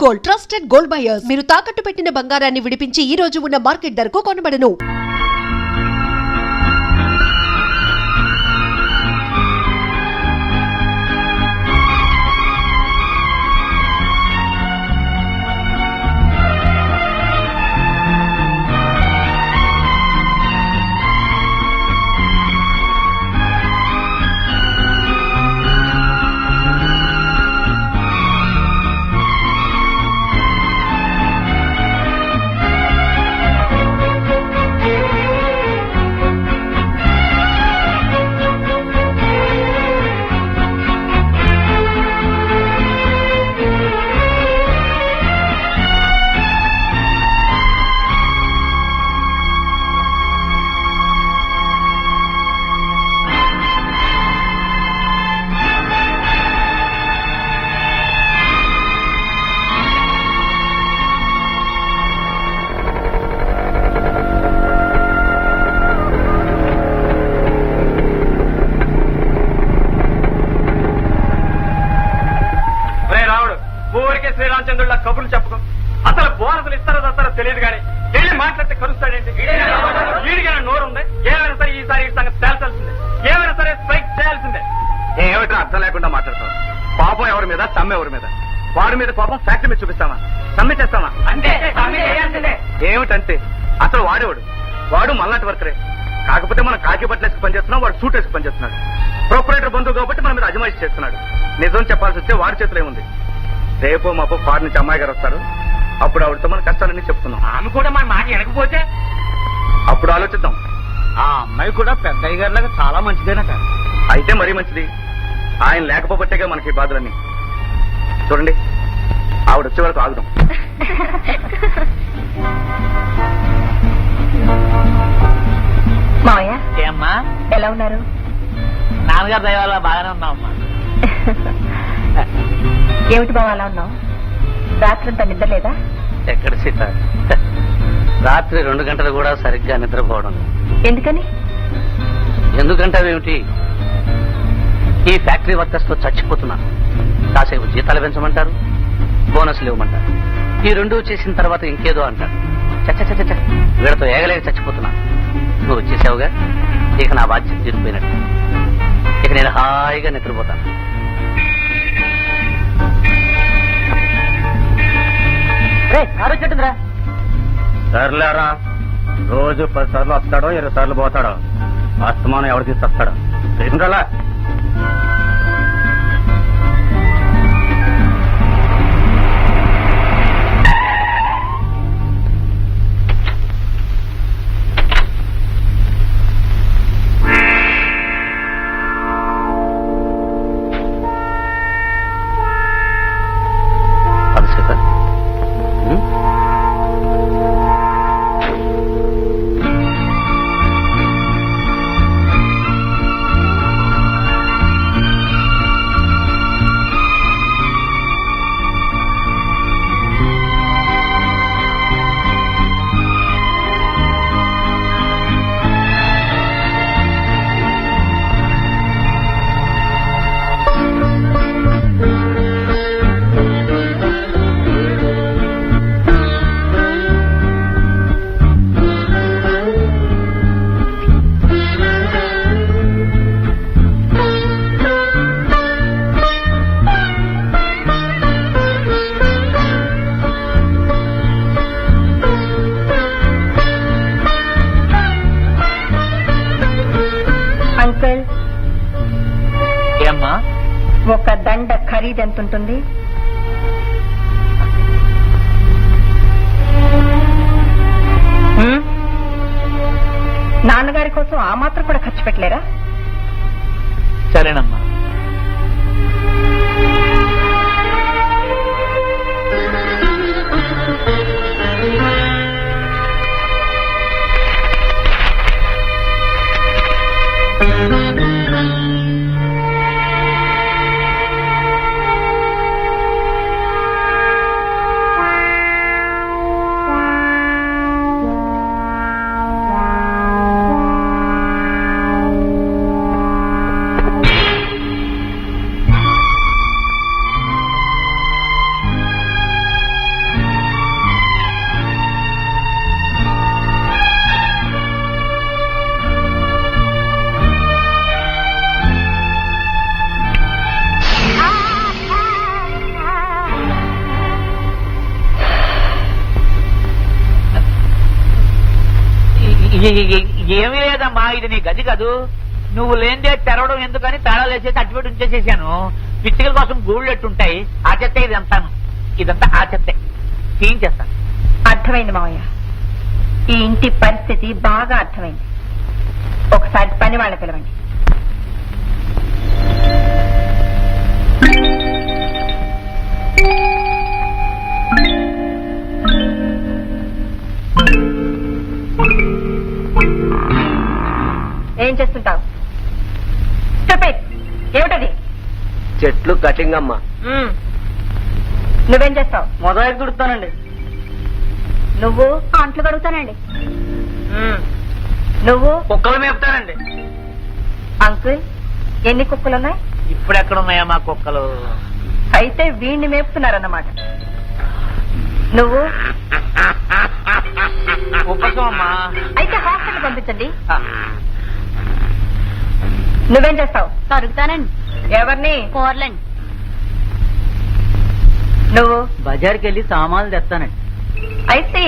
Gold, trusted gold buyers. మీరు తాకట్టు పెట్టిన బంగారాన్ని విడిపించి ఈ రోజు ఉన్న మార్కెట్ ధరకు కొనబడను. శ్రీరామచంద్రుల కబుర్లు చెప్పడం అసలు బోనసులు ఇస్తారో తస్తారో తెలియదు కానీ వెళ్ళి మాట్లాడితే కలుస్తాడేంటి? వీడికైనా నోరు ఉంది. ఏమైనా సరే ఈసారి ఈ సంగతి తేల్చాల్సిందే. ఏమైనా సరే స్ట్రైక్ చేయాల్సిందే. ఏమిటో అర్థం లేకుండా మాట్లాడతాం. పాపం ఎవరి మీద, సమ్మె ఎవరి మీద? వాడి మీద కోపం ఫ్యాక్టరీ మీద చూపిస్తామా? సమ్మె చేస్తామా? అంటే ఏమిటంటే అసలు వాడు మల్లాంటి వర్కరే. కాకపోతే మనం కాకి బట్టలు వేసుకు పనిచేస్తున్నాం, వాడు సూట్ వేసుకు పనిచేస్తున్నాడు. ప్రొపరేటర్ బంధువు కాబట్టి మన మీద అజమాయిషి చేస్తున్నాడు. నిజం చెప్పాల్సి వస్తే వాడి చేతిలో ఏముంది? రేపు మాపు ఫారెన్ నుంచి అమ్మాయి గారు వస్తారు. అప్పుడు ఆవిడతో మన కష్టాలన్నీ చెప్తున్నాం. ఆమె కూడా మన మాట వెనకపోతే అప్పుడు ఆలోచిద్దాం. ఆ అమ్మాయి కూడా పెద్దయ్య గారి లాగా చాలా మంచిదేనట. అయితే మరీ మంచిది. ఆయన లేకపోబట్టేగా మనకి బాధలన్నీ. చూడండి, ఆవిడ వచ్చే వరకు ఆగుదాం. మావయ్య ఏమ్మా, ఎలా ఉన్నారు? నాన్నగారు దయవల్ల బాగానే ఉన్నావమ్మా. ఏమిటి బావ అలా ఉన్నావు? రాత్రంతా నిద్ర లేదా? ఎక్కడ సీత, రాత్రి 2 గంటలు కూడా సరిగ్గా నిద్రపోవడం. ఎందుకని? ఎందుకంటావేమిటి? ఈ ఫ్యాక్టరీ వర్కర్స్ తో చచ్చిపోతున్నాను. కాసేపు జీతాలు పెంచమంటారు, బోనస్లు ఇవ్వమంటారు. ఈ 2 చేసిన తర్వాత ఇంకేదో అంటారు. చచ్చ వీళ్ళతో ఏగలేక చచ్చిపోతున్నాను. నువ్వు వచ్చేసావుగా, ఇక నా బాధ్యత తీరిపోయినట్టు. ఇక నేను హాయిగా నిద్రపోతాను. చెట్టుందిరా. సర్లేరా, రోజు 10 సార్లు వస్తాడో 20 సార్లు పోతాడో, అస్తమానం ఎవరు తీసుకొస్తాడో తెలియదురా. ఒక దండ ఖరీదు ఎంత ఉంటుంది? నాన్నగారి కోసం ఆ మాత్రం కూడా ఖర్చు పెట్టలేరా? సరేనమ్మా. ఏమీ లేదమ్మా, ఇది నీ గది కాదు. నువ్వు లేనిదే తెరవడం ఎందుకని తాళాలు వేసేసి అట్టుబెట్టి ఉంచేసేసాను. పిచ్చికల కోసం గూళ్ళు ఎట్టుంటాయి, ఆ చెత్త ఇది అంతాను. ఇదంతా ఆ చెత్తే, క్లీన్ చేస్తాను. అర్థమైంది మావయ్య, ఈ ఇంటి పరిస్థితి బాగా అర్థమైంది. ఒకసారి పని వాళ్ళ పిలవండి. ఏం చేస్తుంటావు? ఏమిటది? చెట్లు కటింగ్ అమ్మా. నువ్వేం చేస్తావు? మొదలైతే దుడుతానండి. నువ్వు? అంట్లు కడుగుతానండి. నువ్వు? కుక్కలు మేపుతానండి. అంకుల్, ఎన్ని కుక్కలున్నాయి? ఇప్పుడు ఎక్కడున్నాయా మా కుక్కలు? అయితే వీణ్ణి మేపుతున్నారన్నమాట. నువ్వు? ఉపసం అమ్మా. అయితే హాస్పిటల్ పంపించండి. నువ్వేం చేస్తావు? తరుగుతానండి. ఎవరిని? కూరలండి. నువ్వు? బజార్కి వెళ్ళి సామాన్లు తెస్తానండి. అయితే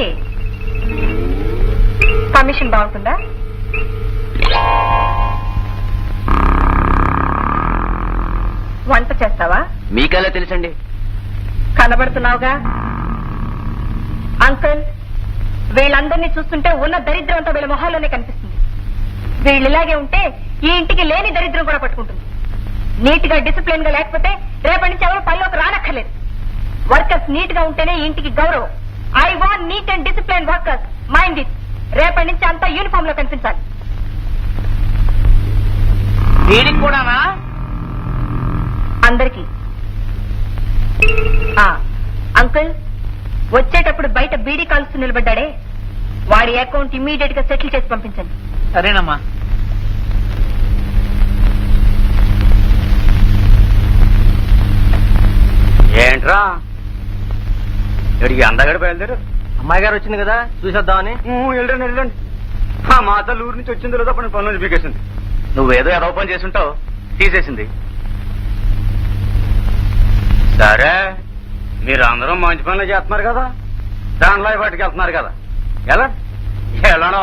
కమిషన్ బాగుంటుందా? వంట చేస్తావా? మీకెలా తెలుసండి? కనబడుతున్నావుగా. అంకుల్, వీళ్ళందరినీ చూస్తుంటే ఉన్న దరిద్రం అంతా వీళ్ళ మొహాల్లోనే కనిపిస్తుంది. వీళ్ళు ఇలాగే ఉంటే ఈ ఇంటికి లేని దరిద్రం కూడా పట్టుకుంటుంది. నీట్ గా డిసిప్లిన్ గా లేకపోతే రేపటి నుంచి ఎవరు పనిలోకి రానక్కర్లేదు. వర్కర్స్ నీట్ గా ఉంటేనే ఈ ఇంటికి గౌరవం. I want neat and discipline workers. Mind it. రేపటి నుంచి అంతా యూనిఫామ్ లో కనిపించాలి. వీడికి కూడానా? అందరికీ. అంకుల్, వచ్చేటప్పుడు బయట బీడీ కాల్స్తూ నిలబడ్డాడే, వాడి అకౌంట్ ఇమ్మీడియట్ గా సెటిల్ చేసి పంపించండి. సరేనమ్మా. ఏంట్రా ఇక్కడికి అందగడ బయలుదేరు? అమ్మాయి గారు వచ్చింది కదా, చూసేద్దామని. వెళ్ళండి వెళ్ళండి. మా తల్లి ఊరి నుంచి వచ్చింది లేదా పని పనులు పీకేసింది. నువ్వేదో ఏదో పని చేసుంటావు, తీసేసింది. సరే, మీరు అందరూ మంచి పనులు చేస్తున్నారు కదా, దానిలో బయటకు వెళ్తున్నారు కదా, ఎలా వెళ్ళడం?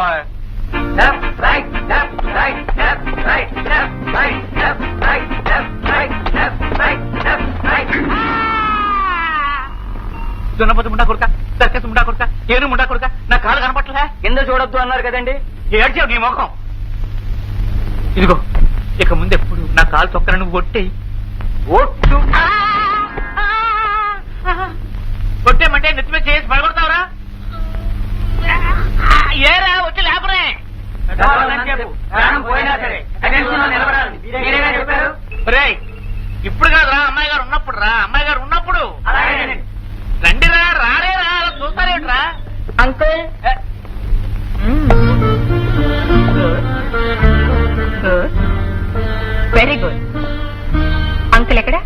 దున్నపోతు ముండా కొడుక, సర్కస్ ముండా కొడుక, ఏను ముండా కొడుక, నా కాలు కనపట్లే. కింద చూడొద్దు అన్నారు కదండి. ఏడ్చావు నీ ముఖం. ఇదిగో, ఇక ముందెప్పుడు నా కాలు తొక్కన నువ్వు కొట్టేయి. ఒట్టు కొట్టేమంటే నెత్తిమే చేసి పడగొడతావరా? ఏరా వచ్చి లేపరే. ఇప్పుడు కాదురా, అమ్మాయి గారు ఉన్నప్పుడు రా. అమ్మాయి గారు ఉన్నప్పుడు రండిరా. రారేరా, అలా చూస్తారేమిట్రా? Uncle, very good. అంకుల్ ఎక్కడ?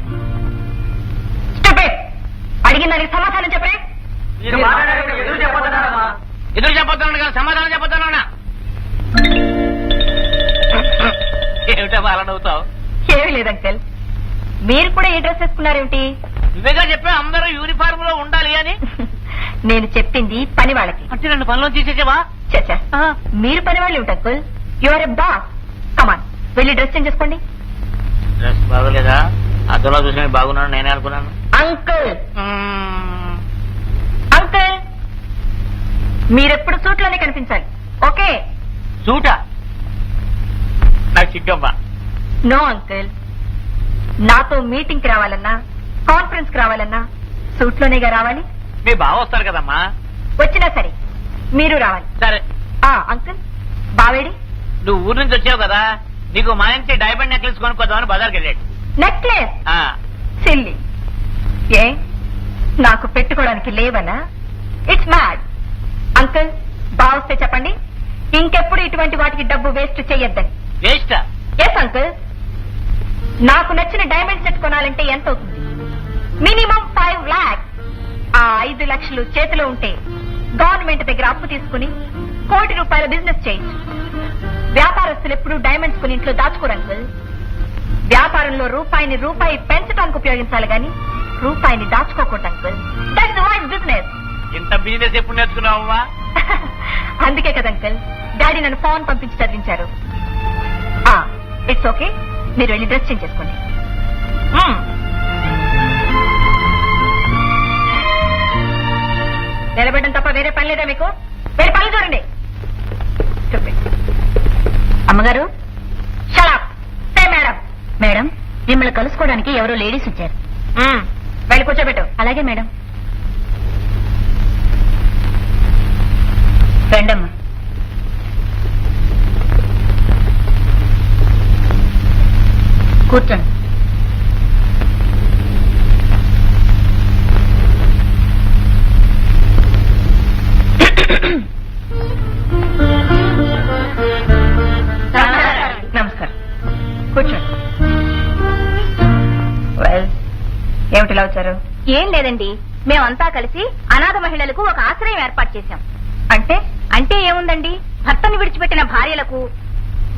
అడిగిన దానికి సమాధానం చెప్పరే. ఎదురు చెప్పొద్దాను కదా, సమాధానం చెప్పొద్దానా? ఏమిటా అలా నవ్వుతావు? ఏమీ లేదు అంకుల్, మీరు కూడా ఏ డ్రెస్ వేసుకున్నారేమిటి? నువ్వేగా చెప్పా అందరూ యూనిఫార్మ్ లో ఉండాలి అని. నేను చెప్పింది పని వాళ్ళకి. అంటే నన్ను పనిలో తీసేసావా? చచ్చా, మీరు పని వాళ్ళు ఏమిటి uncle? You are a boss. Come on, వెళ్ళి డ్రెస్ చేంజ్ చేసుకోండి. డ్రెస్ బాగోలేదా? అద్దంలో చూసిన బాగున్నాను నేనే అనుకున్నాను. అంకుల్, అంకుల్, మీరెప్పుడు సూట్లోనే కనిపించాలి. ఓకే? సూటా? నాకు చిక్కమ్మా. నో అంకుల్, నాతో మీటింగ్ కి రావాలన్నా, కాన్ఫరెన్స్ కి రావాలన్నా సూట్లోనేగా రావాలి. మీ బావ వస్తారు కదమ్మా. వచ్చినా సరే మీరు రావాలి. సరే. అంకుల్, బావేడి? నువ్వు ఊరు నుంచి వచ్చావు కదా, నీకు మా నుంచి డైమండ్ నెక్లెస్ కొనుక్కోదామని బజార్కి వెళ్ళాడు. నెక్లెస్? సిల్లీ. ఏ, నాకు పెట్టుకోవడానికి లేవనా? It's mad. అంకుల్, బావొస్తే చెప్పండి ఇంకెప్పుడు ఇటువంటి వాటికి డబ్బు వేస్ట్ చెయ్యొద్దని. వేస్టా? ఎస్ అంకుల్, నాకు నచ్చిన డైమండ్ సెట్ కొనాలంటే ఎంత అవుతుంది? Minimum 5 lakhs. ఆ 5 లక్షలు చేతిలో ఉంటే గవర్నమెంట్ దగ్గర అప్పు తీసుకుని ₹1 కోటి బిజినెస్ చేయొచ్చు. వ్యాపారస్తులు ఎప్పుడు డైమండ్స్ కొని ఇంట్లో దాచుకోరు అంకుల్. వ్యాపారంలో రూపాయిని పెంచడానికి ఉపయోగించాలి గాని రూపాయిని దాచుకోకూడదు అంకుల్. That's wise business. ఇంత బిజినెస్ ఎప్పుడు నేర్చుకున్నావమ్మా? అందుకే కదా అంకుల్ డాడీ నన్ను ఫోన్ పంపించి చదివించారు. ఇట్స్ ఓకే, మీరు వెళ్ళి డ్రెస్ చేంజ్ చేసుకోండి. నిలబెట్టడం తప్ప వేరే పని లేదా మీకు? వేరే పనులు చూడండి. అమ్మగారు, షట్ సే మేడం. మేడం, మిమ్మల్ని కలుసుకోవడానికి ఎవరో లేడీస్ వచ్చారు. వెళ్ళి కూర్చోబెట్టు. అలాగే మేడం. రండమ్మా. కూర్చోండి. నమస్కారం. కూర్చోండి. ఏమిటిలా వచ్చారు? ఏం లేదండి, మేమంతా కలిసి అనాథ మహిళలకు ఒక ఆశ్రయం ఏర్పాటు చేశాం. అంటే ఏముందండి, భర్తను విడిచిపెట్టిన భార్యలకు,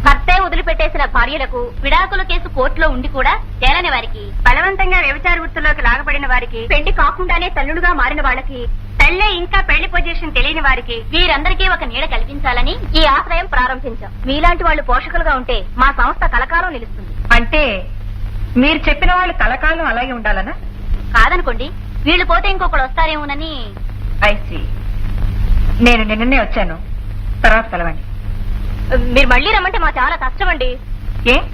భర్తే వదిలిపెట్టేసిన భార్యలకు, విడాకుల కేసు కోర్టులో ఉండి కూడా తేలని వారికి, బలవంతంగా వ్యభిచార వృత్తుల్లోకి లాగబడిన వారికి, పెళ్లి కాకుండానే తల్లుడుగా మారిన వాళ్ళకి, తల్లే ఇంకా పెళ్లి పొజిషన్ తెలియని వారికి, వీరందరికీ ఒక నీడ కల్పించాలని ఈ ఆశ్రయం ప్రారంభించాం. మీలాంటి వాళ్ళు పోషకులుగా ఉంటే మా సంస్థ కలకాలం నిలుస్తుంది. అంటే మీరు చెప్పిన వాళ్ళు కలకాలం అలాగే ఉండాలనా? కాదనుకోండి, వీళ్ళు పోతే ఇంకొకడు వస్తారేమోనని. ఐసి, నేను నిన్ననే వచ్చాను, తర్వాత కలవండి. మీరు మళ్ళీ రమ్మంటే మా చాలా కష్టం అండి.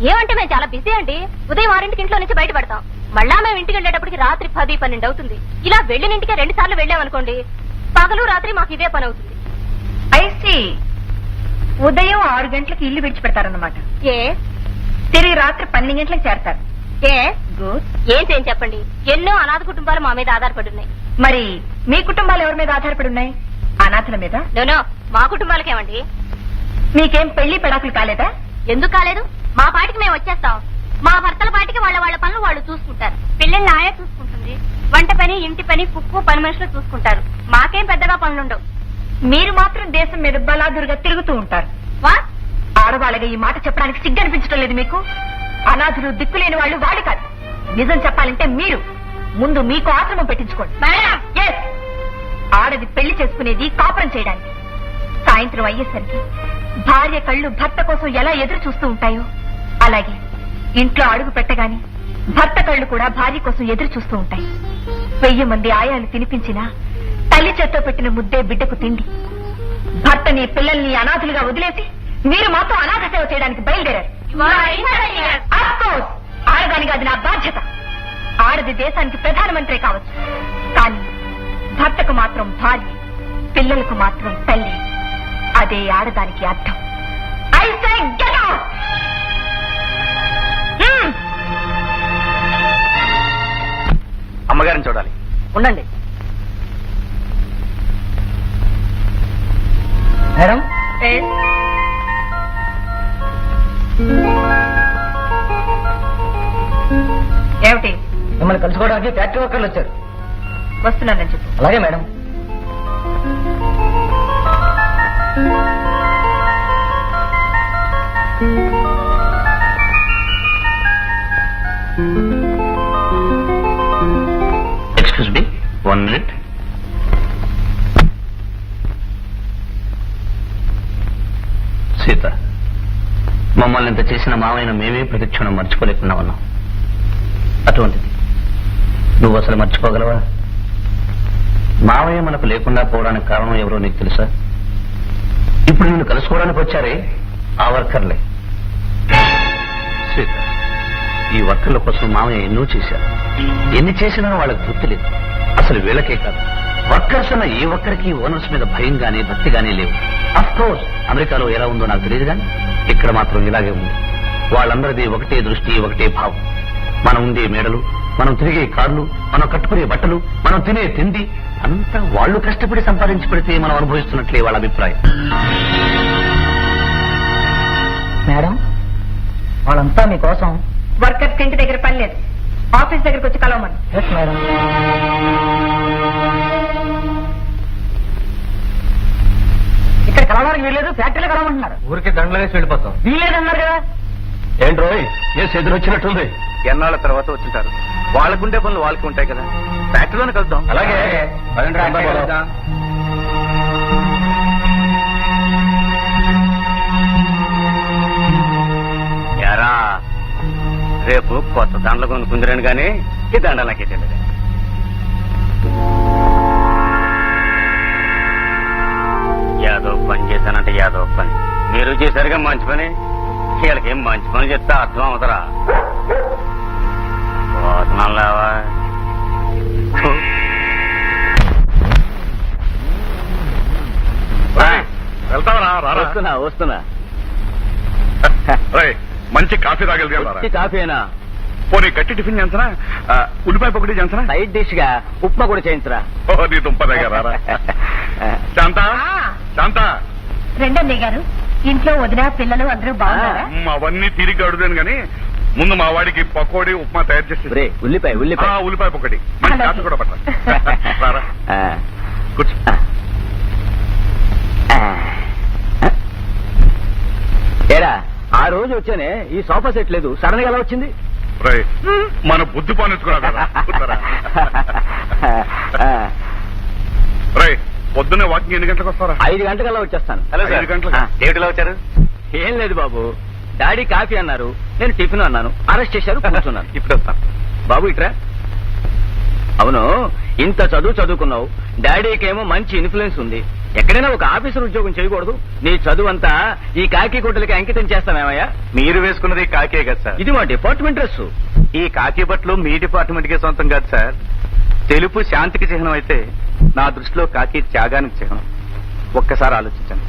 ఏమంటే మేము చాలా బిజీ అండి. ఉదయం 6 ఇంట్లో నుంచి బయటపడతాం. మళ్ళా మేము ఇంటికి వెళ్ళేటప్పటికి రాత్రి 10-12 అవుతుంది. ఇలా వెళ్ళినింటికే 2 సార్లు వెళ్ళామనుకోండి, పగలు రాత్రి మాకు ఇదే పని అవుతుంది. ఐసి, ఉదయం 6 గంటలకు ఇల్లు విడిచిపెడతారన్నమాట. తిరిగి రాత్రి 12 గంటలకు చేరతారు. ఏం చేయని చెప్పండి, ఎన్నో అనాథ కుటుంబాలు మా మీద ఆధారపడి ఉన్నాయి. మరి మీ కుటుంబాలు ఎవరి మీద ఆధారపడి ఉన్నాయి? అనాథల మీద? నో, మా కుటుంబాలకేమండి. మీకేం పెళ్లి పెడాకులు కాలేదా? ఎందుకు కాలేదు? మా పాటికి మేము వచ్చేస్తాం. మా భర్తల పాటికి వాళ్ళ పనులు వాళ్ళు చూసుకుంటారు. పిల్లల్ని ఆయా చూసుకుంటుంది. వంట పని, ఇంటి పని, కుక్కు, పని మనుషులు చూసుకుంటారు. మాకేం పెద్దగా పనులుండవు. మీరు మాత్రం దేశం మీద బలాదురుగా తిరుగుతూ ఉంటారు. ఆడవాళ్ళగా ఈ మాట చెప్పడానికి సిగ్గు అనిపించడం లేదు మీకు? అనాథులు, దిక్కులేని వాళ్ళు వాడు కాదు. నిజం చెప్పాలంటే మీరు ముందు మీకు ఆశ్రమం పెట్టించుకోండి. ఆడది పెళ్లి చేసుకునేది కాపురం చేయడానికి. సాయంత్రం అయ్యేసరికి భార్య కళ్ళు భర్త కోసం ఎలా ఎదురు చూస్తూ ఉంటాయో, అలాగే ఇంట్లో అడుగు పెట్టగానే భర్త కళ్ళు కూడా భార్య కోసం ఎదురు చూస్తూ ఉంటాయి. 1000 మంది ఆయాలు తినిపించినా తల్లి చేత్తో పెట్టిన ముద్దే బిడ్డకు తిండి. భర్తని, పిల్లల్ని అనాథులుగా వదిలేసి మీరు మాత్రం అనాథ సేవ చేయడానికి బయలుదేరారు. ఆడదానిగా అది నా బాధ్యత. ఆడది దేశానికి ప్రధానమంత్రి కావచ్చు, కానీ భర్తకు మాత్రం భార్య, పిల్లలకు మాత్రం తల్లి. అదే ఆడదానికి అర్థం. I say get out. అమ్మగారిని చూడాలి. ఉండండి మేడం. ఏమిటి? మిమ్మల్ని కలుసుకోవడానికి ఫ్యాక్టరీ వర్కర్లు వచ్చారు. వస్తున్నానని చెప్పు. అలాగే madam. Excuse me, 1 minute. Sita, మమ్మల్ని ఇంత చేసిన మావయ్యను మేమే ప్రతిక్షణం మర్చిపోలేకుండా ఉన్నాం. అటువంటిది నువ్వు అసలు మర్చిపోగలవా? మావయ్య మనకు లేకుండా పోవడానికి కారణం ఎవరో నీకు తెలుసా? ఇప్పుడు నిన్ను కలుసుకోవడానికి వచ్చారే ఆ వర్కర్లే. సీత, ఈ వర్కర్ల కోసం మావయ్య ఎన్నో చేశారు. ఎన్ని చేసినా వాళ్ళకి తృప్తి లేదు. అసలు వీళ్ళకే కాదు, వర్కర్స్ అన్న ఏ ఒక్కరికి ఓనర్స్ మీద భయం గానీ భక్తి గానీ లేవు. అఫ్ కోర్స్ అమెరికాలో ఎలా ఉందో నాకు తెలియదు కానీ ఇక్కడ మాత్రం ఇలాగే ఉంది. వాళ్ళందరిది ఒకటే దృష్టి, ఒకటే భావం. మనం ఉండే మేడలు, మనం తిరిగే కార్లు, మనం కట్టుకునే బట్టలు, మనం తినే తిండి అంతా వాళ్ళు కష్టపడి సంపాదించి పెడితే మనం అనుభవిస్తున్నట్లే వాళ్ళ అభిప్రాయం. మేడం, వాళ్ళంతా మీకోసం. వర్కర్స్ ఇంటి దగ్గర పని లేదు, ఆఫీస్ దగ్గరకు వచ్చి కలవమని. Yes madam. ఇక్కడ కలవడానికి వీల్లేదు, ఫ్యాక్టరీలో కలవమంటున్నారు. ఊరికి దండలు వేసి వెళ్ళిపోతాం. వీల్లేదన్నారు కదా. ఏంటి రోయ్, ఏ ఎదురొచ్చినట్టుంది? ఎన్నాళ్ళ తర్వాత వచ్చింటారు. వాళ్ళకుండే పనులు వాళ్ళకి ఉంటాయి కదా. ఫ్యాక్టరీలోనే కలుద్దాం. అలాగే. రేపు కొత్త దండలు కొనుక్కుందిరాను కానీ ఈ దండ నాకే తెలియదు. యాదో పని చేశానంటే యాదో పని. మీరు చేశారుగా మంచి పని. వీళ్ళకేం మంచి పని చెప్తే అర్థం అవుతారా? పోతున్నాం లేవా? వెళ్తావరా? రారా. వస్తున్నా రేయ్, మంచి కాఫీ తాగలిగా. కాఫీనా? పోనీ గట్టి టిఫిన్ చేయించనా? ఉల్లిపాయ పొగడి చేయించనా? సైడ్ డిష్ గా ఉప్మా కూడా చేయించరా. ఓహో, నీ దుంప దగ్గర రారా. శాంత, శాంత, రెండన్నయ్య గారు, ఇంట్లో వదిన పిల్లలు అందరూ బాగున్నారా? అవన్నీ తిరిగి అడుగుదాను గాని ముందు మా వాడికి పకోడీ ఉప్మా తయారు చేసి. ఉల్లిపాయ ఉల్లిపాయ పొగడి మంచి కాఫీ కూడా పట్టాలి. రారా, కూర్చో. ఏరా, ఆ రోజు వచ్చానే ఈ సోఫా సెట్ లేదు, సడన్ గా ఎలా వచ్చింది? రేయ్, మన బుద్ధి పానించుకున్నా కదా. రేయ్, పొద్దున్నే వాకింగ్ ఎన్ని గంటలకు వస్తారా? 5 గంటలకల్లా వచ్చేస్తాను. 5 గంటలకు? ఏమిటిలో వచ్చారు? ఏం లేదు బాబు, డాడీ కాఫీ అన్నారు, నేను టిఫిన్ అన్నాను, అరెస్ట్ చేశారు, కూర్చున్నాను. ఇప్పుడు వస్తాను. బాబు ఇట్రా. అవును, ఇంత చదువుకున్నావు, డాడీకేమో మంచి ఇన్ఫ్లుయెన్స్ ఉంది, ఎక్కడైనా ఒక ఆఫీసర్ ఉద్యోగం చేయకూడదు? నీ చదువు అంతా ఈ కాకి గుడ్డలకి అంకితం చేస్తామేమయ్యా? మీరు వేసుకున్నది కాకే కదా సార్. ఇది మా డిపార్ట్మెంట్ డ్రెస్. ఈ కాకి బట్టలు మీ డిపార్ట్మెంట్ కే సొంతం కాదు సార్. తెలుపు శాంతికి చిహ్నం అయితే నా దృష్టిలో కాకి త్యాగానికి చిహ్నం. ఒక్కసారి ఆలోచించండి.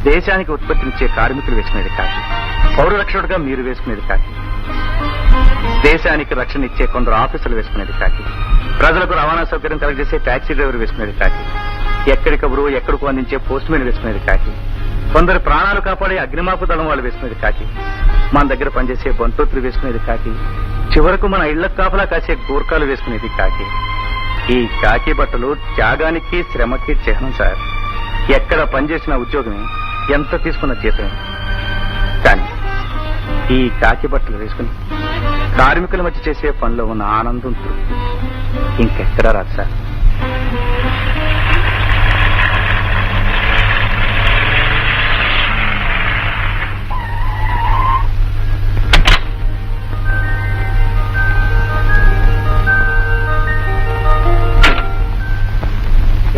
దేశానికి ఉత్పత్తినిచ్చే కార్మికులు వేసుకునేది కాకి, పౌర రక్షకుడుగా మీరు వేసుకునేది కాకి, దేశానికి రక్షణ ఇచ్చే కొందరు ఆఫీసర్లు వేసుకునేది కాకి, ప్రజలకు రవాణా సౌకర్యం కలగజేసే టాక్సీ డ్రైవర్ వేసుకునేది కాకి, ఎక్కడికప్పుడు ఎక్కడికో అందించే పోస్ట్ మ్యాన్ వేసుకునేది కాకి, కొందరు ప్రాణాలు కాపాడే అగ్నిమాపు దళం వాళ్ళు వేసుకునేది కాకి, మన దగ్గర పనిచేసే బంతోత్రులు వేసుకునేది కాకి, చివరకు మన ఇళ్లకు కాపలా కాసే గూర్ఖాలు వేసుకునేది కాకి. ఈ కాకి బట్టలు త్యాగానికి శ్రమకి చిహ్నం సార్. ఎక్కడ పనిచేసిన ఉద్యోగమే, ఎంత తీసుకున్న జీతమే. కానీ ఈ కాకి బట్టలు వేసుకుని కార్మికుల మధ్య చేసే పనిలో ఉన్న ఆనందం, తృప్తి ఇంకెక్కడా రాదు సార్.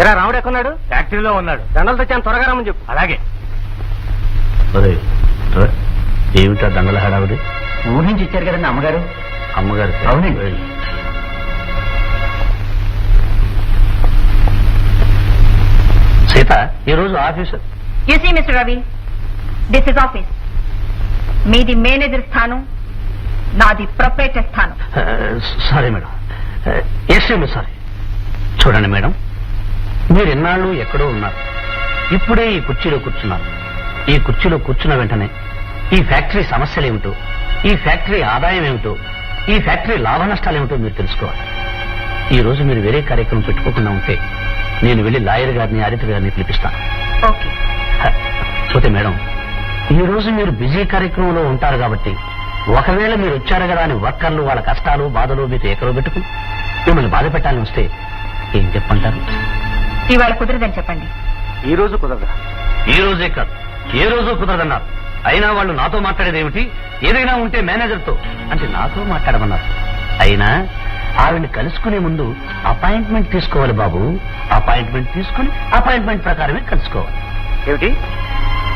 ఎరా, రాముడు ఎక్కడున్నాడు? ఫ్యాక్టరీలో ఉన్నాడు. దండలు తెచ్చాను, త్వరగా రమ్మని చెప్పు. అలాగే. ఏమిటా దండల హడావుడి? ఊరి నుంచి ఇచ్చారు కదండి అమ్మగారు. అమ్మగారు? అవునండి. సీత, ఈ రోజు office. You see mister Ravi, this is office. మీది మేనేజర్ స్థానం, నాది ప్రొపరేటర్ స్థానం. Sorry madam. ఎస్ఎం సారీ. చూడండి మేడం, మీరు ఎన్నాళ్ళు ఎక్కడో ఉన్నారు, ఇప్పుడే ఈ కుర్చీలో కూర్చున్నారు. ఈ కుర్చీలో కూర్చున్న వెంటనే ఈ ఫ్యాక్టరీ సమస్యలు ఏమిటో, ఈ ఫ్యాక్టరీ ఆదాయం ఏమిటో, ఈ ఫ్యాక్టరీ లాభ నష్టాలు ఏమిటో మీరు తెలుసుకోవాలి. ఈ రోజు మీరు వేరే కార్యక్రమం పెట్టుకోకుండా ఉంటే నేను వెళ్లి లాయర్ గారిని, ఆడిటర్ గారిని పిలిపిస్తాను. ఓకే. పోతే మేడం, ఈ రోజు మీరు బిజీ కార్యక్రమంలో ఉంటారు కాబట్టి ఒకవేళ మీరు వచ్చారు కదా అని వర్కర్లు వాళ్ళ కష్టాలు బాధలు మీకు ఎక్కడో పెట్టుకుని మిమ్మల్ని బాధ పెట్టాలని వస్తే ఏం చెప్పంటారు? ఇవాళ కుదరదని చెప్పండి. ఈ రోజు కుదరదా? ఈ రోజే కాదు, ఏ రోజు కుదరదన్నారు. అయినా వాళ్ళు నాతో మాట్లాడేది ఏమిటి? ఏదైనా ఉంటే మేనేజర్తో అంటే నాతో మాట్లాడమన్నారు. అయినా ఆవిడ్ని కలుసుకునే ముందు అపాయింట్మెంట్ తీసుకోవాలి బాబు. అపాయింట్మెంట్ తీసుకుని అపాయింట్మెంట్ ప్రకారమే కలుసుకోవాలి. ఏమిటి,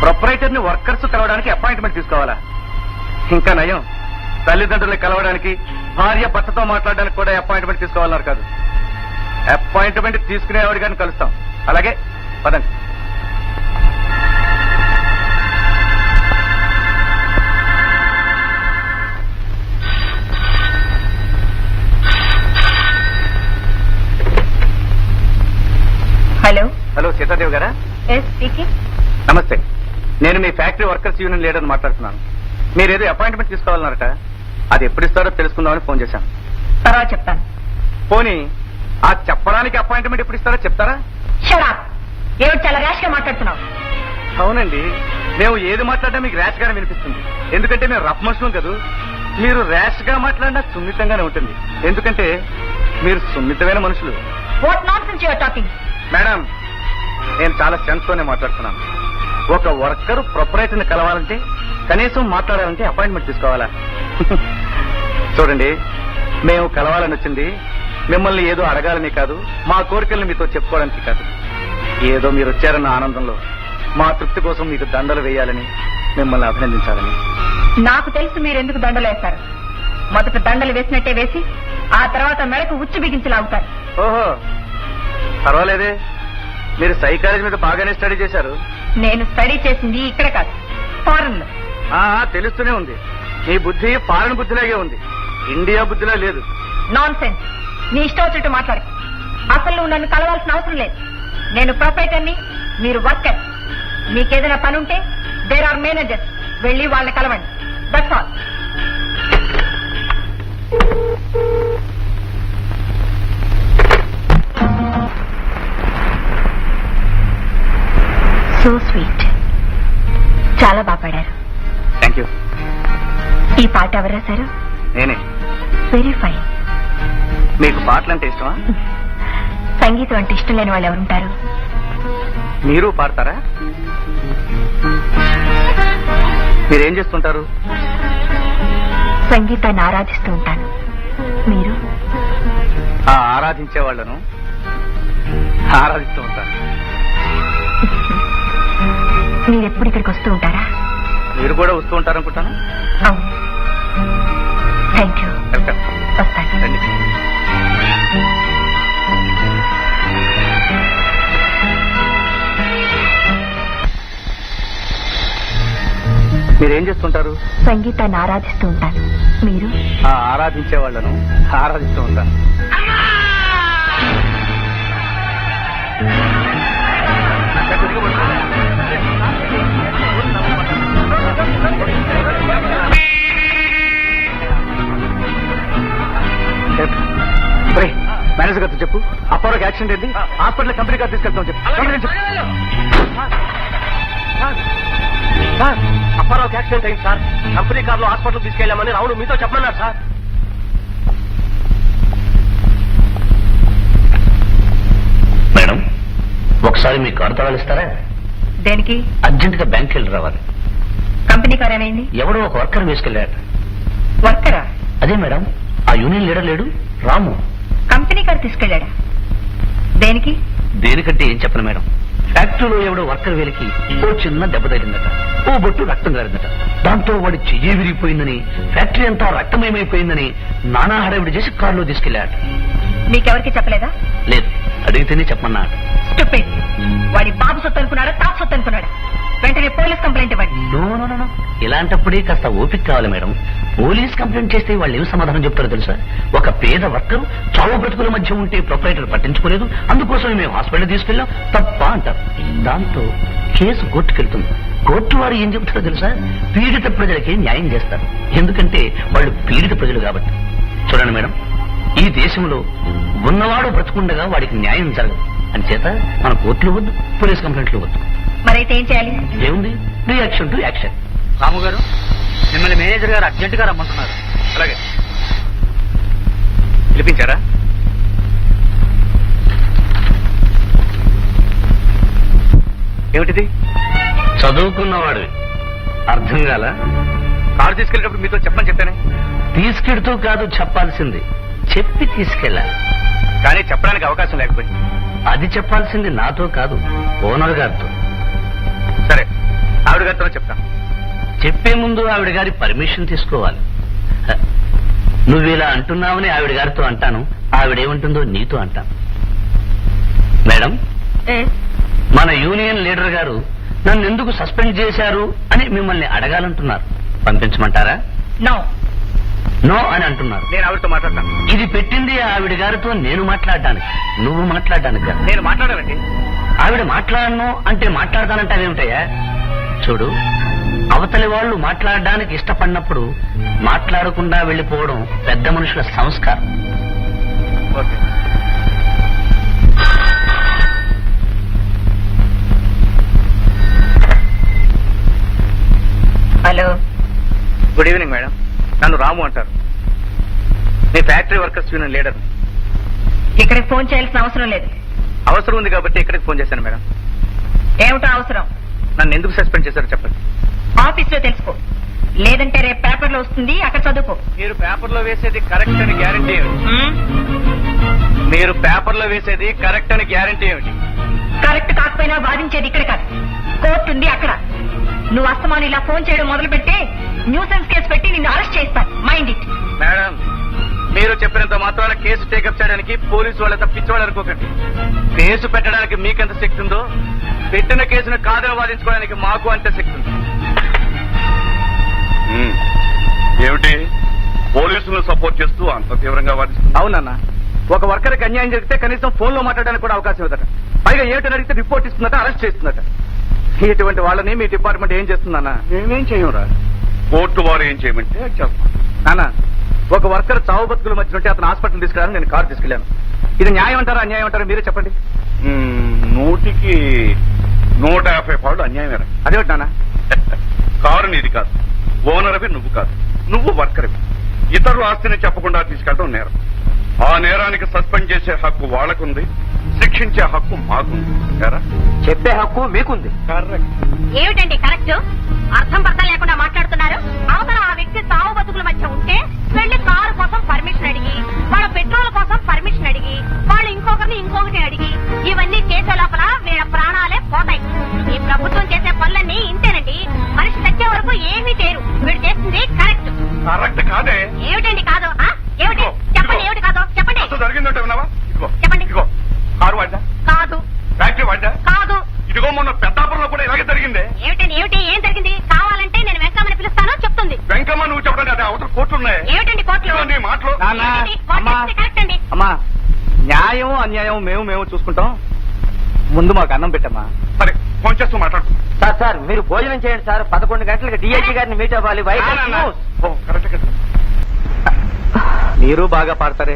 ప్రొపరైటర్ ని వర్కర్స్ కలవడానికి అపాయింట్మెంట్ తీసుకోవాలా? ఇంకా నయం, తల్లిదండ్రుల్ని కలవడానికి, భార్య భర్తతో మాట్లాడడానికి కూడా అపాయింట్మెంట్ తీసుకోవాలన్నారు కాదు. అపాయింట్మెంట్ తీసుకునేవాడి గారిని కలుస్తాం. అలాగే పదండి. హలో. హలో, సీతాదేవి గారా? Yes speaking. నమస్తే, నేను మీ ఫ్యాక్టరీ వర్కర్స్ యూనియన్ లీడర్ మాట్లాడుతున్నాను. మీరేదో అపాయింట్మెంట్ తీసుకోవాలన్నారట, అది ఎప్పుడు ఇస్తారో తెలుసుకుందామని ఫోన్ చేశాను. తర్వాత చెప్తాను. పోనీ ఆ చెప్పడానికి అపాయింట్మెంట్ ఎప్పుడు ఇస్తారో చెప్తారా? షడా, ఏమిటి చాలా ర్యాష్ గా మాట్లాడుతున్నావు? అవునండి, మేము ఏది మాట్లాడినా మీకు ర్యాష్ గానే వినిపిస్తుంది. ఎందుకంటే మేము రఫ్ మనుషులం కదా. మీరు ర్యాష్ గా మాట్లాడినా సున్నితంగానే ఉంటుంది, ఎందుకంటే మీరు సున్నితమైన మనుషులు. What nonsense you are talking? Madam, నేను చాలా సెన్స్ తోనే మాట్లాడుతున్నాను. ఒక వర్కర్ ప్రొపరైటర్ ని కలవాలంటే, కనీసం మాట్లాడాలంటే అపాయింట్మెంట్ తీసుకోవాలా? చూడండి, మేము కలవాలని వచ్చింది మిమ్మల్ని ఏదో అడగాలని కాదు, మా కోరికల్ని మీతో చెప్పుకోవడానికి కాదు. ఏదో మీరు వచ్చారన్న ఆనందంలో మా తృప్తి కోసం మీకు దండలు వేయాలని, మిమ్మల్ని అభినందించాలని. నాకు తెలుసు మీరు ఎందుకు దండలు వేస్తారు. మొదట దండలు వేసినట్టే వేసి ఆ తర్వాత మెడకు ఉచ్చు బిగించి లాగుతారు. ఓహో, పర్వాలేదే, మీరు సైకాలజీ మీద బాగానే స్టడీ చేశారు. నేను స్టడీ చేసింది ఇక్కడ కాదు, ఫారెన్ లో. తెలుస్తూనే ఉంది. మీ బుద్ధి ఫారెన్ బుద్ధిలాగే ఉంది, ఇండియా బుద్ధిలా లేదు. Non sense. నీ ఇష్టం వచ్చినట్టు మాట్లాడు. అసలు నువ్వు నన్ను కలవాల్సిన అవసరం లేదు. నేను ప్రొపరైటర్ని, మీరు వర్కర్. మీకేదైనా పని ఉంటే దేర్ ఆర్ మేనేజర్స్, వెళ్ళి వాళ్ళని కలవండి. That's all. So sweet. చాలా బాగా పాడారు. Thank you. ఈ పాట ఎవరు రాశారు? నేనే. Very fine. మీకు పాటలంటే ఇష్టమా? సంగీతం అంటే ఇష్టం లేని వాళ్ళు ఎవరుంటారు? మీరు పాడతారా? మీరేం చేస్తుంటారు? సంగీతాన్ని ఆరాధిస్తూ ఉంటాను. మీరు? ఆరాధించే వాళ్ళను ఆరాధిస్తూ ఉంటాను. మీరు ఎప్పుడు ఇక్కడికి వస్తూ ఉంటారా? మీరు కూడా వస్తూ ఉంటారనుకుంటాను. అవును. Thank you. వెల్కమ్. వస్తాను. రండి. మీరేం చేస్తుంటారు? సంగీతాన్ని ఆరాధిస్తూ ఉంటాను. మీరు? ఆరాధించే వాళ్ళను ఆరాధిస్తూ ఉంటాను. మేనేజర్ గారితో చెప్పు, అప్పారోకి యాక్సిడెంట్ ఏంటి, హాస్పిటల్ కంపెనీ గారు తీసుకెళ్తాం చెప్పు. సార్, అప్పారోకి యాక్సిడెంట్ అయింది సార్. కంపెనీ కార్లో హాస్పిటల్ తీసుకెళ్లామని రావుడు మీతో చెప్పమన్నారు సార్. మేడం, ఒకసారి మీ కారు తాళాలు ఇస్తారా? దేనికి? అర్జెంట్ గా బ్యాంక్ వెళ్ళి రావాలి. కంపెనీ కార్ ఏమైంది? ఎవడో ఒక వర్కర్ వేసుకెళ్ళాడు. వర్కరా? అదే మేడం, ఆ యూనియన్ లీడర్ లేడు, రాము. Company car తీసుకెళ్లాడా? దేనికి? దేనికంటే ఏం చెప్పను మేడం, ఫ్యాక్టరీలో ఎవడో వర్కర్ వేలికి ఓ చిన్న దెబ్బ తగిలిందట, ఓ బొట్టు రక్తం గారిందట. దాంతో వాడి చెయ్యి విరిగిపోయిందని, ఫ్యాక్టరీ అంతా రక్తమయమైపోయిందని నానా హడావిడి చేసి కారులో తీసుకెళ్లాడు. మీకెవరికి చెప్పలేదా? లేదు, అడిగితేనే చెప్పమన్నాడు. స్టూపిడ్. వాడి బాబు సొత్తు అనుకున్నాడా, తాపు సొత్తు అనుకున్నాడా? వెంటనే పోలీస్ కంప్లైంట్ ఇవ్వండి. నో, ఇలాంటప్పుడే కాస్త ఓపిక కావాలి మేడం. పోలీస్ కంప్లైంట్ చేస్తే వాళ్ళు ఏం సమాధానం చెప్తారో తెలుసా? ఒక పేద వర్కరు చావు బ్రతుకుల మధ్య ఉంటే ప్రొపరైటర్ పట్టించుకోలేదు, అందుకోసం మేము హాస్పిటల్ తీసుకెళ్ళాం, తప్ప అంటారు. దాంతో కేసు కోర్టుకెళ్తుంది. కోర్టు వారు ఏం చెప్తారో తెలుసా? పీడిత ప్రజలకి న్యాయం చేస్తారు, ఎందుకంటే వాళ్ళు పీడిత ప్రజలు కాబట్టి. చూడండి మేడం, ఈ దేశంలో ఉన్నవాడు బ్రతుకుండగా వాడికి న్యాయం జరగదు. అంచేత మన కోర్టులు వద్దు, పోలీస్ కంప్లైంట్లు వద్దు. మరైతే ఏం చేయాలి? ఏముంది, రియాక్షన్ టు యాక్షన్. రాము గారు, మిమ్మల్ని మేనేజర్ గారు అర్జెంట్ గా రమ్మంటున్నారు. అలాగే. పిలిపించారా? ఏమిటిది? చదువుకున్నవాడు అర్థం కాల? కారు తీసుకెళ్ళేటప్పుడు మీతో చెప్పని చెప్పానే. తీసుకెడుతూ కాదు చెప్పాల్సింది, చెప్పి తీసుకెళ్ళాలి. కానీ చెప్పడానికి అవకాశం లేకపోయింది. అది చెప్పాల్సింది నాతో కాదు, ఓనర్ గారితో. సరే, ఆవిడ గారితో చెప్తాను. చెప్పే ముందు ఆవిడ గారి పర్మిషన్ తీసుకోవాలి. నువ్వు ఇలా అంటున్నావని ఆవిడ గారితో అంటాను, ఆవిడేమంటుందో నీతో అంటాను. మేడం, మన యూనియన్ లీడర్ గారు నన్ను ఎందుకు సస్పెండ్ చేశారు అని మిమ్మల్ని అడగాలంటున్నారు. పంపించమంటారా? నో అని అంటున్నారు. నేను ఆవిడతో మాట్లాడతాను. ఇది పెట్టింది ఆవిడ గారితో నేను మాట్లాడడానికి, నువ్వు మాట్లాడడానికి కాదు. నేను మాట్లాడాలండి. ఆవిడ మాట్లాడను అంటే మాట్లాడతానంటావేమిటయ్యా? చూడు, అవతలి వాళ్ళు మాట్లాడడానికి ఇష్టపడినప్పుడు మాట్లాడకుండా వెళ్లిపోవడం పెద్ద మనుషుల సంస్కారం. Okay. Hello, good evening madam. నన్ను రాము అంటారు. మీ ఫ్యాక్టరీ వర్కర్స్ యూనియన్ లీడర్. ఇక్కడికి ఫోన్ చేయాల్సిన అవసరం లేదు. అవసరం ఉంది కాబట్టి ఇక్కడికి ఫోన్ చేశాను మేడం. ఏమిటో అవసరం? నన్ను ఎందుకు సస్పెండ్ చేశారో చెప్పండి. ఆఫీస్ లో తెలుసుకో. లేదంటే రేపు పేపర్లో వస్తుంది, అక్కడ చదువుకో. మీరు పేపర్లో వేసేది కరెక్ట్ అని గ్యారంటీ ఏమిటి? మీరు పేపర్లో వేసేది కరెక్ట్ అని గ్యారంటీ ఏమిటి? కరెక్ట్ కాకపోయినా వాదించేది ఇక్కడ కాదు, కోర్టు ఉంది అక్కడ. నువ్వు అస్తమాను ఇలా ఫోన్ చేయడం మొదలు పెడితే న్యూసెన్స్ కేసు పెట్టి నిన్ను అరెస్ట్ చేస్తాను. Mind it. మేడం, మీరు చెప్పినంత మాత్రాన కేసు టేకప్ చేయడానికి పోలీసు వాళ్ళ తప్పించేవాళ్ళు అనుకోకండి. కేసు పెట్టడానికి మీకెంత శక్తి ఉందో పెట్టిన కేసును కాదని వాదించుకోవడానికి మాకు అంతే శక్తి ఉంది. ఏమిటి పోలీసులను సపోర్ట్ చేస్తూ అంత తీవ్రంగా వాదిస్తుంది? అవునన్నా, ఒక వర్కర్కి అన్యాయం జరిగితే కనీసం ఫోన్ లో మాట్లాడడానికి కూడా అవకాశం ఇవ్వదట. పైగా ఏమిటని అడిగితే రిపోర్ట్ ఇస్తుందట, అరెస్ట్ చేస్తుందట. ఇటువంటి వాళ్ళని మీ డిపార్ట్మెంట్ ఏం చేస్తుందన్నా? మేమేం చేయరా, కోర్టు వారు ఏం చేయమంటే చేస్తాం. నాన్న, ఒక వర్కర్ చావు బతుకుల మధ్య ఉంటే అతను హాస్పిటల్ తీసుకెళ్ళాను, నేను కారు తీసుకెళ్లాను. ఇది న్యాయం అంటారా అన్యాయం అంటారా మీరే చెప్పండి. 100కి 150 పాళ్ళు అన్యాయమేరా. అదేమిటి నాన్న? కారు నీది కాదు, ఓనర్వి నువ్వు కాదు, నువ్వు వర్కర్వి. ఇతరుల ఆస్తిని చెప్పకుండా తీసుకెళ్ళడం నేరం. ఆ నేరానికి సస్పెండ్ చేసే హక్కు వాళ్ళకుంది, శిక్షించే హక్కు మాకుంది. చెప్పే హక్కు మీకుంది. కరెక్ట్. ఏమిటండి కరెక్ట్? అర్థం పర్థం లేకుండా మాట్లాడుతున్నారు. అవతల ఆ వ్యక్తి తావు బతుకుల మధ్య ఉంటే వెళ్లి కారు కోసం పర్మిషన్ అడిగి, వాళ్ళ పెట్రోల్ కోసం పర్మిషన్ అడిగి, వాళ్ళు ఇంకొకటి అడిగి, ఇవన్నీ చేసే లోపల వీళ్ళ ప్రాణాలే పోతాయి. ఈ ప్రభుత్వం చేసే పనులన్నీ ఇంతేనండి. మనిషి చచ్చే వరకు ఏమీ చేయరు. వీడు చేస్తుంది కరెక్ట్. కరెక్ట్ కాదే. ఏమిటండి కాదు? ఏమిటి చెప్పండి, ఏమిటి కాదో చెప్పండి. అసలు జరిగిందంటే విన్నావా? ఇదిగో చెప్పండి. ఇదిగో కారు వాడ్డా, కాదు. ఫ్యాక్టరీ వాడ్డా, కాదు. ఇదిగో మొన్న పెద్దాపురంలో కూడా ఇలాగే జరిగిందే. ఏమిటి ఏం జరిగింది? కావాలంటే నేను వెంకమ్మని పిలుస్తాను, చెప్తుంది. వెంకమ్మ నువ్వు చెప్పండి, అదే అవతల కోర్టులు ఉన్నాయి. ఏమిటండి కోర్టులో? ఇదిగో నీ మాటలు. కరెక్ట్ అండి. అమ్మా, న్యాయం అన్యాయం మేము చూసుకుంటాం. ముందు మాకు అన్నం పెట్టమ్మా. సరే, ఫోన్ చేస్తూ మాట్లాడు. సార్ మీరు భోజనం చేయండి సార్. 11 గంటలకు డిఐజీ గారిని మీట్ అవ్వాలి. కరెక్ట్ కదా. మీరు బాగా పాడతారే.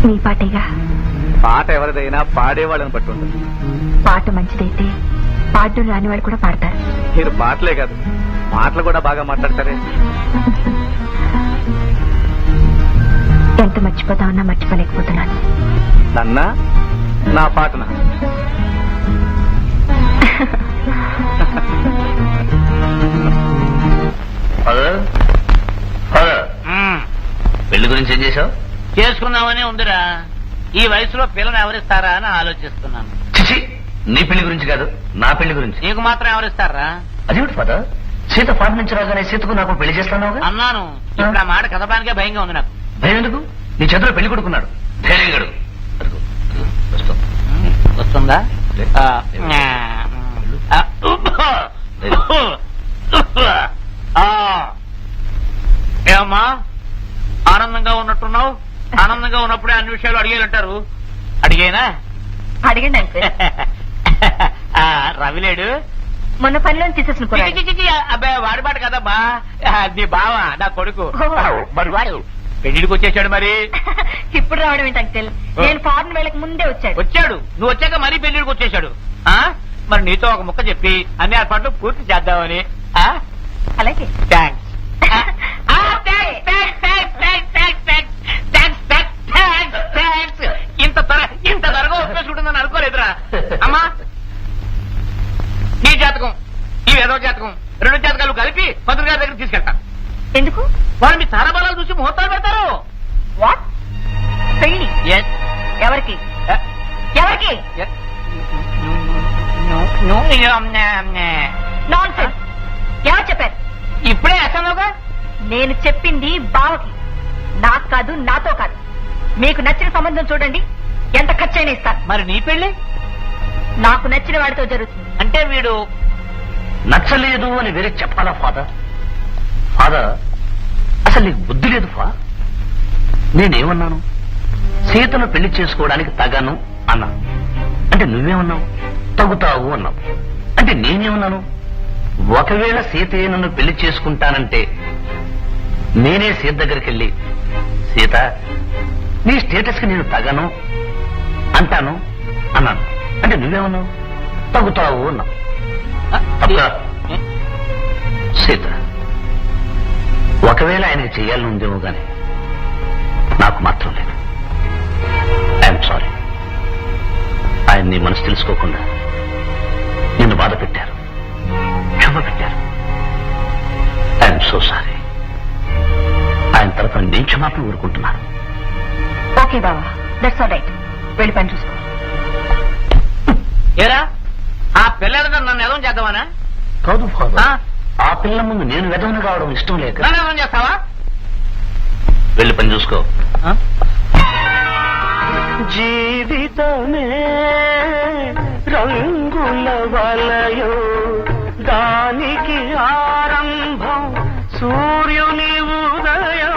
మీ పాటేగా. పాట ఎవరిదైనా పాడేవాళ్ళని బట్టి ఉంటుంది. పాట మంచిదైతే పాటలు రాని వాళ్ళు కూడా పాడతారు. మీరు పాటలే కాదు, మాటలు కూడా బాగా మాట్లాడతారే. ఎంత మర్చిపోతామన్నా మర్చిపోలేకపోతున్నాను. నన్నా నా పాటనా? పెళ్లి గురించి ఏం చేశావు? చేసుకుందామనే ఉందిరా. ఈ వయసులో పిల్లని ఎవరిస్తారా అని ఆలోచిస్తున్నాను. చిచి, నీ పెళ్లి గురించి కాదు, నా పెళ్లి గురించి. నీకు మాత్రం ఎవరిస్తారా? అదేమిటి ఫాదర్, సీత ఫాదర్ నుంచి రాగానే సీతకు నాకు పెళ్లి చేస్తాను అన్నాను. ఇప్పుడు ఆ మాట కదపడానికే భయంగా ఉంది నాకు. భయం ఎందుకు? నీ చేతిలో పెళ్లి కొడుకున్నాడు, ధైర్యంగాడు. వస్తుందా? ఏమమ్మా, ఆనందంగా ఉన్నట్టున్నావు? ఆనందంగా ఉన్నప్పుడే అన్ని విషయాలు అడిగేయాలంటారు. అడిగేనా? అడిగండి అంకుల్. రవిలేడు మొన్న పనిలో తీసేసిన అబ్బాయి వాడి పాట కదమ్మా, నీ బావ నా కొడుకు. ఓహో. మరి వాడు పెళ్లిడికి వచ్చేసాడు. మరి ఇప్పుడు రావడం ఏంటి అంకుల్? నేను ఫారెన్ వెళ్ళక ముందే వచ్చాడు. వచ్చాడు, నువ్వు వచ్చాక మరీ పెళ్లిడికి వచ్చేసాడు. మరి నీతో ఒక ముక్క చెప్పి అన్ని ఏర్పాట్లు పూర్తి చేద్దామని. అలాగే. థ్యాంక్స్. ఇంత త్వరగా ఒప్పేసుకుంటుందని అనుకోలేదురా. అమ్మా, నీ జాతకం ఈ ఏదో జాతకం 2 జాతకాలు కలిపి మంత్రి గారి దగ్గర తీసుకెళ్తా. ఎందుకు? వాళ్ళు మీ తారబలాలు చూసి ముహూర్తాలు పెడతారు. వాట్? పెళ్లి ఎవరికి? ఎవరికి? నాన్సెన్స్. ఎవరు చెప్పారు? ఇప్పుడే అసలుగా నేను చెప్పింది బావకి, నాకు కాదు, నాతో కాదు. మీకు నచ్చిన సంబంధం చూడండి, ఎంత ఖర్చైనా ఇస్తాను. మరి నీ పెళ్లి నాకు నచ్చిన వాడితో జరుగుతుంది. అంటే వీడు నచ్చలేదు అని వేరే చెప్పాలా ఫాదర్? ఫాదర్, అసలు నీకు బుద్ధి లేదు ఫా. నేనేమన్నాను? సీతను పెళ్లి చేసుకోవడానికి తగను అన్నా. అంటే నువ్వేమన్నావు? తగుతావు అన్నావు. అంటే నేనేమన్నాను? ఒకవేళ సీతే నన్ను పెళ్లి చేసుకుంటానంటే నేనే సీత దగ్గరికి వెళ్ళి, సీత నీ స్టేటస్ కి నేను తగను అంటాను అన్నాను. అంటే నువ్వేమన్నావు? తగుతావు అన్నావు. సీత, ఒకవేళ ఆయనకి చెయ్యాలని ఉందేమో గాని నాకు మాత్రం లేదు. I'm sorry. ఆయన నీ మనసు తెలుసుకోకుండా నిన్ను బాధ పెట్టారు, క్షమ పెట్టారు. So sorry. ఆయన తరఫున నేను క్షమాపణ ఊరుకుంటున్నాను. ఓకే బావా, దట్స్ ఆల్ రైట్. వెళ్ళి పని చూసుకో. ఏరా ఆ పిల్లలు నన్ను ఎదవం చేద్దామనా? కాదు ఫాదర్, ఆ పిల్లల ముందు నేను వెధవను కావడం ఇష్టం లేక. నన్ను ఎదవం చేస్తావా? వెళ్ళి పని చూసుకో. జీవితమే రంగుల వలయో, దానికి ఆరంభం సూర్యుని ఉదయం.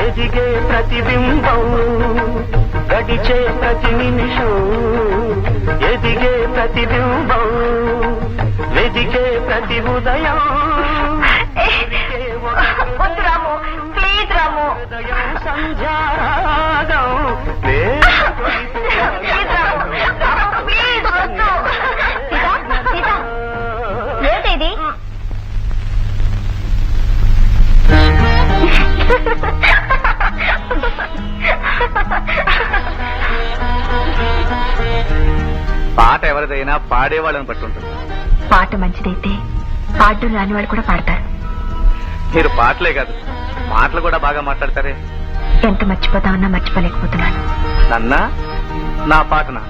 ఎదిగే ప్రతిబింబం, గడిచే ప్రతి నిమిషం. ఎదిగే ప్రతిబింబం, వెదిగే ప్రతి ఉదయం. వద్దు రాము, ప్లీజ్ రాము. సంధ్యారాగం ప్లీజ్ వద్దు. ఏంటిది? పాట ఎవరిదైనా పాడేవాళ్ళని బట్టి ఉంటుంది. పాట మంచిదైతే పాటలు రాని వాళ్ళు కూడా పాడతారు. మీరు పాటలే కాదు, మాటలు కూడా బాగా మాట్లాడతారే. ఎంత మర్చిపోతామన్నా మర్చిపోలేకపోతున్నాను. నన్నా నా పాటనా?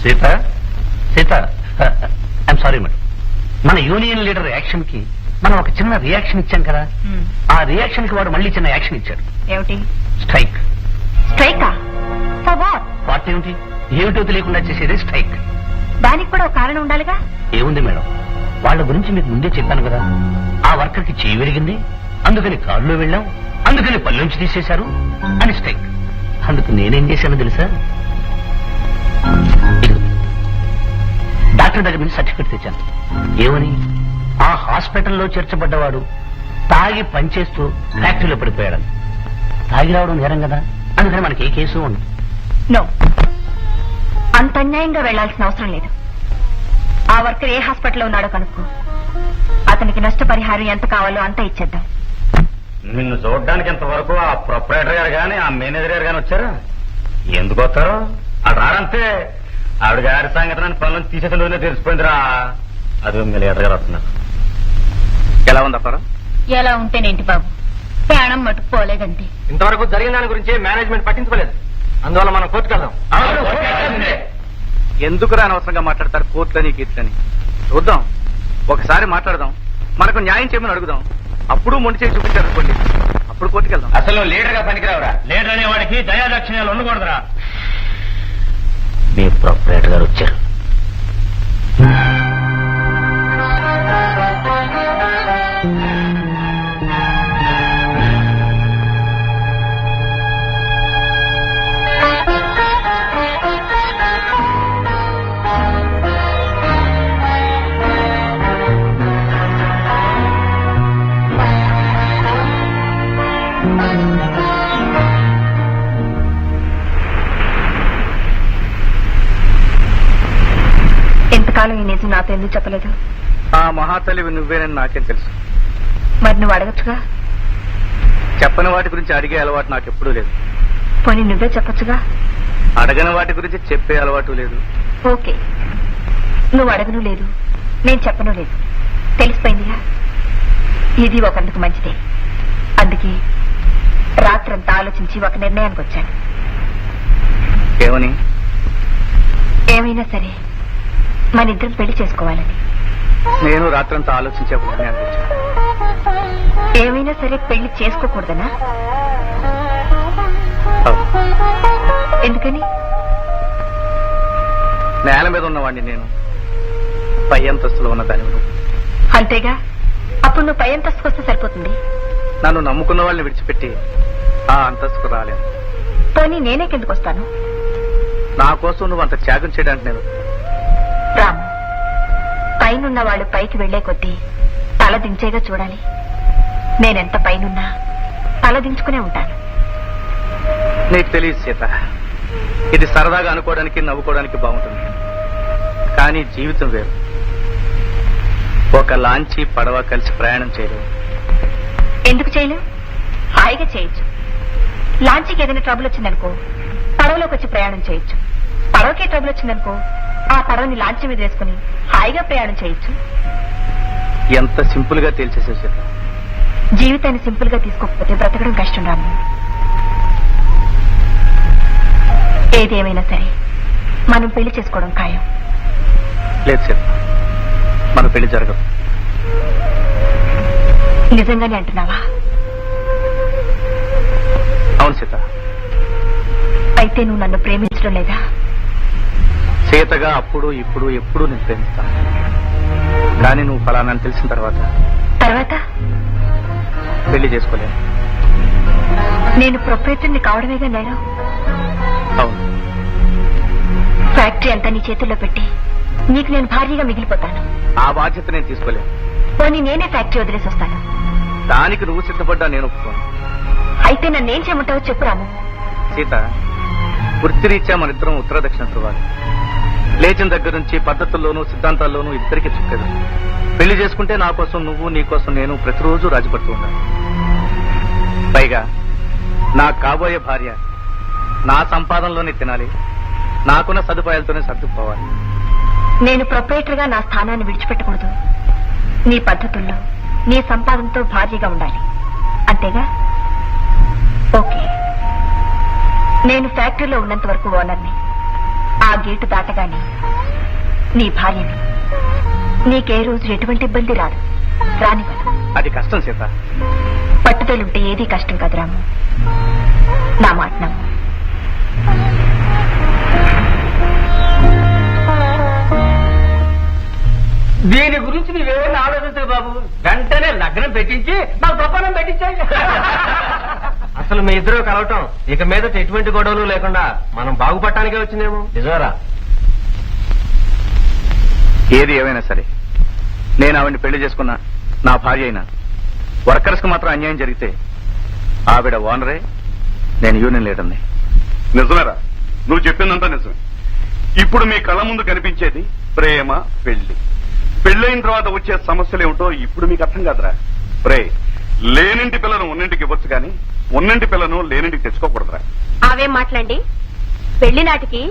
Sita, Sita, I'm sorry madam. మన యూనియన్ లీడర్ యాక్షన్ కి మనం ఒక చిన్న రియాక్షన్ ఇచ్చాం కదా, ఆ రియాక్షన్ కి వాడు మళ్ళీ చిన్న యాక్షన్ ఇచ్చాడు. ఏమిటి? స్ట్రైక్. స్ట్రైకా? For what? వాట్ ఏమిటి? ఏమిటో తెలియకుండా చేసేది స్ట్రైక్. దానికి కూడా ఒక కారణం ఉండాలిగా. ఏముంది మేడం, వాళ్ళ గురించి మీకు ముందే చెప్పాను కదా. ఆ వర్కర్ కి చేయి విరిగింది, అందుకని కారులో వెళ్ళాం, అందుకని పల్లెంచి తీసేశారు అని స్ట్రైక్. అందుకు నేనేం చేశానో తెలుసా? డాక్టర్ దగ్గర నుంచి సర్టిఫికెట్ తెచ్చాను. ఏమని? ఆ హాస్పిటల్లో చేర్చబడ్డవాడు తాగి పనిచేస్తూ ఫ్యాక్టరీలో పడిపోయాడని. తాగి రావడం నేరం కదా, అందుకని మనకి ఏ కేసు ఉండదు. నో, అంత అన్యాయంగా వెళ్లాల్సిన అవసరం లేదు. ఆ వర్కర్ ఏ హాస్పిటల్లో ఉన్నాడో కనుక్కో, అతనికి నష్టపరిహారం ఎంత కావాలో అంత ఇచ్చేద్దాం. నిన్ను చూడడానికి ఇంతవరకు ఆ ప్రొపరేటర్ గారు గాని ఆ మేనేజర్ గారు గాని వచ్చారు. ఎందుకు వస్తారు? అది రారంతే. ఆవిడ గారి సంగతి నన్ను పనులను తీసేసిన రోజునే తెలిసిపోయిందిరా. అది మీ లీడర్ గారు వస్తున్నారు. ఎలా ఉంది అప్పారా? ఎలా ఉంటేనేంటి బాబు, ప్రాణం మటుకు పోలేదంటే. ఇంతవరకు జరిగిన దాని గురించి మేనేజ్మెంట్ పట్టించుకోలేదు. అందువల్ల మనం కోర్టుకు వెళ్దాం. ఎందుకు అనవసరంగా మాట్లాడతారు కోర్టులని గీట్లని? చూద్దాం, ఒకసారి మాట్లాడదాం, మనకు న్యాయం చేయమని అడుగుదాం. అప్పుడు మొండి చేసి చూపించారు అనుకోండి, అప్పుడు కోర్టుకు వెళ్దాం. అసలు లీడర్ గా పనికిరావురా. లీడర్ అనే వాడికి దయాదక్షిణాలు ఉండకూడదురా. మీ ప్రొపరేటర్ గారు వచ్చారు. ఎంతకాలం ఈ నిజం నాతో ఎందుకు చెప్పలేదు? ఆ మహాతల్లివి నువ్వేనని నాకేం తెలుసు. మరి నువ్వు అడగచ్చుగా. చెప్పని వాటి గురించి అడిగే అలవాటు నాకెప్పుడూ లేదు. పోనీ నువ్వే చెప్పచ్చుగా. అడగని వాటి గురించి చెప్పే అలవాటు లేదు. ఓకే, నువ్వు అడగను లేదు, నేను చెప్పను లేదు, తెలిసిపోయిందిగా. ఇది ఒకందుకు మంచిదే. అందుకే రాత్రంతా ఆలోచించి ఒక నిర్ణయానికి వచ్చాను. ఏమని? ఏమైనా సరే మన ఇద్దరం పెళ్లి చేసుకోవాలని. నేను రాత్రంతా ఆలోచించేప్పుడు అనిపించాను. ఏమైనా సరే పెళ్లి చేసుకోకూడదనా? ఎందుకని? నేల మీద ఉన్నవాడిని నేను, పై అంతస్తులో ఉన్న దాని. అంతేగా, అప్పుడు నువ్వు పై అంతస్తుకు వస్తే సరిపోతుంది. నన్ను నమ్ముకున్న వాళ్ళని విడిచిపెట్టి ఆ అంతస్తుకు రాలేను. పోనీ నేనే కిందకు వస్తాను. నా కోసం నువ్వు అంత త్యాగం చేయడానికి నేను. రాము, పైనున్న వాళ్ళు పైకి వెళ్లే కొద్దీ తల దించేగా చూడాలి. నేనెంత పైనున్నా తల దించుకునే ఉంటాను. నీకు తెలియదు సీత, ఇది సరదాగా అనుకోవడానికి నవ్వుకోవడానికి బాగుంటుంది, కానీ జీవితం వేరు. ఒక లాంచీ పడవ కలిసి ప్రయాణం చేయలేవు. ఎందుకు చేయలేవు? హాయిగా చేయొచ్చు. లాంచీకి ఏదైనా ట్రబుల్ వచ్చిందనుకో, పడవలోకి వచ్చి ప్రయాణం చేయొచ్చు. పడవకే ట్రబుల్ వచ్చిందనుకో, ఆ పడవని లాంచీ మీద వేసుకుని హాయిగా ప్రయాణం చేయొచ్చు. ఎంత సింపుల్ గా తేల్చేసే సీత. జీవితాన్ని సింపుల్ గా తీసుకోకపోతే బ్రతకడం కష్టం రాము. ఏదేమైనా సరే మనం పెళ్లి చేసుకోవడం ఖాయం. లేదు సీత, మన పెళ్లి జరగదు. నిజంగానే అంటున్నావా? అవును సీత. అయితే నువ్వు నన్ను ప్రేమించడం లేదా? సీతగా అప్పుడు ఇప్పుడు ఎప్పుడు నేను ప్రేమిస్తాను, కానీ నువ్వు ఫలానాన్ని తెలిసిన తర్వాత పెళ్లి చేసుకోలేను. నేను ప్రొపరేటర్ని కావడమేగా నేను. అవును. ఫ్యాక్టరీ అంతా నీ చేతుల్లో పెట్టి నీకు నేను భార్యగా మిగిలిపోతాను. ఆ బాధ్యత నేను తీసుకోలేను. పోనీ నేనే ఫ్యాక్టరీ వదిలేసి వస్తాను. దానికి నువ్వు సిద్ధపడ్డా నేను ఒప్పుకోను. అయితే నన్నేం చేయమంటావో చెప్పు రాము. సీత, వృత్తిరీత్యా మన ఇద్దరం ఉత్తర దక్షిణ ధృవాలి. లేచిన దగ్గర నుంచి పద్ధతుల్లోనూ సిద్ధాంతాల్లోనూ ఇద్దరికి చిక్కదు. పెళ్లి చేసుకుంటే నా కోసం నువ్వు, నీ కోసం నేను ప్రతిరోజు రాజుపడుతూ ఉండాలి. పైగా నా కాబోయే భార్య నా సంపాదనలోనే తినాలి, నాకున్న సదుపాయాలతోనే సర్దుకుపోవాలి. నేను ప్రొపరేటర్ గా నా స్థానాన్ని విడిచిపెట్టకూడదు. నీ పద్ధతుల్లో నీ సంపాదనతో భార్యగా ఉండాలి, అంతేగా? ఓకే. నేను ఫ్యాక్టరీలో ఉన్నంత వరకు ఓనర్ని. ఆ గేటు దాటగానే నీ భార్యని. నీకే రోజు ఎటువంటి ఇబ్బంది రాదు, రానివ్వను. అది కష్టం సీత. పట్టుదలుంటే ఏదీ కష్టం కాదు రాము. నా మాట నమ్ము. దీని గురించి నువ్వేమైనా ఆలోచించు బాబు. వెంటనే లగ్నం పెట్టించి నాకు గొప్పనం పెట్టించాయి. అసలు మీ ఇద్దరు కలవటం ఇక మీద ఎటువంటి గొడవలు లేకుండా మనం బాగుపడటానికే వచ్చిందేమో. నిజమేరా? ఏది ఏమైనా సరే నేను ఆవిడ్ని పెళ్లి చేసుకున్నా, నా భార్య అయినా వర్కర్స్ కు మాత్రం అన్యాయం జరిగితే ఆవిడ ఓనరే, నేను యూనియన్ లీడర్ని. నిజమేరా, నువ్వు చెప్పిందంతా నిజమే. ఇప్పుడు మీ కళ్ళ ముందు కనిపించేది ప్రేమ, పెళ్లి. పెళ్ళైన తర్వాత వచ్చే సమస్యలు ఏమిటో ఇప్పుడు మీకు అర్థం కాదురా. లేనింటి పిల్లను ఉన్నింటికి ఇవ్వచ్చు కానీ ఉన్నింటి పిల్లను లేనింటికి తెచ్చుకోకూడదురా. అవేం మాట్లాడండి. పెళ్లి నాటికి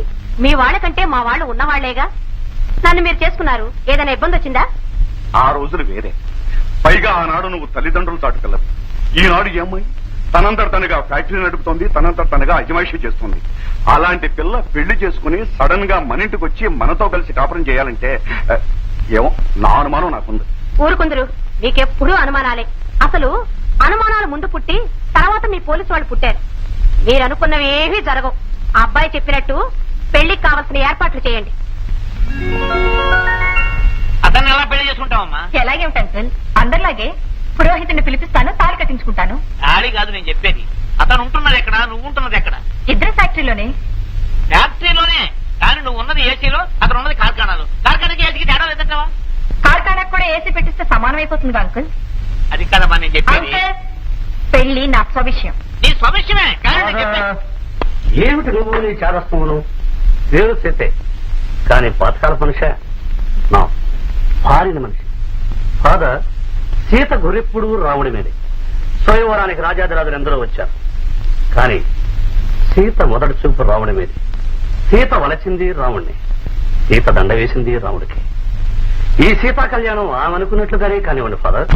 మీ వాళ్ళకంటే మా వాళ్ళు ఉన్నవాళ్లేగా. నన్ను మీరు చేసుకున్నారు, ఏదైనా ఇబ్బంది వచ్చిందా? ఆ రోజులు వేరే. పైగా ఆనాడు నువ్వు తల్లిదండ్రులు చాటు పిల్లలు. ఈనాడు ఈ అమ్మాయి తనంతట తనగా ఫ్యాక్టరీ నడుపుతోంది, తనంతట తనగా అజమాయిషీ చేస్తుంది. అలాంటి పిల్ల పెళ్లి చేసుకుని సడన్ గా మన ఇంటికి వచ్చి మనతో కలిసి కాపురం చేయాలంటే ఏమో నా అనుమానం నాకుంది. ఊరుకుందరు, నీకెప్పుడు అనుమానాలే. అసలు అనుమానాలు ముందు పుట్టి తర్వాత మీ పోలీసు వాళ్ళు పుట్టారు. మీరు అనుకున్నవి ఏవీ జరగవు. ఆ అబ్బాయి చెప్పినట్టు పెళ్లికి కావాల్సిన ఏర్పాట్లు చేయండి. అతన్ని ఎలా పెళ్లి చేసుకుంటావమ్మా? ఎలాగే ఉంటాను సార్, అందరిలాగే పురోహితుడిని పిలిపిస్తాను, తాళి కట్టించుకుంటాను. ఆడి కాదు నేను చెప్పేది. అతను ఉంటున్నది ఎక్కడ, నువ్వు ఉంటున్నది ఎక్కడ? ఇద్దరు ఫ్యాక్టరీలోనే. ఫ్యాక్టరీలోనే, కానీ నువ్వు ఉన్నది ఏసీలో, అతను ఉన్నది కార్ఖానాలో. కార్ఖానాకి ఏసీకి తేడా లేదంటావా? కార్ఖానాకు కూడా ఏసీ పెట్టిస్తే సమానం అయిపోతుంది అంకుల్. అది కదమ్మా నేను చెప్పేది. అంకుల్, పెళ్లి నా స్వవిషయం. నీ స్వవిషయమే కానీ నేను చెప్పేది. ఏమిటి నువ్వు నీ చారస్తువును? నేను సెట్టే, కానీ పాతకాల మనిషి నా భార్యన మనిషి. ఫాదర్, సీత గొరెప్పుడు రాముడి మీదే. స్వయంవరానికి రాజాదిరాజులు ఎందరో వచ్చారు, కానీ సీత మొదటి చూపు రాముడి మీద. సీత వలచింది రాముడిని, సీత దండ వేసింది రాముడికి. ఈ సీతా కళ్యాణం ఆమె అనుకున్నట్లుగానే కానివ్వండి ఫాదర్.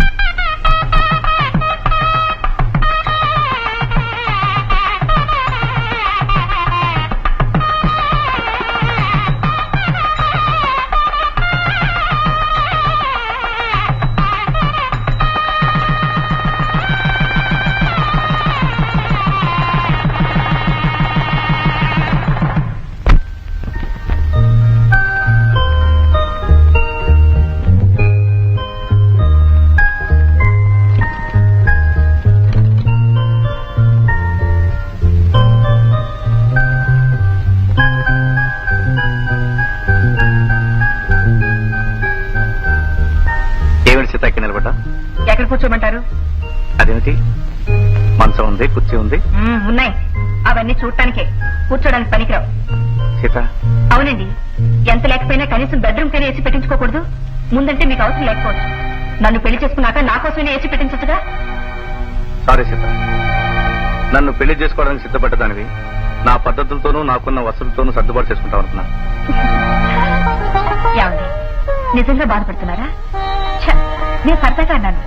ఉంది, కుర్చీ ఉంది. ఉన్నాయి. అవన్నీ చూడటానికే, కూర్చోడానికి పనికిరావు. సీత, అవునండి. ఎంత లేకపోయినా కనీసం బెడ్రూమ్ కైనా ఏసీ పెట్టించుకోకూడదు? ముందంటే మీకు అవసరం లేకపోవచ్చు. నన్ను పెళ్లి చేసుకున్నాక నా కోసమే ఏసీ పెట్టించచ్చుగా. సారీ సీత, నన్ను పెళ్లి చేసుకోవడానికి సిద్ధపడ్డదానివి నా పద్ధతులతోనూ నాకున్న వసతులతోనూ సర్దుబాటు చేసుకుంటాం అనుకున్నా. ఏమండి, నిజంగా బాధపడుతున్నారా? నేను సరదాగా అన్నాను.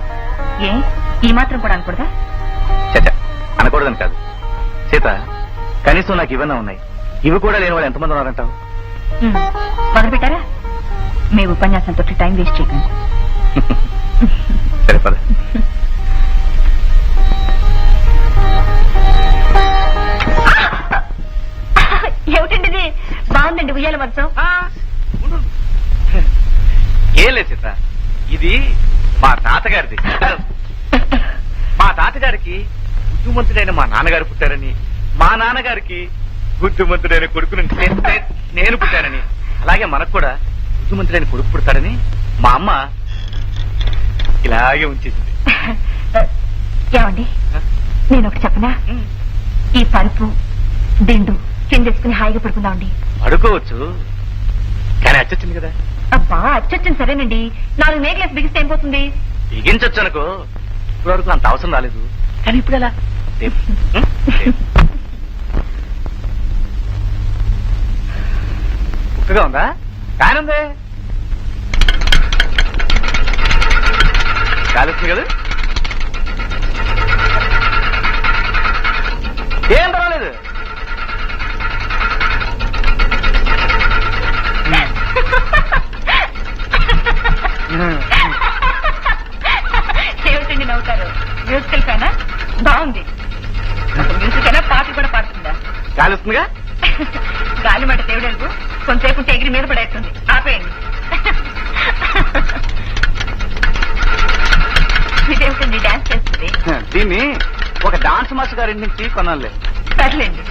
ఏ ఈ మాత్రం కూడా అనకూడదా? చచ్చా, అనకూడదని కాదు సీత. కనీసం నాకు ఇవన్నీ ఉన్నాయి, ఇవి కూడా లేని వాళ్ళు ఎంతమంది ఉన్నారంటావు? మొదలు పెట్టారా? మీ ఉపన్యాసంతో టైం వేస్ట్ చేయకండి. సరే పద. ఏమిటండి ఇది? బాగుందండి ఉయ్యాల మంచం. ఏం లేదు సీత, ఇది మా తాతగారిది. మా తాతగారికి బుద్ధిమంతుడైన మా నాన్నగారు పుట్టారని, మా నాన్నగారికి బుద్ధిమంతుడైన కొడుకుని నేను పుట్టారని, అలాగే మనకు కూడా బుద్ధిమంతుడైన కొడుకు పుడతాడని మా అమ్మ ఇలాగే ఉంచేసింది. ఏమండి, నేను ఒకటి చెప్పనా? ఈ పరుపు దిండు కిందేసుకుని హాయిగా పడుకుందామండి. పడుకోవచ్చు, కానీ అచ్చొచ్చింది కదా. అబ్బా, అచ్చొచ్చింది సరేనండి. 4 మేకలేసి బిగిస్తే ఏం పోతుంది? బిగించొచ్చు అనుకో. ఇప్పటి వరకు అంత అవసరం రాలేదు, కానీ ఇప్పుడు ఎలా? ఉక్కగా ఉందా? ఫ్యాన్ ఉంది, కాలుస్తుంది కదా. ఏం పర్వాలేదు. ఏమిటండి నవ్వుతారు? మ్యూజికల్ ఫ్యానా? బాగుంది. మ్యూజిక్ అయినా పాటలు కూడా పాడుతుందా? కాలుస్తుందిగా. గాలి మాట దేవుడనుకు కొంతసేపు ఉంటే ఎగిరి మీద పడేస్తుంది. ఆపేయండి. ఇదేమిటండి డాన్స్ చేస్తుంది? దీన్ని ఒక డాన్స్ మాస్టర్ గారి నుంచి కొనాలి. సర్లేండి,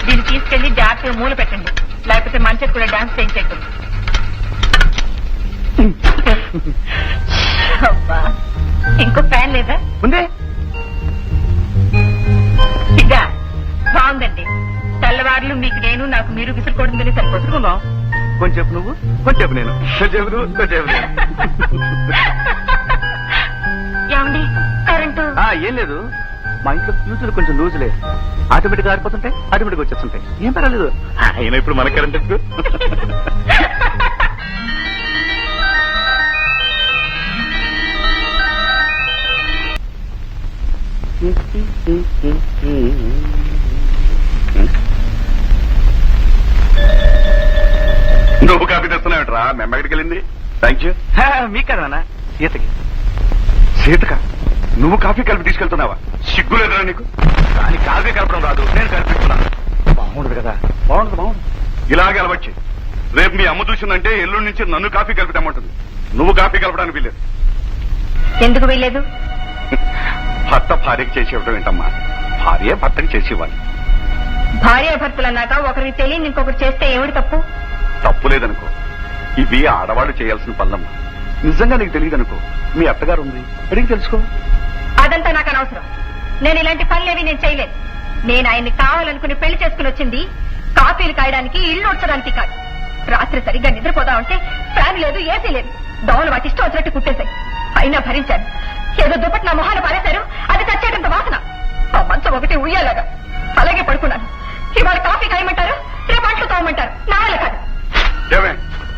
దీన్ని తీసుకెళ్లి జాగ్రత్తగా మూల పెట్టండి, లేకపోతే మంచిగా కూడా డాన్స్ చేయించండి. అబ్బా, ఇంకో ఫ్యాన్ లేదా? ఉందే. ఇదా బాగుందండి. తెల్లవారులు మీకు నేను, నాకు మీరు విసురుకోవడం సరిపోతుందా? కొంచెం నువ్వు, కొంచెం నేను, కొంచెం నువ్వు, కొంచెం నేను. ఏమండి, కరెంటు? ఏం లేదు, మా ఇంట్లో ఫ్యూజులు కొంచెం లూజులే, ఆటోమేటిక్ గా ఆరిపోతుంటాయి, ఆటోమేటిక్ వచ్చేస్తుంటాయి. ఏం పర్వాలేదు. అయినా ఇప్పుడు మన కరెంట్ ఎందుకు? నువ్వు కాపీ తెస్తున్నావుట్రా? మెమ్మడికి వెళ్ళింది. Thank you. మీకు కదా నాన్న, సీతకి. సీతక, నువ్వు కాఫీ కలిపి తీసుకెళ్తున్నావా? సిగ్గులేదురా నీకు? కానీ కాఫీ కలపడం రాదు, నేను కలిపిస్తున్నాను. బాగుండదు కదా? బాగుండదు, బాగుండదు. ఇలాగే అలవచ్చి రేపు మీ అమ్మ చూసిందంటే ఎల్లుండి నుంచి నన్ను కాఫీ కలిపి తెమ్మంటుంది. నువ్వు కాఫీ కలపడానికి వీల్లేదు. ఎందుకు వెళ్ళలేదు? భర్త భార్యకి చేసి ఇవ్వడం ఏంటమ్మా? భార్య భర్తకి చేసి ఇవ్వాలి. భార్యాభర్తలు అన్నాక ఒకరికి తెలియని ఇంకొకరు చేస్తే ఏమిటి తప్పు? తప్పు లేదనుకో, ఇవి ఆడవాళ్ళు చేయాల్సిన పనులమ్మా. నిజంగా నీకు తెలియదనుకో, మీ అత్తగారు ఉంది, అడిగి తెలుసుకో. అదంతా నాకు అనవసరం. నేను ఇలాంటి పనులేవి నేను చేయలేదు. నేను ఆయన్ని కావాలనుకుని పెళ్లి చేసుకుని వచ్చింది కాఫీలు కాయడానికి, ఇల్లు ఉడ్చడానికి కాదు. రాత్రి సరిగ్గా నిద్రపోదామంటే ఫ్యాన్ లేదు, ఏసీ లేదు. దోమలు వాటి ఇష్టం వచ్చినట్టు కుట్టేశాయి. అయినా భరించాను. ఏదో దుప్పటి నా మొహాలు పారేశారు, అది చచ్చేటంత వాసన. ఆ మంచం ఒకటి ఉయ్యాలగా అలాగే పడుకున్నాను. ఇవాళ కాఫీ కాయమంటారు, రేపు అంట్లు తాగమంటారు. నా వల్ల కాదు. ఏమే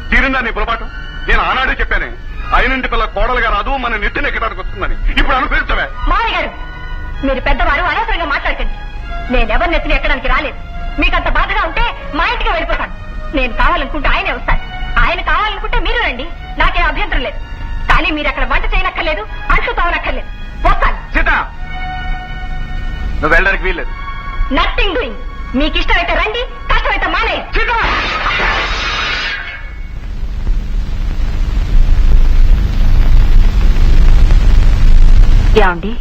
తీరిందా నీ పొరపాటు? నేను ఆనాడే చెప్పానే, అయినంటి పిల్ల కోడలుగా రాదు, మన నెత్తిన ఎక్కడానికి వస్తుందని. ఇప్పుడు అనుసరించవే? మామయ్య గారు, మీరు పెద్దవారు, అనవసరంగా మాట్లాడకండి. నేనెవరి నెత్తిని ఎక్కడానికి రాలేదు. మీకంత బాధగా ఉంటే మా ఇంటికి వెళ్ళిపోతాను. నేను కావాలనుకుంటే ఆయనే వస్తాను, ఆయన కావాలనుకుంటే మీరు రండి. నాకేం అభ్యంతరం లేదు. కానీ మీరు అక్కడ వంట చేయనక్కర్లేదు, అంట్లు తాగనక్కర్లేదు. వస్తాను. సీత, నువ్వు వెళ్ళడానికి వీల్లేదు. Nothing doing. మీకు ఇష్టమైతే రండి, కష్టమైతే మానే. ఏమండి,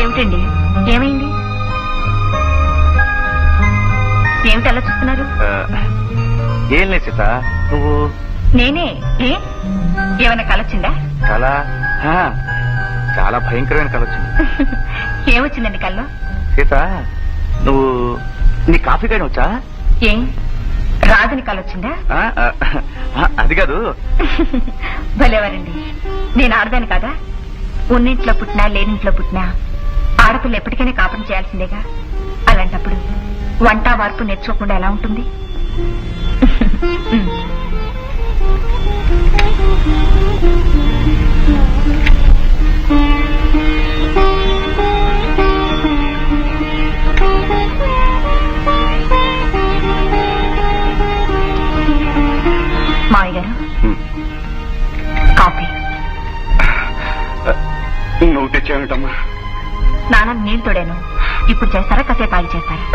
ఏమిటండి, ఏమైంది? ఏమిటి అలా చూస్తున్నారు? ఏం లేదు సీత, నువ్వు నేనే. ఏ ఏమైనా కలొచ్చిందా? చాలా భయంకరమైన కళ వచ్చింది. ఏమొచ్చిందండి కల్లో? సీత, నువ్వు నీ కాఫీ కానీ వచ్చా? ఏం రాజుని కలొచ్చిందా? అది కాదు. భలేవారండి, నేను ఆడదాను కదా. ఉన్నింట్లో పుట్టినా లేనింట్లో పుట్టినా ఆడపిల్ల ఎప్పటికైనా కాపురం చేయాల్సిందేగా. అలాంటప్పుడు వంట వార్పు నేర్చుకోకుండా ఎలా ఉంటుంది? మావయ్య గారు, కాఫీ. నువ్వు తెచ్చావేమిటమ్మా? స్నానం నీళ్ళు తోడాను. ఇప్పుడు చేస్తారా, కాసేపు ఆగి చేస్తారా?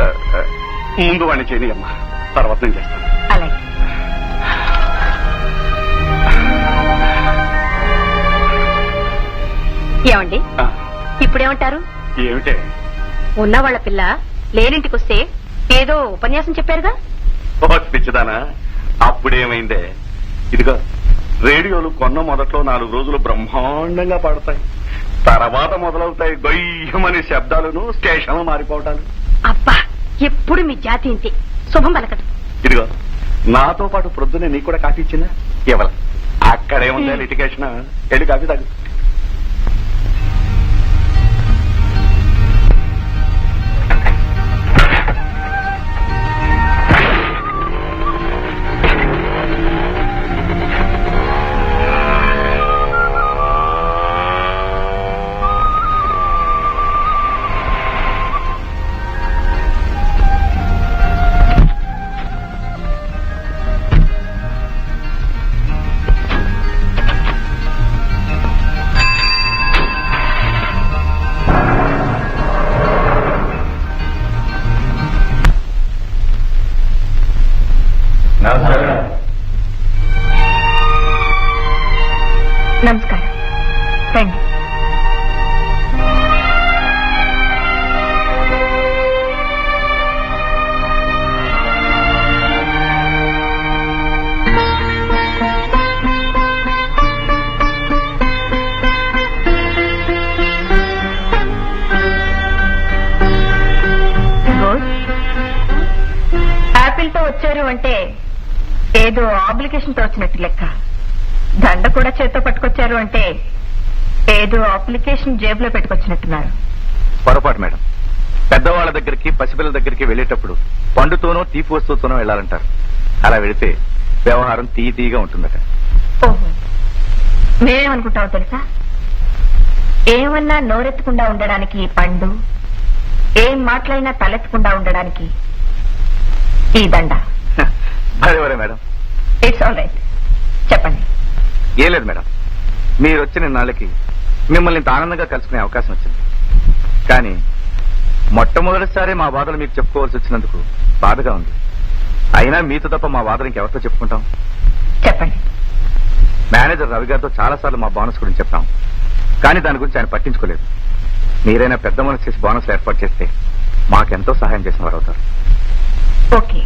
ముందు వాడిని చేయని అమ్మా, తర్వాత నేను చేస్తాను. అలాగే. ఏమండి, ఇప్పుడేమంటారు? ఏమిటే? ఉన్న వాళ్ళ పిల్ల లేనింటికి వస్తే ఏదో ఉపన్యాసం చెప్పారుగా. పిచ్చిదానా, అప్పుడేమైందే? ఇదిగో, రేడియోలు కొన్న మొదట్లో 4 రోజులు బ్రహ్మాండంగా పాడతాయి. తర్వాత మొదలవుతాయి గొయ్యమనే శబ్దాలను, స్టేషన్లు మారిపోవటాలు. అబ్బా, ఎప్పుడు మీ జాతి ఇంతే, శుభం పలకదు. ఇదిగో, నాతో పాటు ప్రొద్దునే నీకు కూడా కాఫీ ఇచ్చిందా? ఇవ్వాల. అక్కడేముందా లిటిగేషన్? వెళ్ళి కాఫీ తాగు. నమస్కారం. రండి. యాపిల్తో వచ్చారు అంటే ఏదో అప్లికేషన్తో వచ్చినట్టు లెక్క. దండ కూడా చేత్తో పట్టుకొచ్చారు అంటే ఏదో అప్లికేషన్ జేబులో పెట్టుకొచ్చినట్టున్నారు. పొరపాటు మేడం. పెద్దవాళ్ల దగ్గరికి, పసిపిల్లల దగ్గరికి వెళ్లేటప్పుడు పండుతోనో తీపి వస్తువుతోనో వెళ్లాలంటారు. అలా వెళితే వ్యవహారం తీయగా ఉంటుందట. ఓహో, మేమేమనుకుంటామో తెలుసా? ఏమన్నా నోరెత్తకుండా ఉండడానికి పండు, ఏం మాట్లాడినా తలెత్తకుండా ఉండడానికి ఈ దండ. భలే మేడం. It's all right. చెప్పండి. ఏం లేదు మేడం, మీరు వచ్చిన నాళ్ళకి మిమ్మల్ని ఇంత ఆనందంగా కలుసుకునే అవకాశం వచ్చింది. కానీ మొట్టమొదటిసారి మా బాధలు మీకు చెప్పుకోవాల్సి వచ్చినందుకు బాధగా ఉంది. అయినా మీతో తప్ప మా బాధలు ఇంకెవరితో చెప్పుకుంటాం? చెప్పండి. మేనేజర్ రవి గారితో చాలా సార్లు మా బోనస్ గురించి చెప్పాం, కానీ దాని గురించి ఆయన పట్టించుకోలేదు. మీరైనా పెద్ద మనసు చేసి బోనస్ ఏర్పాటు చేస్తే మాకెంతో సహాయం చేసిన వారు అవుతారు. ఓకే,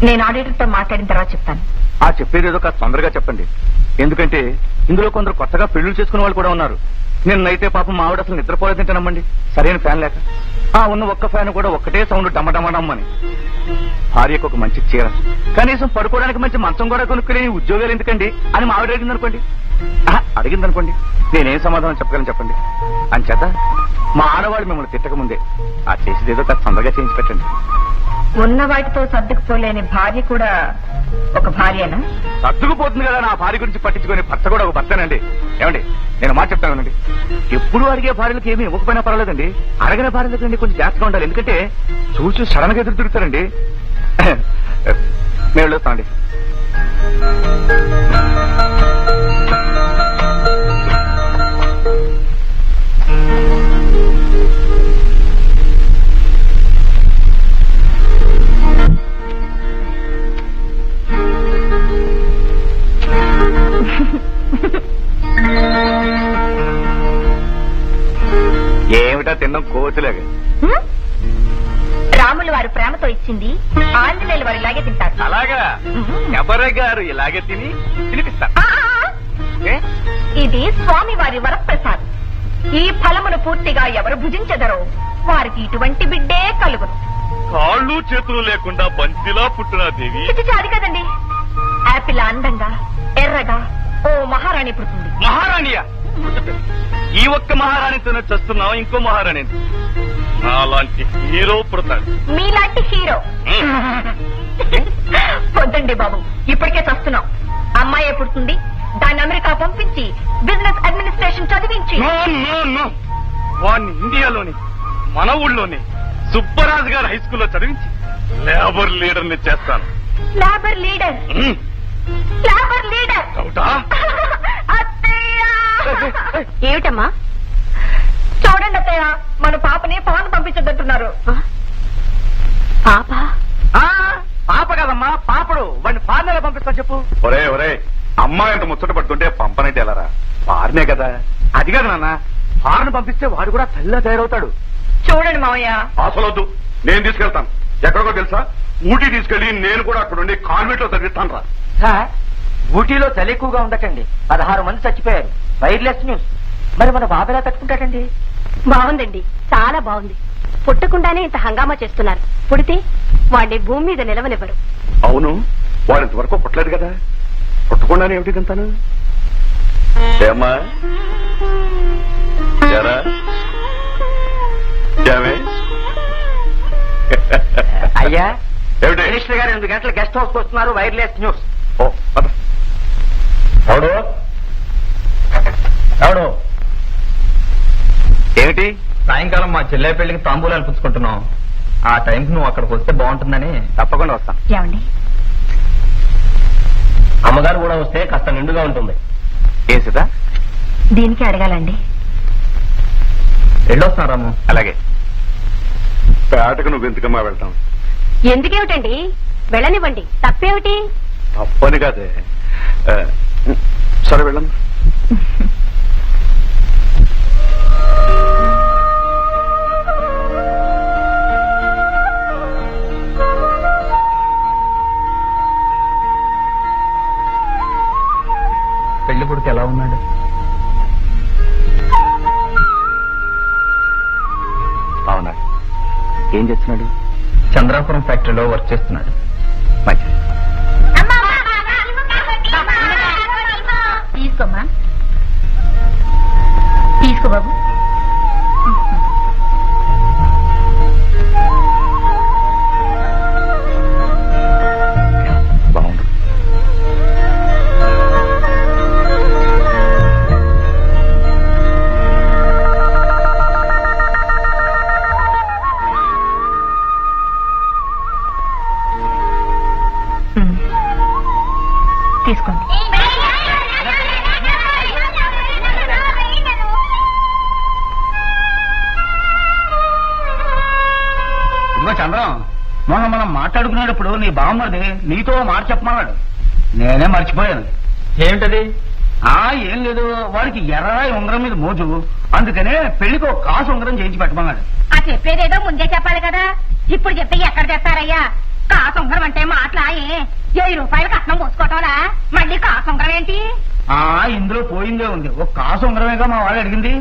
నేను ఆడిటర్తో మాట్లాడిన తర్వాత చెప్తాను. ఆ చెప్పేది ఏదో కాస్త తొందరగా చెప్పండి. ఎందుకంటే ఇందులో కొందరు కొత్తగా పెళ్లిళ్ళు చేసుకునే వాళ్ళు కూడా ఉన్నారు. నిన్నైతే పాపం మా ఆవిడ అసలు నిద్రపోలేదంటేనమ్మండి, సరైన ఫ్యాన్ లేక. ఉన్న ఒక్క ఫ్యాన్ కూడా ఒక్కటే సౌండ్ డమ్మడమ్మడమ్మని. భార్యకు ఒక మంచి చీర, కనీసం పడుకోవడానికి మంచి మంచం కూడా కొనుక్కునే ఉద్యోగాలు ఎందుకండి అని మా ఆవిడ అడిగిందనుకోండి, నేనేం సమాధానం చెప్పగలను చెప్పండి. అంచేత మా ఆడవాళ్ళు మిమ్మల్ని తిట్టకముందే ఆ చేసేది ఏదో కాస్త తొందరగా చేయించి పెట్టండి. ఉన్న వాటితో సర్దుకుపోలేని భార్య కూడా ఒక భార్యనా? సర్దుకుపోతుంది కదా, నా భార్య గురించి పట్టించుకునే భర్త కూడా ఒక భర్తనండి. ఏమండి, నేను మాట చెప్తానండి, ఎప్పుడు అడిగే భార్యలకు ఏమీ ఇవ్వకపోయినా పర్వాలేదండి, అడగిన భార్యలకు అండి కొంచెం జాగ్రత్తగా ఉండాలి. ఎందుకంటే చూసి సడన్ గా ఎదురు తిరుగుతారండి. మేము వెళ్ళొస్తామండి. ఏమిటా తిన్నాం కోతులాగా? రాములు వారు ప్రేమతో ఇచ్చింది ఆంజనేయులు వారు ఇలాగే తింటారు. అలాగా? ఎవరి గారు ఇలాగే తినిపిస్తారు. ఇది స్వామివారి వరప్రసాదం. ఈ ఫలమును పూర్తిగా ఎవరు భుజించెదరో వారికి ఇటువంటి బిడ్డే కలుగును. కాళ్ళు చేతులు లేకుండా బంతిలా పుట్టినా దేవి. అది కదండి, యాపిల్ అందంగా ఎర్రగా ఓ మహారాణి పుడుతుంది. మహారాణియా? ఈ ఒక్క మహారాణితోనే చస్తున్నావు, ఇంకో మహారాణి అలాంటి హీరో పుడతాడు. మీలాంటి హీరో వద్దండి బాబు, ఇప్పటికే చస్తున్నాం. అమ్మాయే పుడుతుంది, దాన్ని అమెరికా పంపించి బిజినెస్ అడ్మినిస్ట్రేషన్ చదివించి. వాడిని ఇండియాలోని మన ఊళ్ళోని సుబ్బరాజు గారు హై స్కూల్లో చదివించి లేబర్ లీడర్ ని చేస్తాను. Labour leader? లేబర్ లీడర్ ఏమిటమ్మా? చూడండి అత్తయ్య, మన పాపని పవన్ పంపించదంటున్నారు. పాప? పాప కదమ్మా, పాపడు. వాడిని ఫారెన్ పంపిస్తా చెప్పు. ఒరే ఒరే, అమ్మాయి అంత ముచ్చట పడుతుంటే పంపనైతే ఎలారా? ఫారినే కదా. అది కాదు నాన్న, ఫారెన్ పంపిస్తే వాడు కూడా తల్లిలా తయారవుతాడు. చూడండి మావయ్య. అసలొద్దు, నేను తీసుకెళ్తాను. ఎక్కడికో తెలుసా? ఊటీ తీసుకెళ్లి నేను కూడా అక్కడ ఉండి కాన్వెంట్ లో చదివిస్తాను రా. సార్, ఊటీలో చలి ఎక్కువగా ఉండకండి. 16 మంది చచ్చిపోయారు. Wireless news. మరి మన బాబు ఎలా తట్టుకుంటాడండి? బాగుందండి, చాలా బాగుంది. పుట్టకుండానే ఇంత హంగామా చేస్తున్నారు. పుడితే వాడిని భూమి మీద నిలవనివ్వరు. అవును, వాడు ఇంతవరకు పుట్టలేదు కదా. పుట్టకుండానే ఏమిటి తింటాను? ఏమ్మా జరా అయ్యా, ఏమిటి? మినిస్టర్ గారు 8 గంటల గెస్ట్ హౌస్ వస్తున్నారు. Wireless news. ఓ పద. ఎవడు ఎవడు? ఏమిటి? సాయంకాలం మా చెల్లె పెళ్లికి తాంబూలాలు పుచ్చుకుంటున్నాం. ఆ టైంకి నువ్వు అక్కడికి వస్తే బాగుంటుందని. తప్పకుండా వస్తాను. ఏమండి? అమ్మగారు కూడా వస్తే కాస్త నిండుగా ఉంటుంది. ఏం సుధా? దీనికి అడగాలండి. వెళ్ళొస్తాను రాము. అలాగే. పేటకు నువ్వు ఎందుకమ్మా వెళ్తాం? ఎందుకేమిటండి, వెళ్ళనివ్వండి. తప్పేమిటి? తప్పని కాదే. సరే వెళ్ళమ్మా. పెళ్లి కొడుకు ఎలా ఉన్నాడు? అవునా? ఏం చేస్తున్నాడు? చంద్రాపురం ఫ్యాక్టరీలో వర్క్ చేస్తున్నాడు. మంచి. తీసుకోమ్మా, తీసుకో బాబు. బాగుండు. తీసుకోండి. ఇదిగో చంద్రం, మొన్న మనం మాట్లాడుకునేటప్పుడు నీ బామ్మది నీతో మాట చెప్పమన్నాడు. నేనే మర్చిపోయాను. ఏమిటది? ఏం లేదు, వాడికి ఎర్రరాయి ఉంగరం మీద మోజు. అందుకనే పెళ్లికి ఒక కాసు ఉంగరం చేయించి పెట్టమన్నాడు. ఆ చెప్పేదేదో ముందే చెప్పాలి కదా. ఇప్పుడు చెప్తే ఎక్కడ తెస్తారయ్యా? కాసొంగరం అంటే మాట్లాయే 1000 రూపాయలు కట్నం పోసుకోవటంలా మళ్ళీ కాసొంగరం ఏంటి? ఇందులో పోయిందే ఉంది. ఒక కాసు ఉంగరమేగా మా వాళ్ళు అడిగింది.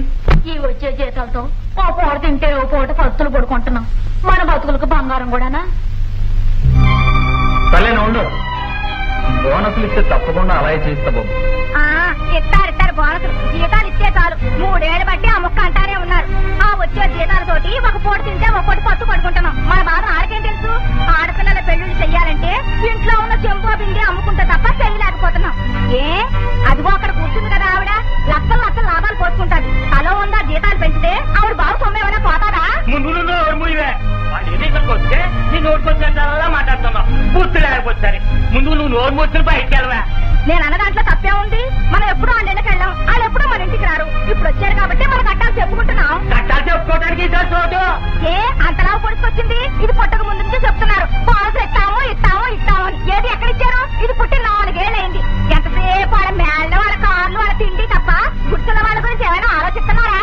ఈ వచ్చే జీతాలతో ఓ పూట తింటే ఓ పూట పస్తులు పడుకుంటున్నాం. మన బతుకులకు బంగారం కూడానా? సర్లే ఉండు. బోనస్లు ఇస్తే తప్పకుండా అలాగే చేస్తా బాబు. ఇస్తారు బోనసులు. జీతాలు ఇస్తే చాలు 3 ఏళ్ళు బట్టి ఆ ముక్క అంటానే ఉన్నారు. ఆ వచ్చే జీతాలతోటి ఒక పూట తింటే ఒక పూట పత్తు పడుకుంటున్నాం. మన బాధ ఆడకేం తెలుసు? ఆడపిల్లల పెళ్లిళ్ళు చెయ్యాలంటే ఇంట్లో ఉన్న చెంబు బిండి అమ్ముకుంటే తప్ప చేయలేకపోతున్నాం. అదిగో అక్కడ కూర్చుంది కదా ఆవిడ, లక్షలు లక్షలు లాభాలు పోసుకుంటాది. తలో ఉందా జీతాలు పెంచితే ఆవిడ బాబు సొమ్మేమైనా పోతాదా? ముందు వస్తే నీ నోటుకొచ్చేలా మాట్లాడుతున్నావు. పూర్తి లేకపోతే ముందు నువ్వు నోరు మూసుకుని బయటికి వెళ్ళవా? నేను అన్న దాంట్లో తప్పే ఉంది. మనం ఎప్పుడు వాళ్ళ ఇంటికి వెళ్ళాం, వాళ్ళు ఎప్పుడు మన ఇంటికి రారు. ఇప్పుడు వచ్చారు కాబట్టి మనం కట్టాలు చెప్పుకుంటున్నాం. కట్టాలు చెప్పుకోవడానికి చోటు అంతలా పొడుచుకొచ్చింది. ఇది పుట్టక ముందు నుంచే చెప్తున్నారు బోనసులు ఇస్తాము ఇస్తాము ఇస్తాము అని. ఏది ఎక్కడిచ్చారు? ఇది పుట్టిన 4 ఏళ్ళైంది. ఎంతసేపు వాళ్ళ మేళ్ళ వాళ్ళ కార్లు వాళ్ళ తిండి తప్ప గుర్తున్న వాళ్ళ గురించి ఏమైనా ఆలోచిస్తున్నారా?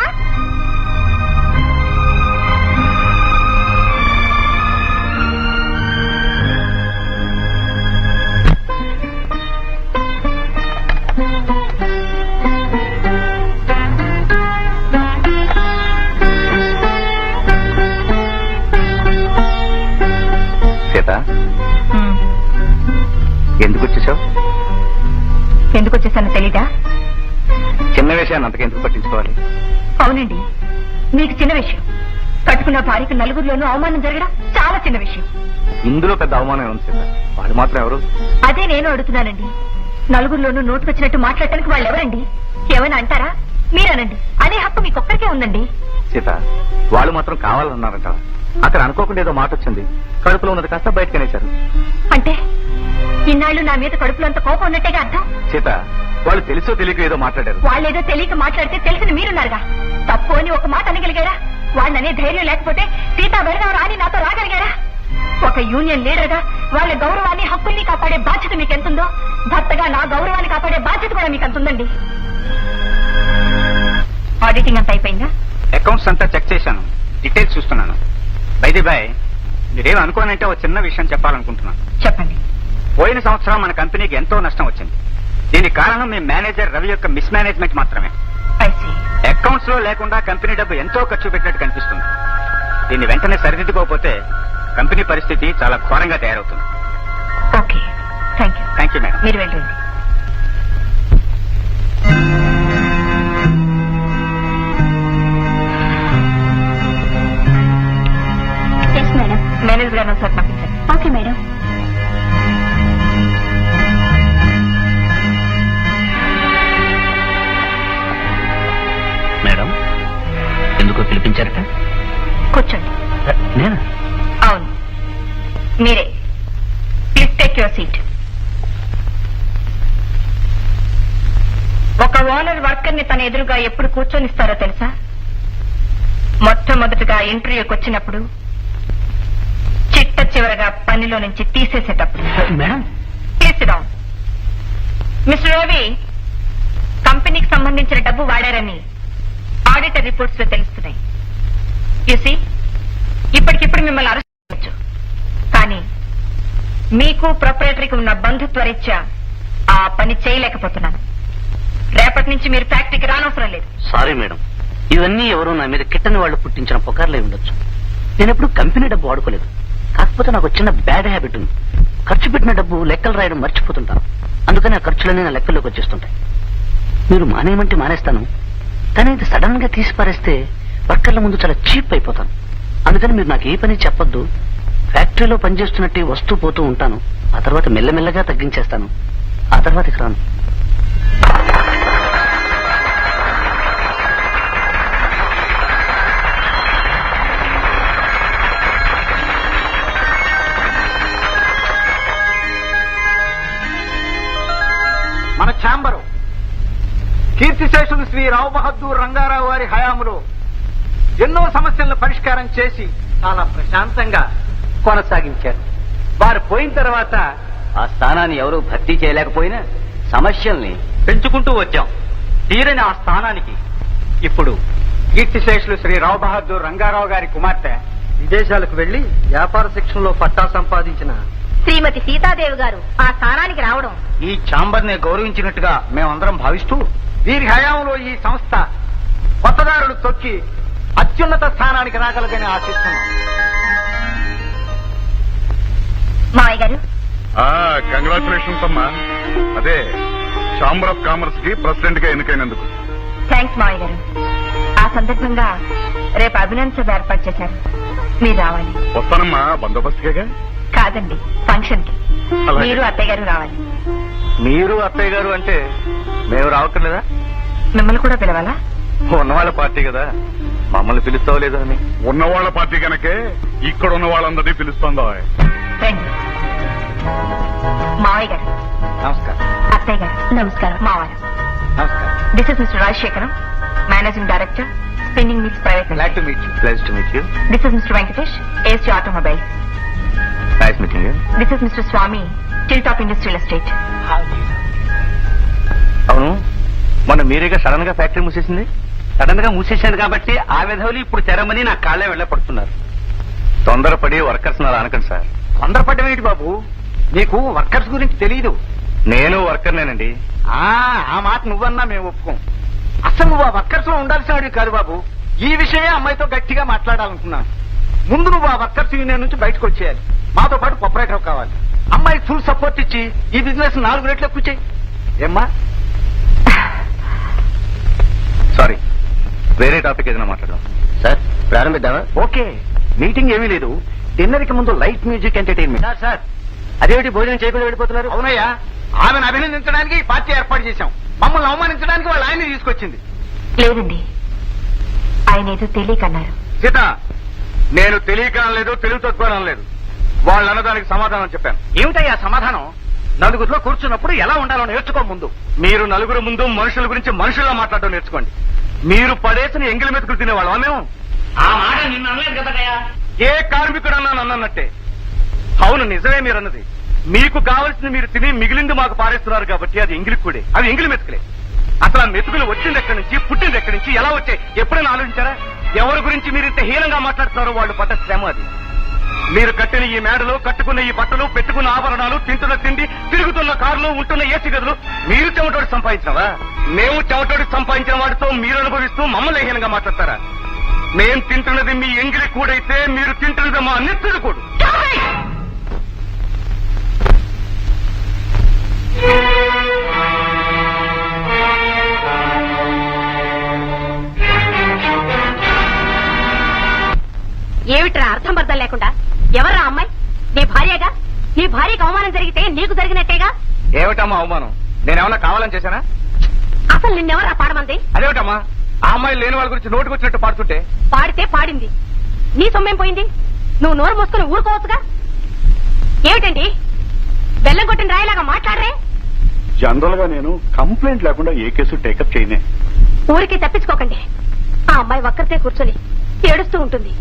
విషయాన్ని అంతకెందుకు పట్టించుకోవాలి? అవునండి, మీకు చిన్న విషయం. కట్టుకున్న భార్యకు నలుగురిలోనూ అవమానం జరగడం చాలా చిన్న విషయం. ఇందులో పెద్ద అవమానం ఉంది సీత. వాళ్ళు మాత్రం ఎవరు? అదే నేను అడుగుతున్నానండి. నలుగురిలోనూ నోటుకొచ్చినట్టు మాట్లాడటానికి వాళ్ళు ఎవరండి? ఏమైనా అంటారా? మీరనండి. అనే హక్కు మీకొక్కరికే ఉందండి. సీత, వాళ్ళు మాత్రం కావాలన్నారంట. అక్కడ అనుకోకుండా ఏదో మాట వచ్చింది, కడుపులో ఉన్నది కాస్త బయటకనేశారు. అంటే ఇన్నాళ్ళు నా మీద కడుపులో అంత కోపం ఉన్నట్టేగా అర్థం? సీత, వాళ్ళు తెలుసో తెలియక ఏదో మాట్లాడారు. వాళ్ళేదో తెలియక మాట్లాడితే తెలిసిన మీరున్నారుగా. తప్పు అని ఒక మాట అనగలిగారా? వాళ్ళనే ధైర్యం లేకపోతే సీతా వెళదాం రాని నాతో రాగలిగారా? ఒక యూనియన్ లీడర్ గా వాళ్ళ గౌరవాన్ని హక్కుల్ని కాపాడే బాధ్యత మీకెంతుందో, భర్తగా నా గౌరవాన్ని కాపాడే బాధ్యత కూడా మీకు అంతుందండి. ఆడిటింగ్ అంతా అయిపోయిందా? అకౌంట్స్ అంతా చెక్ చేశాను, డీటెయిల్స్ చూస్తున్నాను. బైది బాయ్, మీరేం అనుకోనంటే ఒక చిన్న విషయం చెప్పాలనుకుంటున్నాను. చెప్పండి. పోయిన సంవత్సరం మన కంపెనీకి ఎంతో నష్టం వచ్చింది. దీనికి కారణం మీ మేనేజర్ రవి యొక్క మిస్ మేనేజ్మెంట్ మాత్రమే. అకౌంట్స్ లో లేకుండా కంపెనీ డబ్బు ఎంతో ఖర్చు పెట్టినట్టు కనిపిస్తుంది. దీన్ని వెంటనే సరిదిద్దుకోకపోతే కంపెనీ పరిస్థితి చాలా ఘోరంగా తయారవుతుంది. Okay, thank you madam. మీరు వెళ్ళండి. మేనేజర్ గారు సార్ పంపించండి. Okay madam. మేడం, ఎందుకో పిలిపించారట? కూర్చోండి. నేనా? అవును, మీరే. Please take your seat. ఒక ఓనర్ వర్కర్ ని తన ఎదురుగా ఎప్పుడు కూర్చొనిస్తారో తెలుసా? మొట్టమొదటిగా ఇంటర్వ్యూకి వచ్చినప్పుడు, చిట్ట చివరగా పనిలో నుంచి తీసేసేటప్పుడు. Madam, please down. Mister Ravi, కంపెనీకి సంబంధించిన డబ్బు వాడారని ఆడిటర్ రిపోర్ట్స్ లో తెలుస్తున్నాయి. యూసీ, ఇప్పటికిప్పుడు మిమ్మల్ని అరెస్ట్ చేయవచ్చు. కానీ మీకు ప్రొపరేటరీకి ఉన్న బంధుత్వ రీత్యా ఆ పని చేయలేకపోతున్నాను. రేపటి నుంచి మీరు ఫ్యాక్టరీకి రానవసరం లేదు. సారీ మేడం, ఇవన్నీ ఎవరో నా మీద కిట్టని వాళ్ళు పుట్టించిన పుకార్లే ఉండొచ్చు. నేను ఎప్పుడు కంపెనీ డబ్బు వాడుకోలేదు. కాకపోతే నాకు చిన్న బ్యాడ్ హ్యాబిట్ ఉంది. ఖర్చు పెట్టిన డబ్బు లెక్కలు రాయడం మర్చిపోతుంటాను. అందుకని ఆ ఖర్చులన్నీ నా లెక్కల్లోకి వచ్చేస్తుంటాయి. మీరు మానేయమంటే మానేస్తాను, కానీ ఇది సడన్ గా తీసి పారేస్తే వర్కర్ల ముందు చాలా చీప్ అయిపోతాను. అందుకని మీరు నాకు ఏ పని చెప్పొద్దు. ఫ్యాక్టరీలో పనిచేస్తున్నట్టు వస్తూ పోతూ ఉంటాను. ఆ తర్వాత మెల్లమెల్లగా తగ్గించేస్తాను. ఆ తర్వాత ఇక రాను. మన ఛాంబరు కీర్తిశేషులు శ్రీ రావు బహదూర్ రంగారావు వారి హయాములో ఎన్నో సమస్యలను పరిష్కారం చేసి చాలా ప్రశాంతంగా కొనసాగించారు. వారు పోయిన తర్వాత ఆ స్థానాన్ని ఎవరూ భర్తీ చేయలేకపోయినా సమస్యల్ని పెంచుకుంటూ వచ్చాం. తీరని ఆ స్థానానికి ఇప్పుడు కీర్తిశేషులు శ్రీ రావు బహదూర్ రంగారావు గారి కుమార్తె విదేశాలకు వెళ్లి వ్యాపార శిక్షణలో పట్టా సంపాదించిన శ్రీమతి సీతాదేవి గారు ఆ స్థానానికి రావడం ఈ ఛాంబర్ ని గౌరవించినట్టుగా మేమందరం భావిస్తూ వీరి హయాంలో ఈ సంస్థ కొత్తదారులు తొక్కి అత్యున్నత స్థానానికి రాగలదని ఆశిస్తున్నాం. మావయ్య గారు, కంగ్రాచులేషన్స్ అమ్మా. అదే ఛాంబర్ ఆఫ్ కామర్స్ కి ప్రెసిడెంట్ గా ఎన్నికైనందుకు. థ్యాంక్స్ మావయ్య గారు. ఆ సందర్భంగా రేపు అభినందన సభ ఏర్పాటు చేశారు, మీరు రావాలి. వస్తానమ్మా, బందోబస్తుగా. కాదండి, ఫంక్షన్ కి. అలాగే. మీరు అత్తయ్య గారు రావాలి. మీరు అత్తయ్య గారు అంటే మేము రావట్లేదా? మిమ్మల్ని కూడా పిలవాలా? ఉన్నవాళ్ళ పార్టీ కదా, మమ్మల్ని పిలుస్తావు లేదా అని. ఉన్నవాళ్ల పార్టీ కనుకే ఇక్కడ ఉన్న వాళ్ళందరినీ పిలుస్తుందా? రండి. మావయ్య గారు నమస్కారం. అత్తయ్య గారు నమస్కారం. మావారు నమస్కారం. This is mister Rajasekharam, managing director, spinning mills private Glad to meet you. Pleasure to meet you. This is mister Venkatesh, AST automobile. Nice meeting you. This is mister Swamy, till top industrial estate. అవును, మొన్న మీరేగా sudden గా factory మూసేసింది. Sudden గా మూసేశాను కాబట్టి ఆ విధవులు ఇప్పుడు తెరమని నా కాళ్ళే వెళ్ళపడుతున్నారు. తొందరపడి వర్కర్స్ అలా అనకండి సార్. తొందరపడడం ఏంటి బాబు, నీకు వర్కర్స్ గురించి తెలియదు. నేను వర్కర్నేనండి. ఆ మాట నువ్వన్నా మేము ఒప్పుకోం. అసలు నువ్వు ఆ వర్కర్స్ లో ఉండాల్సిన వాడివి కాదు బాబు. ఈ విషయమే అమ్మాయితో గట్టిగా మాట్లాడాలనుకున్నాను. ముందు నువ్వు ఆ వర్కర్స్ యూనియన్ నుంచి బయటకు వచ్చేయాలి. మాతో పాటు ప్రొపరేటర్ కావాలి. అమ్మాయికి ఫుల్ సపోర్ట్ ఇచ్చి ఈ బిజినెస్ 4 రెట్లు ఎక్కువ చేయి. ఏమ్మా? సారీ, వేరే టాపిక్ ఏదైనా మాట్లాడదాం. సార్ ప్రారంభిద్దామా? ఓకే, మీటింగ్ ఏమీ లేదు. డిన్నర్ కి ముందు లైట్ మ్యూజిక్ ఎంటర్టైన్మెంట్. సార్ అదేమిటి భోజనం చేయకుండా వెళ్ళిపోతున్నారు? అవునయ్యా, ఆమెను అభినందించడానికి పార్టీ ఏర్పాటు చేశాం. మమ్మల్ని అవమానించడానికి వాళ్ళు ఆయన్ని తీసుకొచ్చింది. లేదండి, ఆయన ఏదో తెలియకన్నారు. సీత, నేను తెలియకనలేదు, తెలివి తక్కువ లేదు. వాళ్ళు అన్నదానికి సమాధానం చెప్పాను. ఏమిటయ్యా సమాధానం? నలుగురిలో కూర్చున్నప్పుడు ఎలా ఉండాలో నేర్చుకో ముందు. మీరు నలుగురు ముందు మనుషుల గురించి మనుషుల్లో మాట్లాడడం నేర్చుకోండి. మీరు పడేసిన ఎంగిలి మెతుకులు తినేవాళ్ళం మేము. ఆ మాట నిన్న అనలేదు కదయ్యా. ఏ కార్మికుడన్నా నన్నన్నట్టే. అవును, నిజమే మీరన్నది. మీకు కావలసింది మీరు తిని మిగిలింది మాకు పారేస్తున్నారు కాబట్టి అది ఎంగిలి కూడే, అవి ఎంగిలి మెతుకులే. అసలు ఆ మెతుకులు వచ్చింది ఎక్కడి నుంచి, పుట్టింది ఎక్కడి నుంచి, ఎలా వచ్చాయి ఎప్పుడైనా ఆలోచించారా? ఎవరి గురించి మీరు ఇంత హీనంగా మాట్లాడుతున్నారో వాళ్ళు పడ్డ శ్రమ అది. మీరు కట్టిన ఈ మేడలు, కట్టుకున్న ఈ బట్టలు, పెట్టుకున్న ఆభరణాలు, తింటున్న తిండి, తిరుగుతున్న కార్లు, ఉంటున్న ఏసీ గదులు మీరు చెమటోడి సంపాదించినవా? మేము చెమటోడి సంపాదించిన వాటితో మీరు అనుభవిస్తూ మమ్మల్ని హీనంగా మాట్లాడతారా? మేం తింటున్నది మీ ఎంగిలి కూడైతే మీరు తింటున్నది మా నెత్తుడు కూడు. ఏమిట్రా అర్థం పర్థం లేకుండా? ఎవర్రా అమ్మాయి? నీ భార్యగా? నీ భార్యకు అవమానం జరిగితే నీకు జరిగినట్టేగా? ఏమిటమ్మా అవమానం? నేనేమన్నా కావాలని చేశానా? అసలు నిన్నెవరా పాడమంది? అదేమిటమ్మా, ఆ అమ్మాయి లేని వాళ్ళ గురించి నోటుకొచ్చినట్టు పాడుతుంటే? పాడితే పాడింది, నీ సొమ్మేం పోయింది? నువ్వు నోరు మూసుకుని ఊరుకోవచ్చుగా. ఏమిటండి బెల్లం కొట్టిన రాయిలాగా మాట్లాడరే? జనరల్ గా నేను కంప్లైంట్ లేకుండా ఏ కేసు టేకప్ చేయనే. ఊరికి తప్పించుకోకండి. ఆ అమ్మాయి ఒక్కరితే కూర్చొని ఏడుస్తూ ఉంటుంది.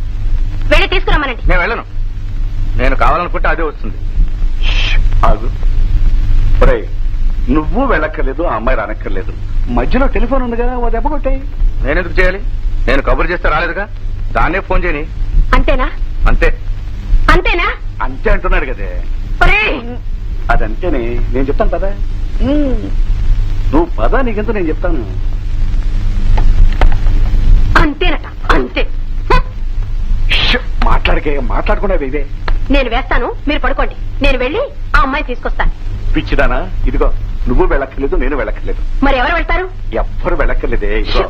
వెళ్ళి తీసుకురమ్మనండి. నేను వెళ్ళను. నేను కావాలనుకుంటే అదే వస్తుంది. ఆగు. ఒరేయ్, నువ్వు వెళ్ళక్కర్లేదు, ఆ అమ్మాయి రానక్కర్లేదు. మధ్యలో టెలిఫోన్ ఉంది కదా, ఓ దెబ్బ కొట్టాయి. నేనెందుకు చేయాలి? నేను కబురు చేస్తే రాలేదుగా, దాన్నే ఫోన్ చేయని. అంతేనా? అంతే. అంతేనా? అంతే అంటున్నాడు కదే. ఒరేయ్! అదంతేనే, నేను చెప్తాను పదా. నువ్వు పదా, నీకెంత నేను చెప్తాను. అంతేనట, అంతే. మాట్లాడకుండా ఇదే. నేను వేస్తాను, మీరు పడుకోండి. నేను వెళ్ళి ఆ అమ్మాయిని తీసుకొస్తాను. పిచ్చిదానా, ఇదిగో నువ్వు వెళ్ళక్కర్లేదు, నేను వెళ్ళక్కర్లేదు. మరి ఎవరు వెళ్తారు? ఎవ్వరు వెళ్ళక్కర్లేదే. ఇదిగో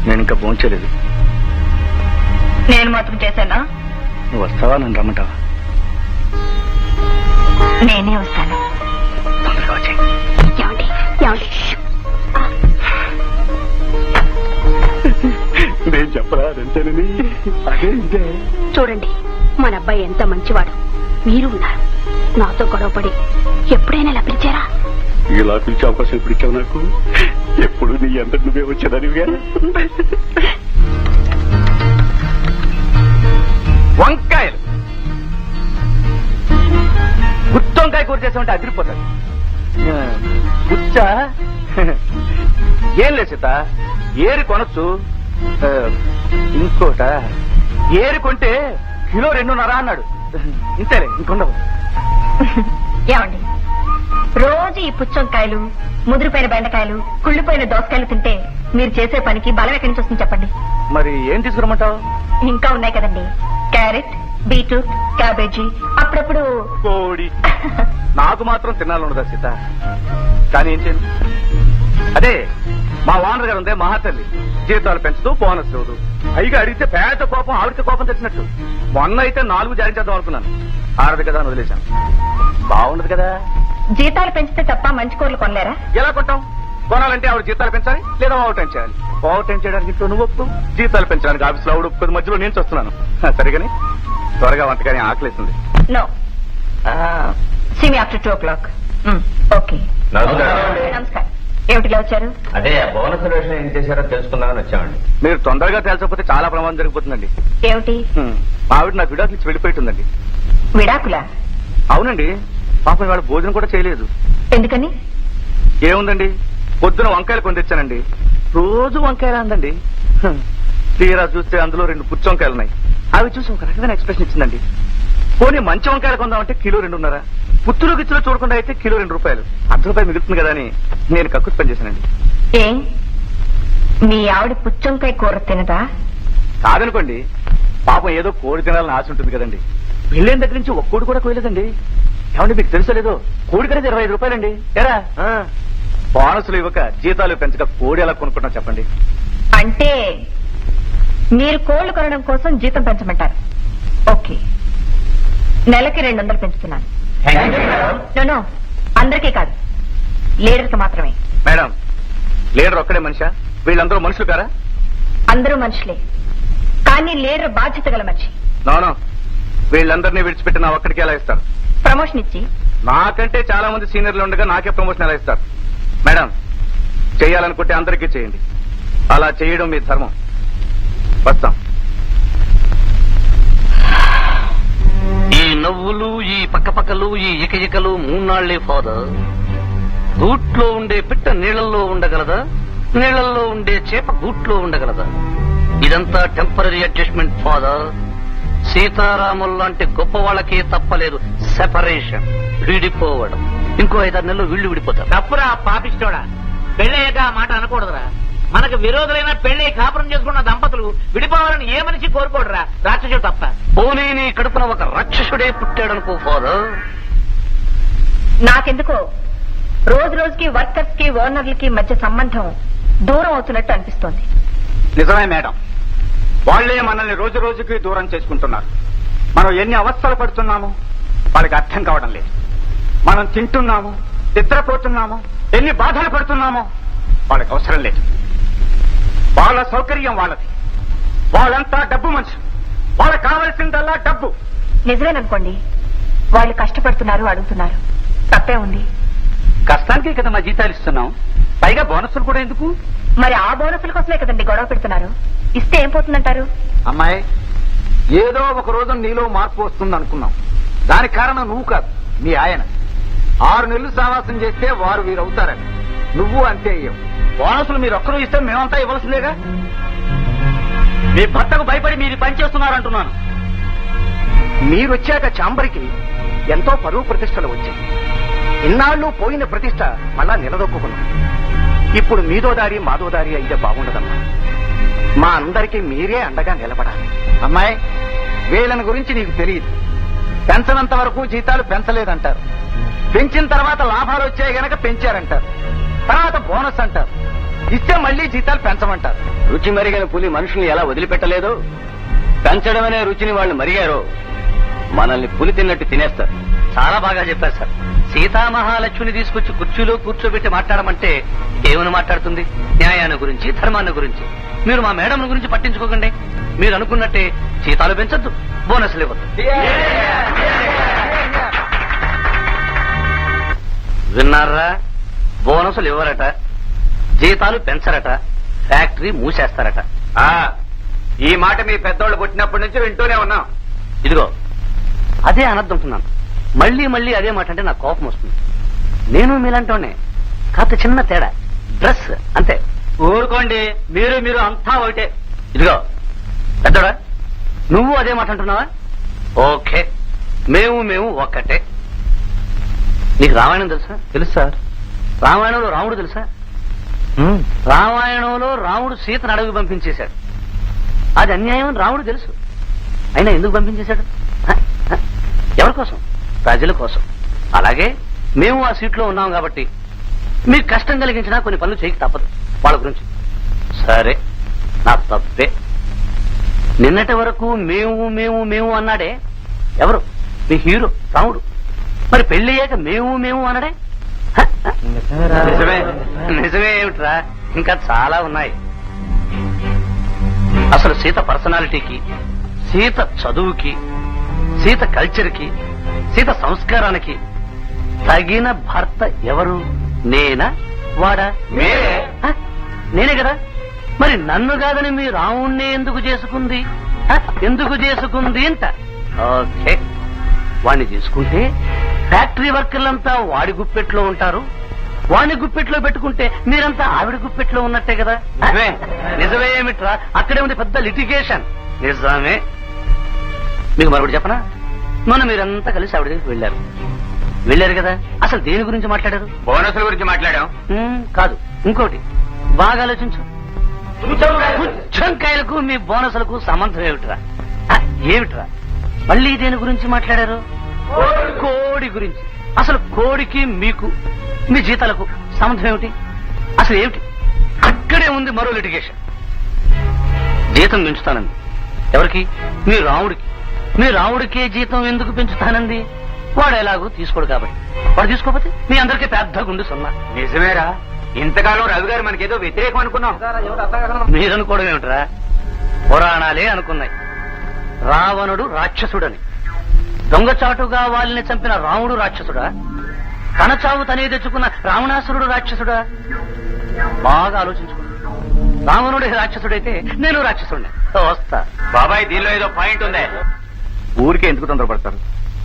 నేను ఇంకా భోంచలేదు. నేను మాత్రం చేశానా? నువ్వు వస్తావా, నన్ను రమ్మంటావా? నేనే వస్తాను. తొందరగా వచ్చేయ్. ఏమండి? ఏమండి? నేను చెప్పరా అదంతేనని? అదే ఇదే. చూడండి, మన అబ్బాయి ఎంత మంచివాడు. మీరు ఉన్నారు, నాతో గొడవపడి ఎప్పుడైనా ఇలా పిలిచారా? ఇలా పిలిచే అవకాశం ఎప్పుడు ఇచ్చావు నాకు? ఎప్పుడు నీ అంత నువ్వే వచ్చేదానివిగా. వంకాయలు గుత్తొంకాయ కూర చేసామంటే అదిరిపోతాడు. గుచ్చ ఏం లేదు సీత, ఏరి కొనొచ్చు. ఇంకోట ఏరి కొంటే కిలో 2.5 అన్నాడు. ఇంతేలే, ఇంకొండవు. ఏమండి, రోజు ఈ పుచ్చంకాయలు, ముదిరిపోయిన బెండకాయలు, కుళ్ళిపోయిన దోసకాయలు తింటే మీరు చేసే పనికి బలం ఎక్కడి నుంచి వస్తుంది చెప్పండి. మరి ఏం తీసుకురమ్మంటావు? ఇంకా ఉన్నాయి కదండి, క్యారెట్, బీట్రూట్, క్యాబేజీ, అప్పుడప్పుడు కోడి. నాకు మాత్రం తినాలన్నదా సీత, కానీ ఏం చేయండి. అదే మా ఓనర్ గారు ఉందే మహాతల్లి, జీతాలు పెంచుతూ బోనస్ ఇవ్వదు. పైగా అడిగితే పేద కోపం, ఆవిడకి కోపం తెచ్చినట్టు. మొన్న అయితే 4 జారీ చేద్దాం అనుకున్నాను, ఆడదు కదా అని వదిలేశాను. బాగుండదు కదా. జీతాలు పెంచితే తప్ప మంచి కూరలు కొనలేరా? ఎలా కొంటాం? కొనాలంటే ఆవిడ జీతాలు పెంచాలి, లేదా ఓవర్ టైం చేయాలి. ఓవర్ టైం చేయడానికి ఇంట్లో నువ్వు ఒప్పు, జీతాలు పెంచడానికి ఆఫీసులో ఆవిడ ఒప్పుకోదు, మధ్యలో నేను చూస్తున్నాను. సరిగాని త్వరగా వంటకాని ఆకలేస్తుంది. No, see me after 2 o'clock. Okay, నమస్కారం. ఏమిటిలా వచ్చారు? అదే బోనస్ విషయం ఏం చేశారో తెలుసుకుందామని వచ్చామండి. మీరు తొందరగా తేల్చకపోతే చాలా ప్రమాదం జరిగిపోతుందండి. ఏమిటి? ఆవిడ నాకు విడాకులు ఇచ్చి వెళ్ళిపోయిందండి. విడాకులా? అవునండి, పాపం వాడు భోజనం కూడా చేయలేదు. ఎందుకని? ఏముందండి, పొద్దున వంకాయలు కొని తెచ్చానండి. రోజు వంకాయలు అందండి. తీరా చూస్తే అందులో 2 పుచ్చి వంకాయలు ఉన్నాయి. అవి చూసి ఒక రకమైన ఎక్స్ప్రెషన్ ఇచ్చిందండి. పోనీ మంచి వంకాయలు కొందామంటే కిలో 2.5, పుత్తులు గిచ్చులో చూడకుండా అయితే కిలో ₹2. ₹1 మిగులుతుంది కదా అని నేను కక్కుస్ పని చేశానండి. ఏం మీ ఆవిడ పుచ్చంకాయ కూర తినదా? కాదనుకోండి, పాపం ఏదో కోడి తినాలని ఆశ ఉంటుంది కదండి. పెళ్ళైన దగ్గర నుంచి ఒక్క కోడి కూడా కోయలేదండి. ఏమండి మీకు తెలుసో లేదో, కోడి కనేది ₹25 ఎరా. బోనసులు ఇవ్వక, జీతాలు పెంచక కోడి ఎలా కొనుక్కుంటాం చెప్పండి. అంటే మీరు కోళ్లు కొనడం కోసం జీతం పెంచమంటారు. ఓకే, నెలకి 200 పెంచుతున్నాను. నో, అందరికీ కాదు, లీడర్కి మాత్రమే. మేడం, లీడర్ ఒక్కడే మనిషా? వీళ్ళందరూ మనుషులు కారా? అందరూ మనుషులే, కానీ లీడర్ బాధ్యత గల మనిషి. నోనో, వీళ్ళందరినీ విడిచిపెట్టి నా ఒక్కడికి ఎలా ఇస్తారు? ప్రమోషన్ ఇచ్చి. నాకంటే చాలా మంది సీనియర్లు ఉండగా నాకే ప్రమోషన్ ఎలా ఇస్తారు? మేడం, చేయాలనుకుంటే అందరికీ చేయండి, అలా చేయడం మీ ధర్మం. వస్తాం. ఈ నవ్వులు, ఈ పక్కపక్కలు, ఈ ఇకలు 3 నాళ్లే ఫాదర్. గూట్లో ఉండే పిట్ట నీళ్లలో ఉండగలదా? నీళ్లలో ఉండే చేప గూట్లో ఉండగలదా? ఇదంతా టెంపరీ అడ్జస్ట్మెంట్ ఫాదర్. సీతారాముల్లాంటి గొప్ప వాళ్ళకే తప్పలేదు సెపరేషన్, విడిపోవడం. ఇంకో 5-6 నెలలు వీళ్ళు విడిపోతారు. తప్పురా పాపిస్తోడా, పెళ్ళయ్యాక ఆ మాట అనకూడదురా. మనకు విరోధులైన పెళ్లి కాపురం చేసుకున్న దంపతులు విడిపోవాలని ఏ మనిషి కోరుకోడురా, రాక్షసుడు తప్ప. పోనీ నీ కడుపున ఒక రాక్షసుడే పుట్టాడనుకో ఫాదర్. నాకెందుకో రోజు రోజుకి వర్కర్స్ కి, ఓనర్లకి మధ్య సంబంధం దూరం అవుతున్నట్టు అనిపిస్తోంది. నిజమే మేడం, వాళ్లే మనల్ని రోజు రోజుకి దూరం చేసుకుంటున్నారు. మనం ఎన్ని అవస్థలు పడుతున్నామో వాళ్ళకి అర్థం కావడం లేదు. మనం తింటున్నాము, నిద్రపోతున్నాము, ఎన్ని బాధలు పడుతున్నామో వాళ్ళకి అవసరం లేదు. వాళ్ళ సౌకర్యం వాళ్ళది. వాళ్ళంతా డబ్బు మనుషులు, వాళ్ళకి కావలసిందల్లా డబ్బు. నిజమేననుకోండి, వాళ్ళు కష్టపడుతున్నారు, అడుగుతున్నారు, తప్పే ఉంది. కష్టానికే కదా మా జీతాలు ఇస్తున్నాం, పైగా బోనస్సులు కూడా ఎందుకు? మరి ఆ బోనసుల కోసమే కదండి గొడవ పెడుతున్నారు. ఇస్తే ఏం పోతుందంటారు? అమ్మాయి, ఏదో ఒక రోజు నీలో మార్పు వస్తుంది అనుకున్నాం. దానికి కారణం నువ్వు కాదు, మీ ఆయన. 6 నెలలు సావాసం చేస్తే వారు వీరవుతారని నువ్వు అంతే అయ్యావు. బోనసులు మీరు ఒక్కరూ ఇస్తే మేమంతా ఇవ్వాల్సిందేగా. మీ భర్తకు భయపడి మీరు పని చేస్తున్నారంటున్నాను. మీరొచ్చాక చాంబరికి ఎంతో పరువు ప్రతిష్టలు వచ్చాయి. ఇన్నాళ్ళు పోయిన ప్రతిష్ట మళ్ళా నిలదొక్కున్నాం. ఇప్పుడు మీదో దారి మాదో దారి అయితే బాగుండదమ్మా. మా అందరికీ మీరే అండగా నిలబడాలి. అమ్మాయి, వీళ్ళని గురించి నీకు తెలియదు. పెంచనంత వరకు జీతాలు పెంచలేదంటారు, పెంచిన తర్వాత లాభాలు వచ్చాయి గనక పెంచారంటారు, తర్వాత బోనస్ అంటారు, ఇస్తే మళ్లీ జీతాలు పెంచమంటారు. రుచి మరిగిన పులి మనుషుల్ని ఎలా వదిలిపెట్టలేదో, పెంచడం అనే రుచిని వాళ్ళు మరిగారో మనల్ని పులి తిన్నట్టు తినేస్తారు. చాలా బాగా చెప్పారు సార్. సీతామహాలక్ష్మిని తీసుకొచ్చి కుర్చీలో కూర్చోబెట్టి మాట్లాడమంటే ఏమని మాట్లాడుతుంది? న్యాయాన్ని గురించి, ధర్మాన్ని గురించి. మీరు మా మేడం గురించి పట్టించుకోకండి. మీరు అనుకున్నట్టే జీతాలు పెంచొద్దు, బోనస్లు ఇవ్వద్దు. విన్నారా? బోనసులు ఇవ్వరట, జీతాలు పెంచరట, ఫ్యాక్టరీ మూసేస్తారట. ఈ మాట మీ పెద్దోళ్ళు పుట్టినప్పటి నుంచి వింటూనే ఉన్నాం. ఇదిగో అదే అనద్దంటున్నాను. మళ్ళీ మళ్ళీ అదే మాట అంటే నాకు కోపం వస్తుంది. నేను మీలాంటోనే, కాస్త చిన్న తేడా, డ్రెస్ అంతే. ఊరుకోండి, మీరు అంతా ఒకటే. ఇదిగో పెద్దోడా, నువ్వు అదే మాట అంటున్నావా? ఓకే, మేము ఒక్కటే. నీకు రామాయణం తెలుసా? తెలుసు సార్. రామాయణంలో రాముడు తెలుసా? రామాయణంలో రాముడు సీతను అడవి పంపించేశాడు. అది అన్యాయం అని రాముడు తెలుసు. అయినా ఎందుకు పంపించేశాడు? ఎవరి కోసం? ప్రజల కోసం. అలాగే మేము ఆ సీట్లో ఉన్నాం కాబట్టి మీకు కష్టం కలిగించినా కొన్ని పనులు చేయక తప్పదు వాళ్ళ గురించి. సరే, నా తప్పే. నిన్నటి వరకు మేము మేము మేము అన్నాడే ఎవరు? మీ హీరో రాముడు. మరి పెళ్ళయ్యాక మేము మేము అన్నాడే? నిజమే. నిజమే ఏమిట్రా, ఇంకా చాలా ఉన్నాయి. అసలు సీత పర్సనాలిటీకి, సీత చదువుకి, సీత కల్చర్కి, సీత సంస్కారానికి తగిన భర్త ఎవరు? నేనా వాడా? నేనే కదా. మరి నన్ను కాదని మీ రాముణ్ణి ఎందుకు చేసుకుంది? ఎందుకు చేసుకుంది అంట. ఓకే, వాణ్ణి చేసుకుంటే ఫ్యాక్టరీ వర్కర్లంతా వాడి గుప్పెట్లో ఉంటారు. వాణ్ణి గుప్పెట్లో పెట్టుకుంటే మీరంతా ఆవిడ గుప్పెట్లో ఉన్నట్టే కదా. నిజమే ఏమిట్రా, అక్కడే ఉంది పెద్ద లిటిగేషన్. నిజమే. మీకు మరొకటి చెప్పనా? మొన్న మీరంతా కలిసి ఆవిడ దగ్గరికి వెళ్ళారు కదా. అసలు దేని గురించి మాట్లాడారు? బోనసుల గురించి మాట్లాడాం. కాదు, ఇంకోటి బాగా ఆలోచించు. పుచ్చంకాయలకు మీ బోనసులకు సంబంధం ఏమిట్రా? ఏమిట్రా? మళ్ళీ దేని గురించి మాట్లాడారు? కోడి గురించి. అసలు కోడికి మీకు మీ జీతాలకు సంబంధం ఏమిటి? అసలు ఏమిటి? అక్కడే ఉంది మరో లిటిగేషన్. జీతం పెంచుతానంది ఎవరికి? మీ రాముడికి. మీ రాముడికే జీతం ఎందుకు పెంచుతానంది? వాడు ఎలాగూ తీసుకోడు కాబట్టి. వాడు తీసుకోకపోతే మీ అందరికీ పెద్ద గుండు సున్నా. నిజమేరా, ఇంతకాలం రవి గారు మనకేదో వ్యతిరేకం అనుకున్నాం. మీరనుకోవడం ఏమిట్రా? పురాణాలే అనుకున్నాయి. రావణుడు రాక్షసుడని. దొంగచాటుగా వాళ్ళని చంపిన రాముడు రాక్షసుడా? తన చావు తనే తెచ్చుకున్న రావణాసురుడు రాక్షసుడా? బాగా ఆలోచించుకో. రావణుడే రాక్షసుడైతే నేను రాక్షసుడిని. వస్తా. బాబాయ్, దీనిలో ఏదో పాయింట్ ఉందే. ఊరికే ఎందుకు తొందరపడతారు?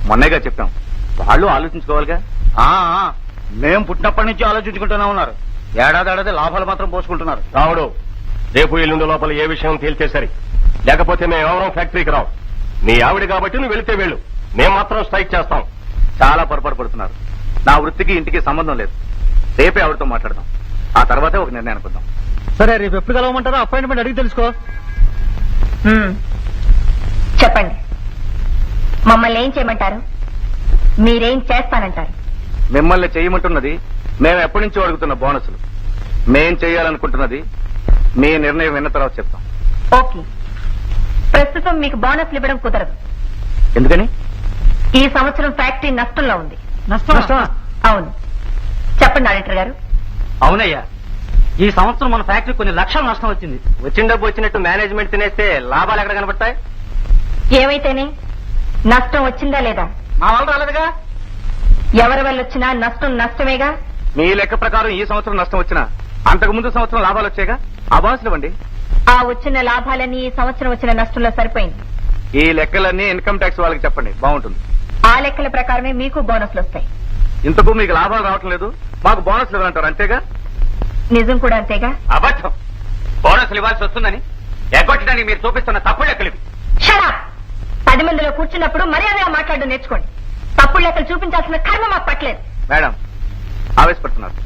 మొన్నేగా చెప్పాం, వాళ్ళు ఆలోచించుకోవాలిగా. మేము పుట్టినప్పటి నుంచి ఆలోచించుకుంటూనే ఉన్నారు. ఏడాది లాభాలు మాత్రం పోసుకుంటున్నారు. రాముడు, రేపు ఎల్లుండి లోపల ఏ విషయం తేల్చే సరి. లేకపోతే మేము ఎవరం ఫ్యాక్టరీకి రావు. నీ ఆవిడ కాబట్టి నువ్వు వెళితే వెళ్ళు, మేము మాత్రం స్ట్రైక్ చేస్తాం. చాలా పొరపాటు పడుతున్నారు. నా వృత్తికి ఇంటికి సంబంధం లేదు. రేపే ఆవిడతో మాట్లాడదాం. ఆ తర్వాతే ఒక నిర్ణయానికి వద్దాం. సరే, రేపు ఎప్పుడు కలవమంటారో అపాయింట్మెంట్ అడిగి తెలుసుకో. చెప్పండి, మమ్మల్ని ఏం చేయమంటారు? మీరేం చేస్తానంటారు? మిమ్మల్ని చేయమంటున్నది మేము ఎప్పటి నుంచో అడుగుతున్న బోనసులు. మేం చేయాలనుకుంటున్నది మీ నిర్ణయం విన్న తర్వాత చెప్తాం. ఓకే, ప్రస్తుతం మీకు బోనస్లు ఇవ్వడం కుదరదు. ఎందుకని? ఈ సంవత్సరం ఫ్యాక్టరీ నష్టంలో ఉంది. నష్టమా? అవును. చెప్పండి ఆడిటర్ గారు. అవునయ్యా, ఈ సంవత్సరం మన ఫ్యాక్టరీ కొన్ని లక్షల నష్టం వచ్చింది. వచ్చిన డబ్బు వచ్చినట్టు మేనేజ్మెంట్ తినేస్తే లాభాలు ఎక్కడ కనబడతాయి? ఏమైతేనే నష్టం వచ్చిందా లేదా? మా వాళ్ళు రాలేదుగా. ఎవరి వల్ల వచ్చినా నష్టం నష్టమేగా. మీ లెక్క ప్రకారం ఈ సంవత్సరం నష్టం వచ్చినా అంతకు ముందు సంవత్సరం లాభాలు వచ్చాయిగా. ఆ బోనసులు ఇవ్వండి. ఆ వచ్చిన లాభాలన్నీ ఈ సంవత్సరం వచ్చిన నష్టంలో సరిపోయింది. ఈ లెక్కలన్నీ ఇన్కమ్ ట్యాక్స్ వాళ్ళకి చెప్పండి, బాగుంటుంది. ఆ లెక్కల ప్రకారమే మీకు బోనస్లు వస్తాయి. ఇంతకు మీకు లాభాలు రావటం లేదు, మాకు బోనస్లు ఇవ్వాలంటారు, అంతేగా? నిజం కూడా అంతేగా. అబద్ధం. బోనసులు ఇవ్వాల్సి వస్తుందని ఎగ్గొట్టడానికి మీరు చూపిస్తున్న తప్పుడు లెక్కలు. షరా! 10 మందిలో కూర్చున్నప్పుడు మర్యాదగా మాట్లాడడం నేర్చుకోండి. తప్పుడు లెక్కలు చూపించాల్సిన కర్మ మాకు పట్టలేదు. మేడం, ఆవేశపడుతున్నారు.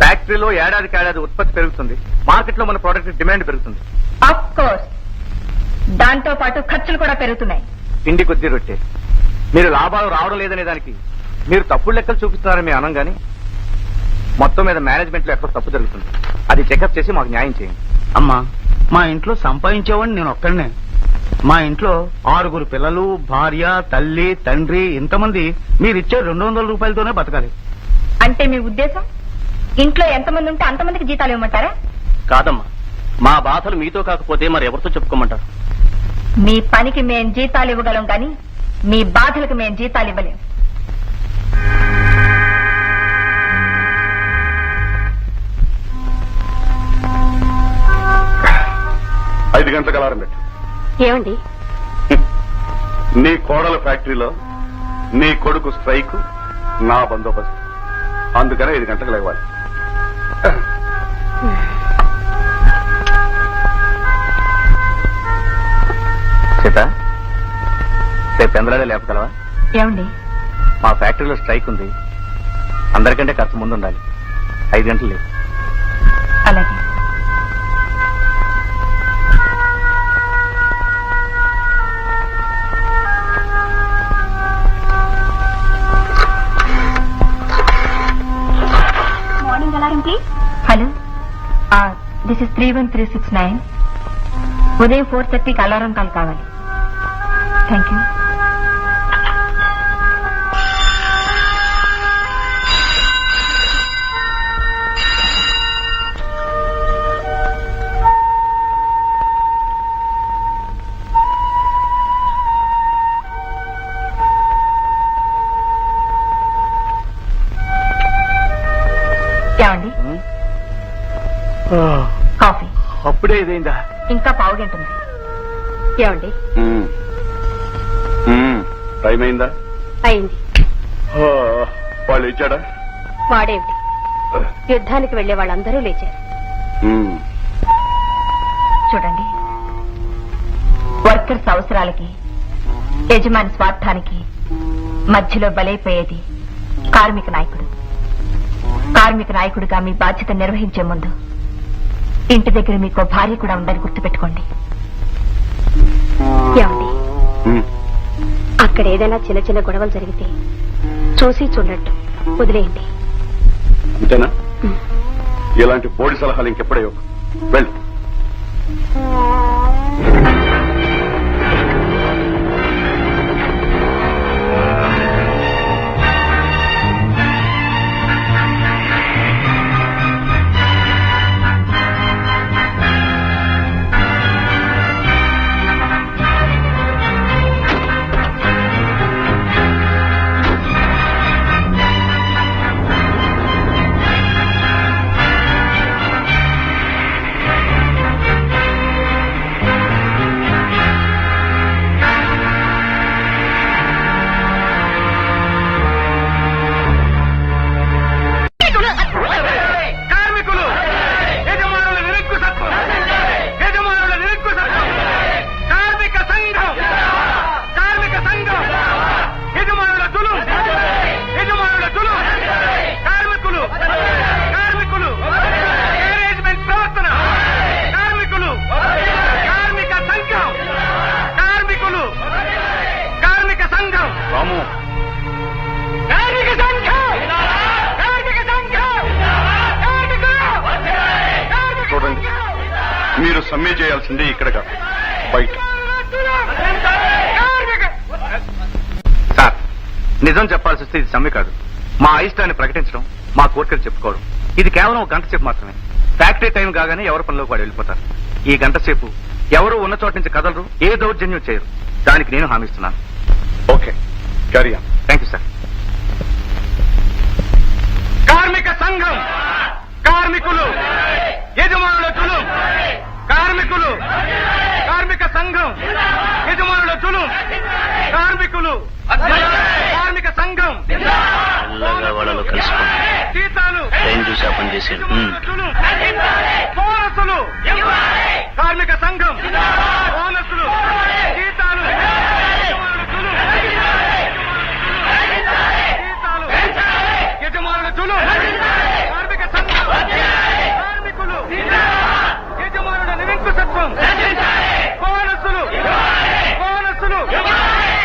ఫ్యాక్టరీలో ఏడాదికి ఉత్పత్తి పెరుగుతుంది, మార్కెట్లో మన ప్రోడక్ట్ డిమాండ్ పెరుగుతుంది. ఆఫ్ కోర్స్, దాంతో పాటు ఖర్చులు కూడా పెరుగుతున్నాయి. పిండి కొద్ది రొట్టె. మీరు లాభాలు రావడం లేదనే దానికి మీరు తప్పుడు లెక్కలు చూపిస్తున్నారని మేము అనం గానీ మొత్తం మీద మేనేజ్మెంట్ లో ఎక్కడ తప్పు జరుగుతుంది. అది చెకప్ చేసి మాకు న్యాయం చేయండి. అమ్మా, మా ఇంట్లో సంపాదించేవాడిని నేను ఒక్కడనే. మా ఇంట్లో 6 పిల్లలు, భార్య, తల్లి, తండ్రి, ఇంతమంది మీరిచ్చే 200 రూపాయలతోనే బతకాలి. అంటే మీ ఉద్దేశం ఇంట్లో ఎంతమంది ఉంటే అంతమందికి జీతాలు ఇవ్వమంటారా? కాదమ్మా, మా బాధలు మీతో కాకపోతే మరి ఎవరితో చెప్పుకోమంటారు? మీ పనికి మేం జీతాలు ఇవ్వగలం కానీ మీ బాధలకు మేం జీతాలు ఇవ్వలేం. ఐదు గంటలకు అలారం పెట్టు. ఏమండి? నీ కోడల ఫ్యాక్టరీలో నీ కొడుకు స్ట్రైక్, నా బందోబస్తు. అందుకనే 5 గంటలకు లేవాలి. సీత, రేపు చంద్రాలే లేపగలవా? ఏమండి? మా ఫ్యాక్టరీలో స్ట్రైక్ ఉంది, అందరికంటే కాస్త ముందు ఉండాలి. 5 గంటలు లేవు. అలాగే. Morning alarm please. Hello, this is 31369. ఉదయం 4:30కి అలారం కాల్ కావాలి. Thank you. ఏమండి, కాఫీ? అప్పుడే ఇదేందా? ఇంకా పావుగంటుంది. ఏమండి? టైం అయిందా? అయింది. వాళ్ళు ఇచ్చాడా? వాడేమిటి, యుద్ధానికి వెళ్లే వాళ్ళందరూ లేచారు. చూడండి, వర్కర్స్ అవసరాలకి యజమాని స్వార్థానికి మధ్యలో బలైపోయేది కార్మిక నాయకుడు. కార్మిక నాయకుడిగా మీ బాధ్యత నిర్వహించే ముందు ఇంటి దగ్గర మీకు భార్య కూడా ఉందని గుర్తుపెట్టుకోండి. ఏమండి, అక్కడ ఏదైనా చిన్న చిన్న గొడవలు జరిగితే చూసి చూడట్టు వదిలేయండి. అంతేనా? ఇలాంటి బోడి సలహాలు ఇంకెప్పుడే వెళ్ళు. చూడండి, మీరు సమ్మె చేయాల్సిందే ఇక్కడ కాదు, బయట. సార్, నిజం చెప్పాల్సి వస్తే ఇది సమ్మె కాదు. మా అయిష్టాన్ని ప్రకటించడం, మా కోరికలు చెప్పుకోవడం. ఇది కేవలం 1 గంట సేపు మాత్రమే. ఫ్యాక్టరీ టైం కాగానే ఎవరి పనిలోకి వాడు వెళ్ళిపోతారు. ఈ గంట సేపు ఎవరు ఉన్న చోట నుంచి కదలరు, ఏ దౌర్జన్యం చేయరు. దానికి నేను హామీ ఇస్తున్నాను. Okay, carry on. Thank you sir. కార్మిక సంఘం, కార్మికులు, యజమానుల తులం, కార్మికులు, కార్మిక సంఘం, యజమానుల తులం, కార్మికులు, కార్మిక సంఘం, వాళ్ళలో కలుసుకోండి. జీతాలు, టైం చూసి ఆ పని చేసేది. బోనసులు, కార్మిక సంఘం, బోనసులు, జీతాలు, యజమానుల తులం, కార్మిక సంఘం, కార్మికులు, యజమానుల నిరంకుశత్వం, బోనసులు, బోనసులు,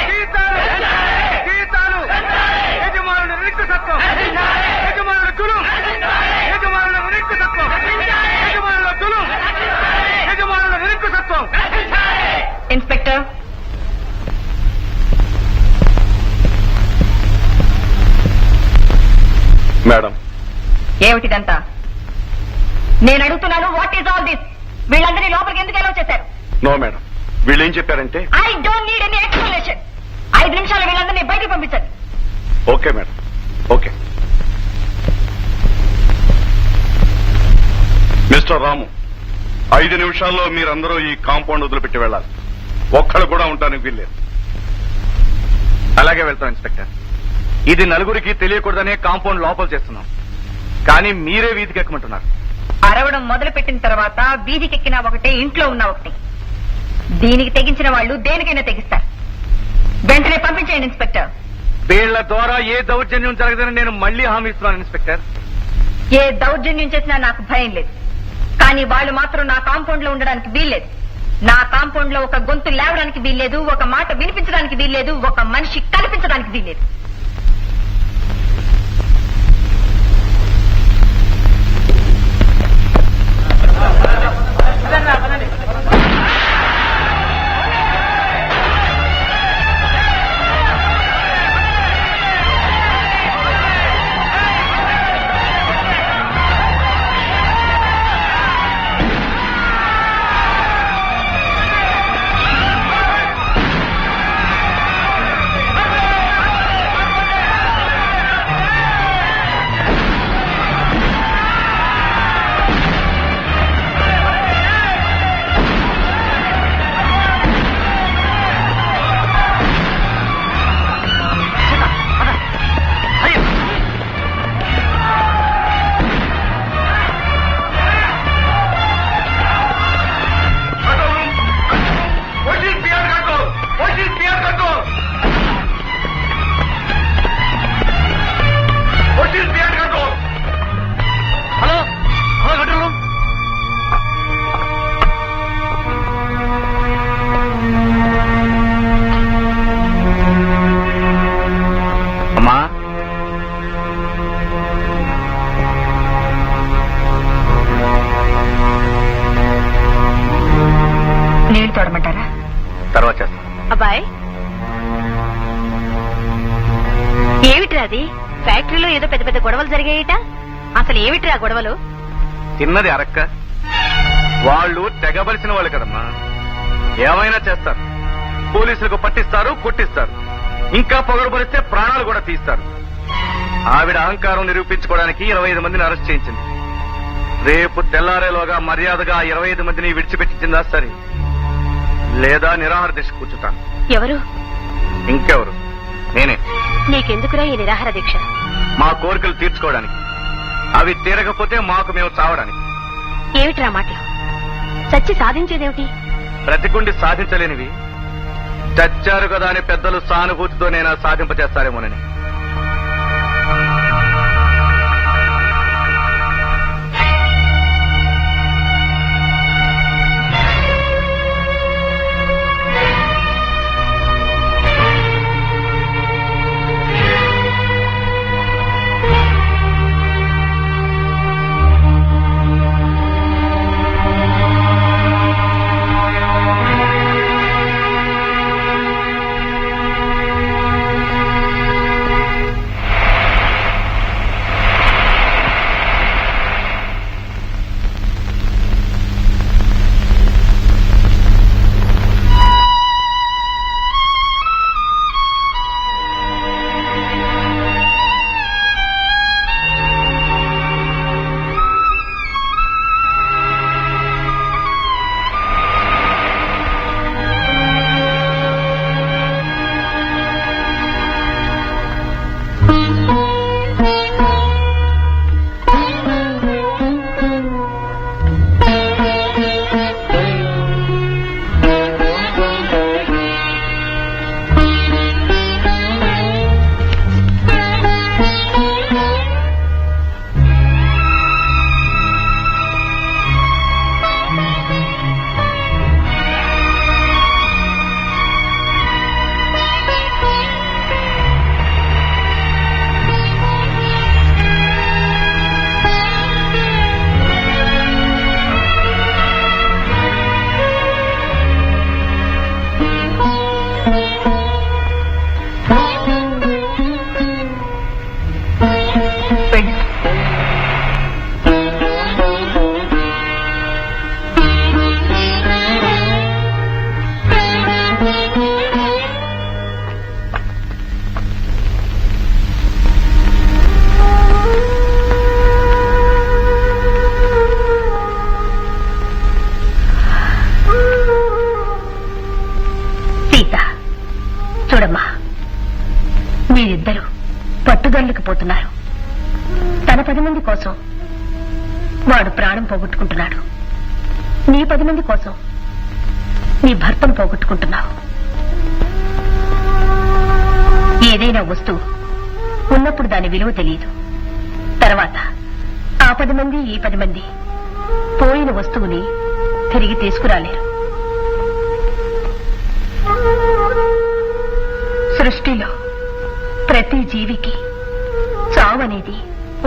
జీతాలు, జీతాలు, యజమానుల నిరంకుశత్వం, యజమానుల తులం, యజమానుల నిరంకుశత్వం, యజమానుల తులం, యజమానుల నిరంకుశత్వం. ఇన్స్పెక్టర్, మేడం, ఏమిటిదంతా? నేను అడుగుతున్నాను, వాట్ ఈజ్ ఆల్ దిస్? వీళ్ళందరినీ లోపలికి ఎందుకు ఎలా చేశారు? నో మేడం, వీళ్ళు ఏం చెప్పారంటే I don't need any explanation. 5 నిమిషాలు వీళ్ళందరినీ బయటికి పంపించండి. Okay madam, okay. మిస్టర్ రాము, 5 నిమిషాల్లో మీరందరూ ఈ కాంపౌండ్ వదిలిపెట్టి వెళ్ళాలి. ఒక్కళ్ళు కూడా ఉంటానికి వీల్లేదు. అలాగే వెళ్తాం ఇన్స్పెక్టర్. ఇది నలుగురికి తెలియకూడదనే కాంపౌండ్ లోపల చేస్తున్నాం. కానీ మీరే వీధికి ఎక్కమంటున్నారు. అరవడం మొదలు పెట్టిన తర్వాత వీధికెక్కినా ఒకటే, ఇంట్లో ఉన్నా ఒకటే. దీనికి తెగించిన వాళ్ళు దేనికైనా తెగిస్తారు. వెంటనే పంపించేయండి ఇన్స్పెక్టర్. వీళ్ల ద్వారా ఏ దౌర్జన్యం జరగదని నేను మళ్ళీ హామీ ఇస్తున్నాను ఇన్స్పెక్టర్. ఏ దౌర్జన్యం చేసినా నాకు భయం లేదు, కానీ వాళ్ళు మాత్రం నా కాంపౌండ్ లో ఉండడానికి వీల్లేదు. నా కాంపౌండ్ లో ఒక గొంతు లేవడానికి వీల్లేదు, ఒక మాట వినిపించడానికి వీల్లేదు, ఒక మనిషి కనిపించడానికి వీల్లేదు. నీళ్లు తోడమంటారా? తర్వాత చేస్తాను. అబ్బాయ్, ఏమిట్రా అది? ఫ్యాక్టరీలో ఏదో పెద్ద పెద్ద గొడవలు జరిగాయిట. అసలు ఏమిట్రా గొడవలు? తిన్నది అరక్క. వాళ్ళు తెగబలిసిన వాళ్ళు కదమ్మా, ఏమైనా చేస్తారు. పోలీసులకు పట్టిస్తారు, కొట్టిస్తారు, ఇంకా పొగరుబలిస్తే ప్రాణాలు కూడా తీస్తారు. ఆవిడ అహంకారం నిరూపించుకోవడానికి 25 మందిని అరెస్ట్ చేయించింది. రేపు తెల్లారేలోగా మర్యాదగా 25 మందిని విడిచిపెట్టించిందా సరే, లేదా నిరాహార దీక్ష కూర్చుంటాను. ఎవరు? ఇంకెవరు, నేనే. నీకెందుకురా ఈ నిరాహార దీక్ష? మా కోరికలు తీర్చుకోవడానికి. అవి తీరకపోతే మాకు మేము చావడానికి. ఏమిట్రా మాటలు? చచ్చి సాధించేదేమిటి? బ్రతికుండి సాధించలేనివి చచ్చారు కదా అని పెద్దలు సానుభూతితో నేను సాధింపజేస్తారేమోనని. చూడమ్మా, మీరిద్దరూ పట్టుదలకు పోతున్నారు. తన 10 మంది కోసం వాడు ప్రాణం పోగొట్టుకుంటున్నాడు. నీ 10 మంది కోసం నీ భర్తను పోగొట్టుకుంటున్నావు. ఏదైనా వస్తువు ఉన్నప్పుడు దాని విలువ తెలియదు. తర్వాత ఆ 10 మంది ఈ 10 మంది పోయిన వస్తువుని తిరిగి తీసుకురాలేరు. సృష్టిలో ప్రతి జీవికి చావనేది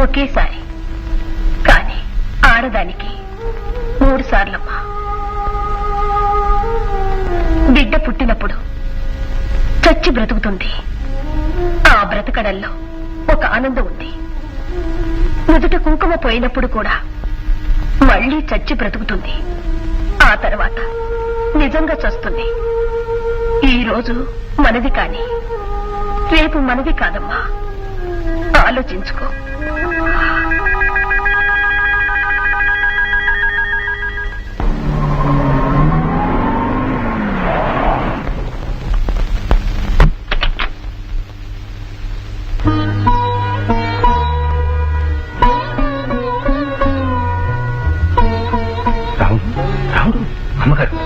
ఒకేసారి, కానీ ఆడదానికి 3 సార్లమ్మా. బిడ్డ పుట్టినప్పుడు చచ్చి బ్రతుకుతుంది. ఆ బ్రతకడంలో ఒక ఆనందం ఉంది. నుదుట కుంకుమ పోయినప్పుడు కూడా మళ్లీ చచ్చి బ్రతుకుతుంది. ఆ తర్వాత నిజంగా చస్తుంది. ఈ రోజు మనది కాని రేపు మనది కాదమ్మా. ఆలోచించుకో. రాముడు, అమ్మగారు.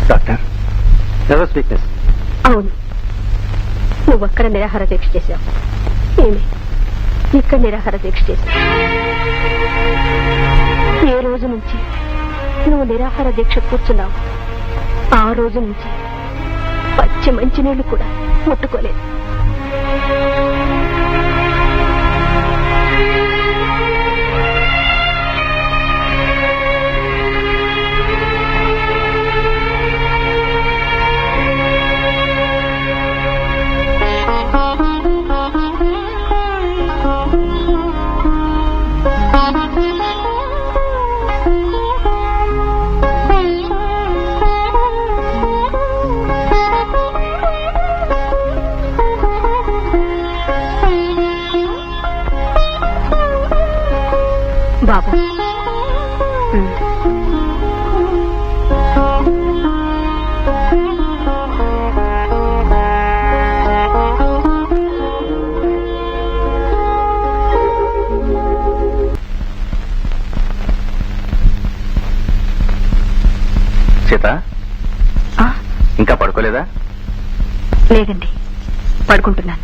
Doctor, nervous weakness. అవును, నువ్వు అక్కడ నిరాహార దీక్ష చేశావు. ఏమి ఇక్కడ నిరాహార దీక్ష చేశావు? ఏ రోజు నుంచి నువ్వు నిరాహార దీక్ష కూర్చున్నావు ఆ రోజు నుంచి పచ్చి మంచినీళ్లు కూడా ముట్టుకోలేదు. బాబు, సీత, ఇంకా పడుకోలేదా? లేదండి, పడుకుంటున్నాను.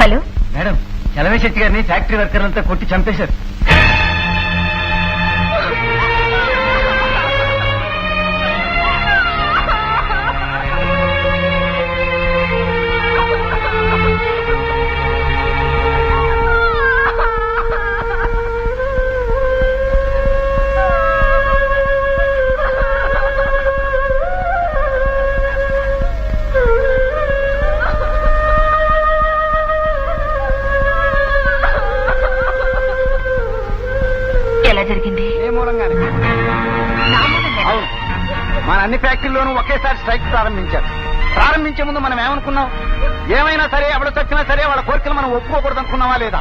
హలో మేడం, చలవే శెట్టి గారిని ఫ్యాక్టరీ వర్కర్లంతా కొట్టి చంపేశారు. మూలంగానే. నా మూలంగా? అవును, మన అన్ని ఫ్యాక్టరీలోనూ ఒకేసారి స్ట్రైక్ ప్రారంభించారు. ప్రారంభించే ముందు మనం ఏమనుకున్నాం? ఏమైనా సరే, ఎవరు చచ్చినా సరే వాళ్ళ కోరికలు మనం ఒప్పుకోకూడదు అనుకున్నావా లేదా?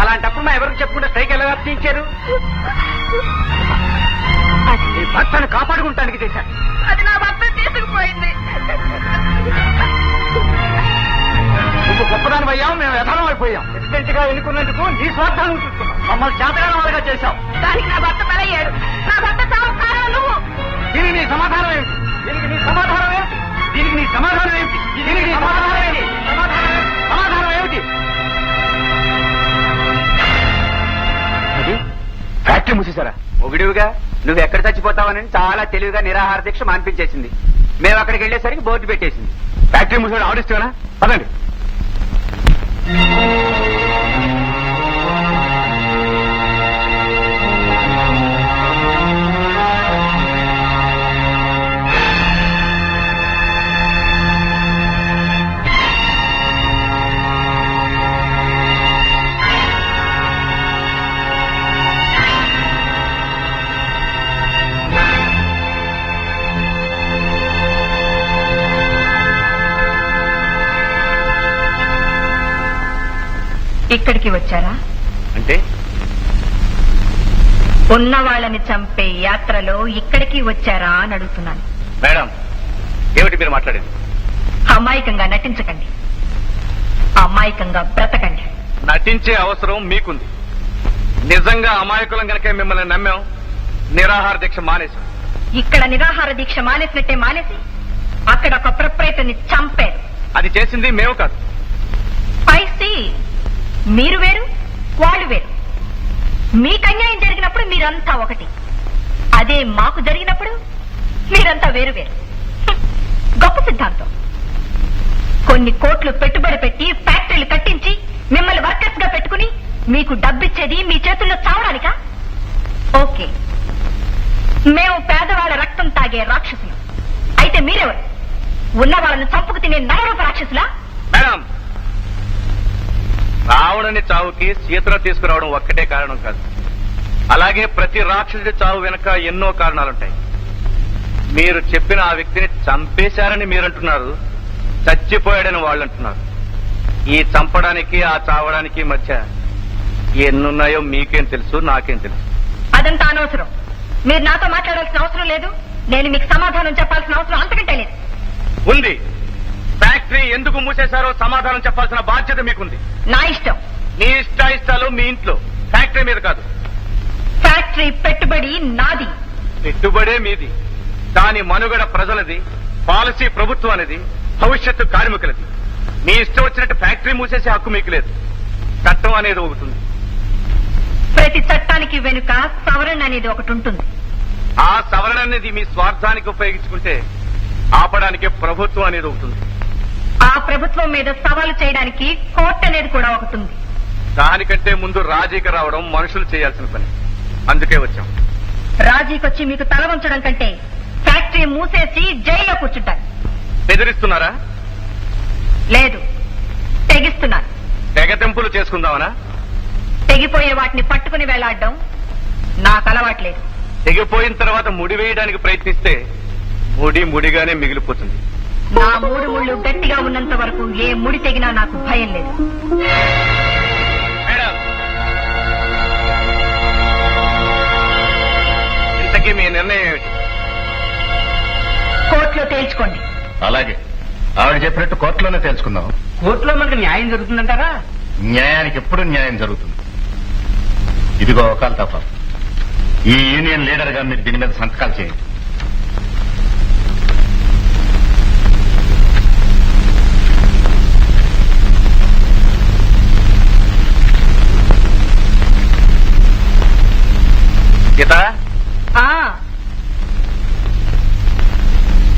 అలాంటప్పుడు మా ఎవరికి చెప్పుకుంటే స్ట్రైక్ ఎలా వ్యాప్తించారు? నీ భర్తను కాపాడుకుంటానికి చేశారు. అది నా భర్త తీసుకుపోయింది. నువ్వు గొప్పదాని అయ్యావు, మేము యథానం అయిపోయాం. ప్రెసిడెంట్ గా ఎన్నుకున్నందుకు నీ స్వార్థాలను చూస్తున్నాం. మమ్మల్ని చేతగాని వాళ్ళగా చేశావు. దానికి నా భర్త బలయ్యాడు. నా భర్త చావు కారణం నువ్వు. దీనికి నీ సమాధానం ఏమిటి? దీనికి నీ సమాధానం ఏమిటి? దీనికి నీ సమాధానం ఏమిటి? దీనికి నీ సమాధానం ఏమిటి? సమాధానం ఏమిటి? అది ఫ్యాక్టరీ మూసేశారా? మొగుడివిగా నువ్వు ఎక్కడ చచ్చిపోతావని చాలా తెలివిగా నిరాహార దీక్ష మాన్పించేసింది. మేము అక్కడికి వెళ్లేసరికి బోర్డు పెట్టేసింది. ఫ్యాక్టరీ మూసేయడం ఆడిస్తానా? పదండి. ఇక్కడికి వచ్చారా? అంటే ఉన్న వాళ్ళని చంపే యాత్రలో ఇక్కడికి వచ్చారా అని అడుగుతున్నాను. మేడం, ఏమిటి మీరు మాట్లాడేది? అమాయకంగా నటించకండి, అమాయకంగా బ్రతకండి. నటించే అవసరం మీకుంది. నిజంగా అమాయకులం గనకే మిమ్మల్ని నమ్మాం. నిరాహార దీక్ష మానేశాం. ఇక్కడ నిరాహార దీక్ష మానేసినట్టే మానేసి అక్కడ ఒక ప్రొపరేటర్ని చంపారు. అది చేసింది మేము కాదు. పైసి మీరు వేరు, వాళ్ళు వేరు. మీకు అన్యాయం జరిగినప్పుడు మీరంతా ఒకటి, అదే మాకు జరిగినప్పుడు మీరంతా వేరు వేరు. గొప్ప సిద్ధాంతం. కొన్ని కోట్లు పెట్టుబడి పెట్టి ఫ్యాక్టరీలు కట్టించి మిమ్మల్ని వర్కర్స్ గా పెట్టుకుని మీకు డబ్బిచ్చేది మీ చేతుల్లో చావడానికా? ఓకే, మేము పేదవాళ్ళ రక్తం తాగే రాక్షసులు. అయితే మీరెవరు? ఉన్న వాళ్ళను చంపుకు తినే నరరూప రాక్షసులా? మేడం, రావణుని చావుకి సీతను తీసుకురావడం ఒక్కటే కారణం కాదు. అలాగే ప్రతి రాక్షసుడి చావు వెనక ఎన్నో కారణాలుంటాయి. మీరు చెప్పిన ఆ వ్యక్తిని చంపేశారని మీరంటున్నారు, చచ్చిపోయాడని వాళ్ళు అంటున్నారు. ఈ చంపడానికి ఆ చావడానికి మధ్య ఎన్నున్నాయో మీకేం తెలుసు, నాకేం తెలుసు. అదంతా అనవసరం. మీరు నాతో మాట్లాడాల్సిన అవసరం లేదు. నేను మీకు సమాధానం చెప్పాల్సిన అవసరం అంతకంటే లేదు. ఉంది. ఫ్యాక్టరీ ఎందుకు మూసేశారో సమాధానం చెప్పాల్సిన బాధ్యత మీకుంది. నా ఇష్టం. మీ ఇష్టాయిష్టాలు మీ ఇంట్లో, ఫ్యాక్టరీ మీద కాదు. ఫ్యాక్టరీ పెట్టుబడి నాది. పెట్టుబడే మీది. దాని మనుగడ ప్రజలది, పాలసీ ప్రభుత్వానిది, భవిష్యత్తు కార్మికులది. మీ ఇష్టం వచ్చినట్టు ఫ్యాక్టరీ మూసేసే హక్కు మీకు లేదు. చట్టం అనేది ఒకటి ఉంది. ప్రతి చట్టానికి వెనుక సవరణ అనేది ఒకటి ఉంటుంది. ఆ సవరణ అనేది మీ స్వార్థానికి ఉపయోగించుకుంటే ఆపడానికి ప్రభుత్వం అనేది ఒకటి ఉంది. ఆ ప్రభుత్వం మీద సవాలు చేయడానికి కోర్టు అనేది కూడా ఒకటి ఉంది. దానికంటే ముందు రాజీకి రావడం మనుషులు చేయాల్సిన పని. అందుకే వచ్చాం. రాజీకొచ్చి మీకు తల వంచడం కంటే ఫ్యాక్టరీ మూసేసి జైల్లో కూర్చుంటారు. బెదిరిస్తున్నారా? లేదు, తెగిస్తున్నారు. తెగతెంపులు చేసుకుందామనా? తెగిపోయే వాటిని పట్టుకుని వెళ్లాడడం నాకు అలవాట్లేదు. తెగిపోయిన తర్వాత ముడి వేయడానికి ప్రయత్నిస్తే ముడి ముడిగానే మిగిలిపోతుంది. నా మూడు ముళ్ళు గట్టిగా ఉన్నంత వరకు ఏ ముడి తెగినా నాకు భయం లేదు. మేడం, ఇంతకీ మీ నిర్ణయం ఏమిటి? కోర్టులో తేల్చుకోండి. అలాగే, ఆవిడ చెప్పినట్టు కోర్టులోనే తెలుసుకుందాం. కోర్టులో మనకి న్యాయం జరుగుతుందంటారా? న్యాయానికి ఎప్పుడు న్యాయం జరుగుతుంది. ఇదిగో ఒకళ్ళు తప్ప, ఈ యూనియన్ లీడర్ గా మీరు దీని మీద సంతకాలు చేయండి. గీత,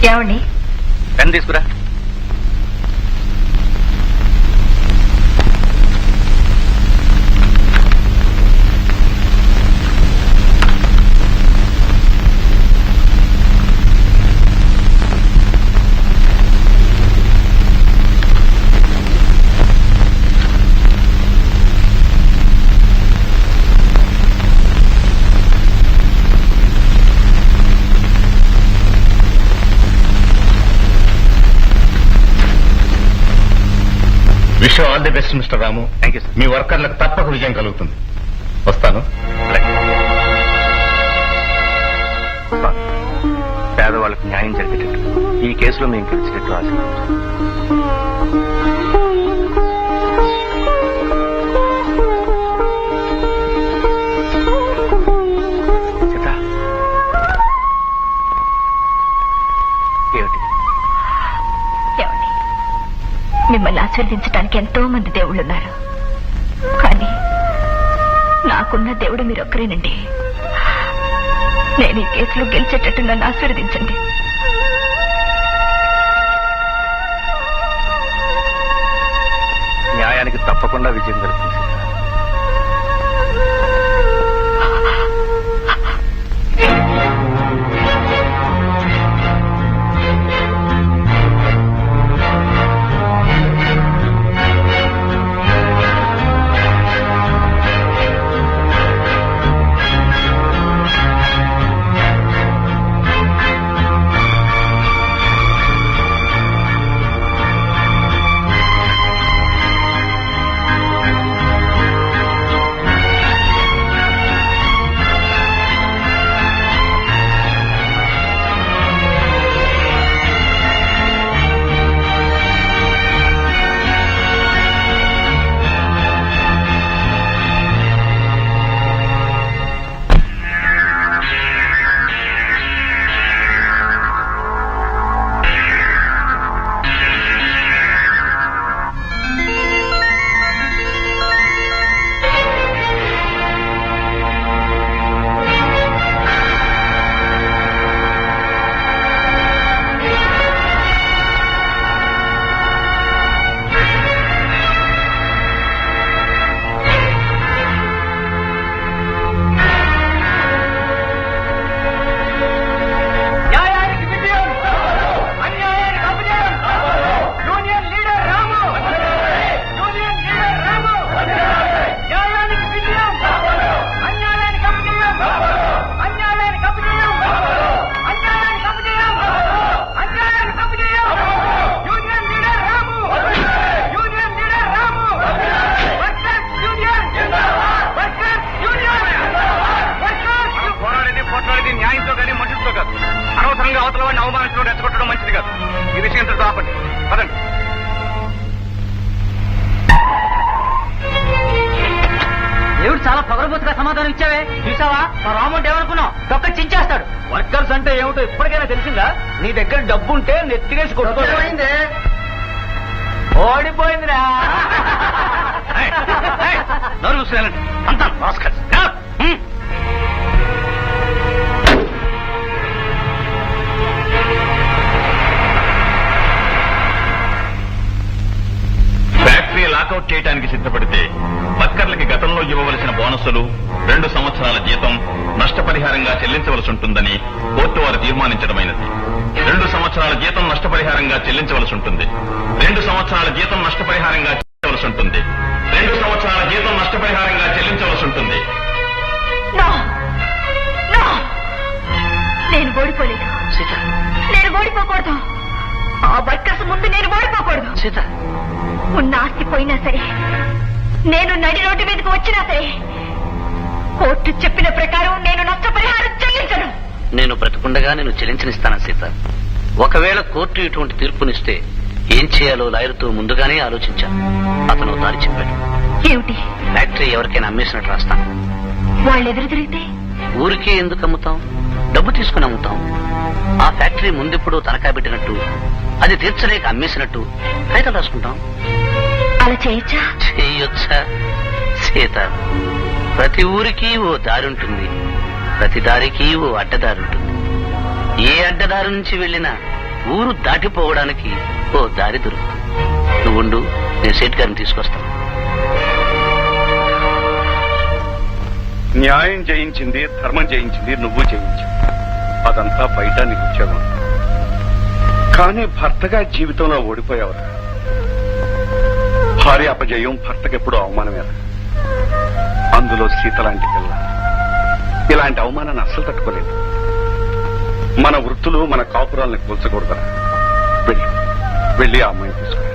ఏమండి? పెన్ తీసుకురా. Wish all the best mister Ramu. Thank you sir. మీ వర్కర్లకు తప్పక విజయం కలుగుతుంది. వస్తాను. పేదవాళ్ళకు న్యాయం జరిగేటట్టు ఈ కేసులో మేము గెలిచినట్టు ఆశిస్తున్నాం. మిమ్మల్ని ఆశీర్వదించడానికి ఎంతో మంది దేవుళ్ళున్నారు, కానీ నాకున్న దేవుడు మీరొక్కరేనండి. నేను ఈ కేసులో గెలిచేటట్టు నన్ను ఆశీర్వదించండి. న్యాయానికి తప్పకుండా విజయం కలుగుతుంది. అనవసరంగా అవతల వాడిని అవమానించడం రెచ్చగొట్టడం మంచిది కాదు. ఈ విషయం ఇంత ఆపండి. పదండి. దేవుడు చాలా పొగరబోతుగా సమాధానం ఇచ్చావే. చూసావా మా రాముంటే ఏమనుకున్నావు? తొక్క చించేస్తాడు. వర్కర్స్ అంటే ఏమిటో ఇప్పటికైనా తెలిసిందా? నీ దగ్గర డబ్బు ఉంటే నెత్తికేసి కొట్టుకోపోయిందే. ఓడిపోయిందిరా. నోరు చూసేయాలండి అంతా భాస్కర్. ఫ్యాక్టరీ లాకౌట్ చేయడానికి సిద్ధపడితే వర్కర్లకి గతంలో ఇవ్వవలసిన బోనస్సులు 2 సంవత్సరాల జీతం నష్టపరిహారంగా చెల్లించవలసి ఉంటుందని కోర్టు వారు తీర్మానించడమైనది. 2 సంవత్సరాల జీతం నష్టపరిహారంగా చెల్లించవలసి ఉంటుంది. 2 సంవత్సరాల జీతం నష్టపరిహారంగా చెల్లించవలసి ఉంటుంది. 2 సంవత్సరాల జీతం నష్టపరిహారంగా చెల్లించవలసి ఉంటుంది. నేను ఓడిపోలేదు. సీత, నేను ఓడిపోకూడదు. ఆ వర్కర్స్ ముందు నేను ఓడిపోకూడదు. సీత, ఉన్న ఆస్తి పోయినా సరే, నేను నడి రోడ్డు మీదకి వచ్చినా సరే, కోర్టు చెప్పిన ప్రకారం నేను నష్టపరిహారం చెల్లించను. నేను బ్రతుకుండగా నేను చెల్లించనిస్తాను సీత. ఒకవేళ కోర్టు ఇటువంటి తీర్పునిస్తే ఏం చేయాలో లాయర్తో ముందుగానే ఆలోచించాను. అతను దారి చెప్పాడు. ఏమిటి? ఫ్యాక్టరీ ఎవరికైనా అమ్మేసినట్టు రాస్తాను. వాళ్ళు ఎదురు తిరిగితే? ఊరికే ఎందుకు అమ్ముతాం? డబ్బు తీసుకుని అమ్ముతాం. ఆ ఫ్యాక్టరీ ముందెప్పుడో తనఖా పెట్టినట్టు, అది తీర్చలేక అమ్మేసినట్టు కాగితాలు రాసుకుంటాం. అలా చేయొచ్చా? చేయొచ్చా సీత? ప్రతి ఊరికి ఓ దారి ఉంటుంది, ప్రతి దారికి ఓ అడ్డదారి ఉంటుంది. ఏ అడ్డదారి నుంచి వెళ్ళినా ఊరు దాటిపోవడానికి ఓ దారి దొరుకుతుంది. నువ్వుండు, నేను సేట్ గారిని తీసుకొస్తాను. న్యాయం జయించింది, ధర్మం జయించింది, నువ్వు జయించింది. అదంతా బయట నీకు ఉద్యోగం. కానీ భర్తగా జీవితంలో ఓడిపోయావురా. భార్య అపజయం భర్తకెప్పుడు అవమానమేరా. అందులో సీత లాంటి పిల్ల ఇలాంటి అవమానాన్ని అస్సలు తట్టుకోలేదు. మన వృత్తులు మన కాపురాలను కూల్చకూడదురా. వెళ్ళి ఆ అమ్మాయిని తీసుకురా.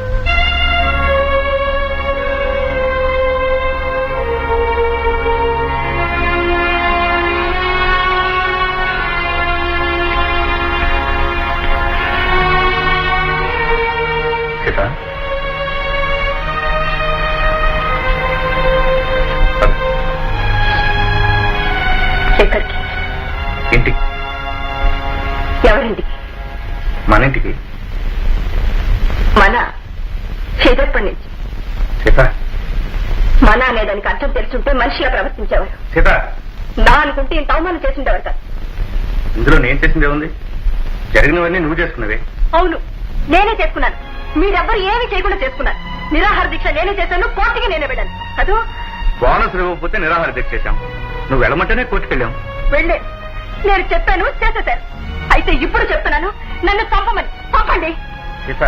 మన ఇంటికి మన చేదప్పటి నుంచి సీత మన అనేదానికి అర్థం తెలుసుంటే మనిషిగా ప్రవర్తించేవారు. సీత నా అనుకుంటే ఇంత అవమానం చేసిండేవారు కాదు. ఇందులో నేను చేసిందే ఉంది. జరిగినవన్నీ నువ్వు చేసుకున్నవే. అవును, నేనే చేసుకున్నాను. మీరెవ్వరు ఏమీ చేయకుండా చేసుకున్నారు. నిరాహార దీక్ష నేనే చేశాను, కోర్టుకి నేనే వెళ్ళాను. అదో బోనస్ ఇవ్వకపోతే నిరాహార దీక్ష చేశాం. నువ్వు వెళ్ళమంటేనే కోర్టుకెళ్ళాం. వెళ్ళే నేను చెప్పాను, చేసేశారు. అయితే ఇప్పుడు చెప్తున్నాను, నన్ను చంపండి. సీత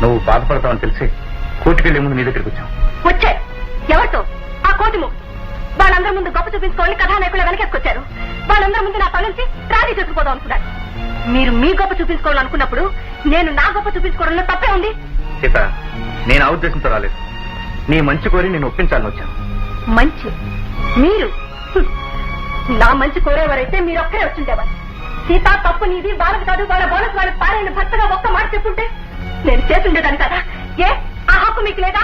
నువ్వు బాధపడతావని తెలిసి కోర్టుకెళ్లే ముందు నీ దగ్గరికి వచ్చాం. వచ్చే ఎవరితో? ఆ కోటిము వాళ్ళందరి ముందు గొప్ప చూపించుకోవాలని కథానాయకులు వెనకేసుకొచ్చారు. వాళ్ళందరి ముందు నా పని నుంచి ట్రాజీ చేసుకుపోదాం అనుకున్నారు. మీరు మీ గొప్ప చూపించుకోవాలనుకున్నప్పుడు నేను నా గొప్ప చూపించుకోవడంలో తప్పే ఉంది. సీత నేను ఆ ఉద్దేశంతో రాలేదు. నీ మంచి కోరి నేను ఒప్పించాలని వచ్చాను. మంచి మీరు నా మంచి కోరేవారైతే మీరు ఒక్కరే వచ్చిండేవారు. సీత తప్పు నీది, వాళ్ళకి కాదు, వాళ్ళ బోనస్ వాళ్ళ పారైన భర్తగా ఒక్క మాట చెప్పుంటే నేను చేస్తుండేదాన్ని కదా. ఏ ఆ హక్కు మీకు లేదా?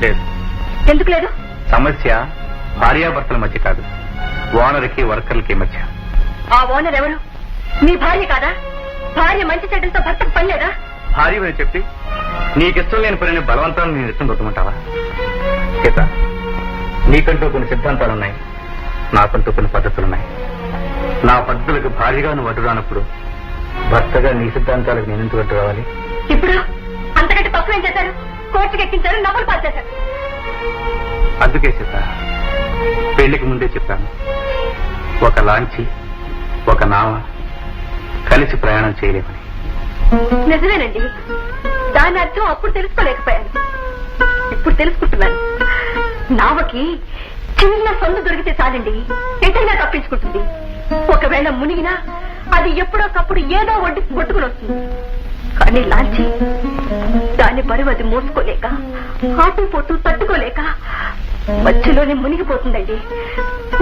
లేదు. ఎందుకు లేదు? సమస్య భార్యాభర్తల మధ్య కాదు, ఓనర్కి వర్కర్లకి మధ్య. ఆ ఓనర్ ఎవరు? మీ భార్య కాదా? భార్య మంచి చెడ్డలతో భర్తకు పని లేదా? భార్యని చెప్పి నీకిష్టం లేని పనిని బలవంతాలను నేను ఇష్టం కొట్టమంటావా? సీత నీకంటూ కొన్ని సిద్ధాంతాలున్నాయి, నాకంటూ కొన్ని పద్ధతులున్నాయి. నా పద్ధతులకు భార్యగా నువ్వు అడ్డు రానప్పుడు భర్తగా నీ సిద్ధాంతాలకు నేను ఎందుకు అడ్డు రావాలి? ఇప్పుడు అంతకంటే తప్పు ఏం చేశారు? కోర్టుకు ఎక్కించారు, నవ్వులు పాలు చేశారు. అందుకే సీత పెళ్లికి ముందే చెప్పాను, ఒక లాంచి ఒక నావ కలిసి ప్రయాణం చేయలేమని. నిజమేనండి, దాని అర్థం అప్పుడు తెలుసుకోలేకపోయాను, ఇప్పుడు తెలుసుకుంటున్నాను. నావకి చిన్న సొంత దొరికితే చాలండి, ఎటైనా తప్పించుకుంటుంది. ఒకవేళ మునిగినా అది ఎప్పుడోకప్పుడు ఏదో ఒడ్డుకుని వస్తుంది. కానీ లాంచి దాని బరువు అది మోసుకోలేక, ఆటుపోతూ తట్టుకోలేక మధ్యలోనే మునిగిపోతుందండి.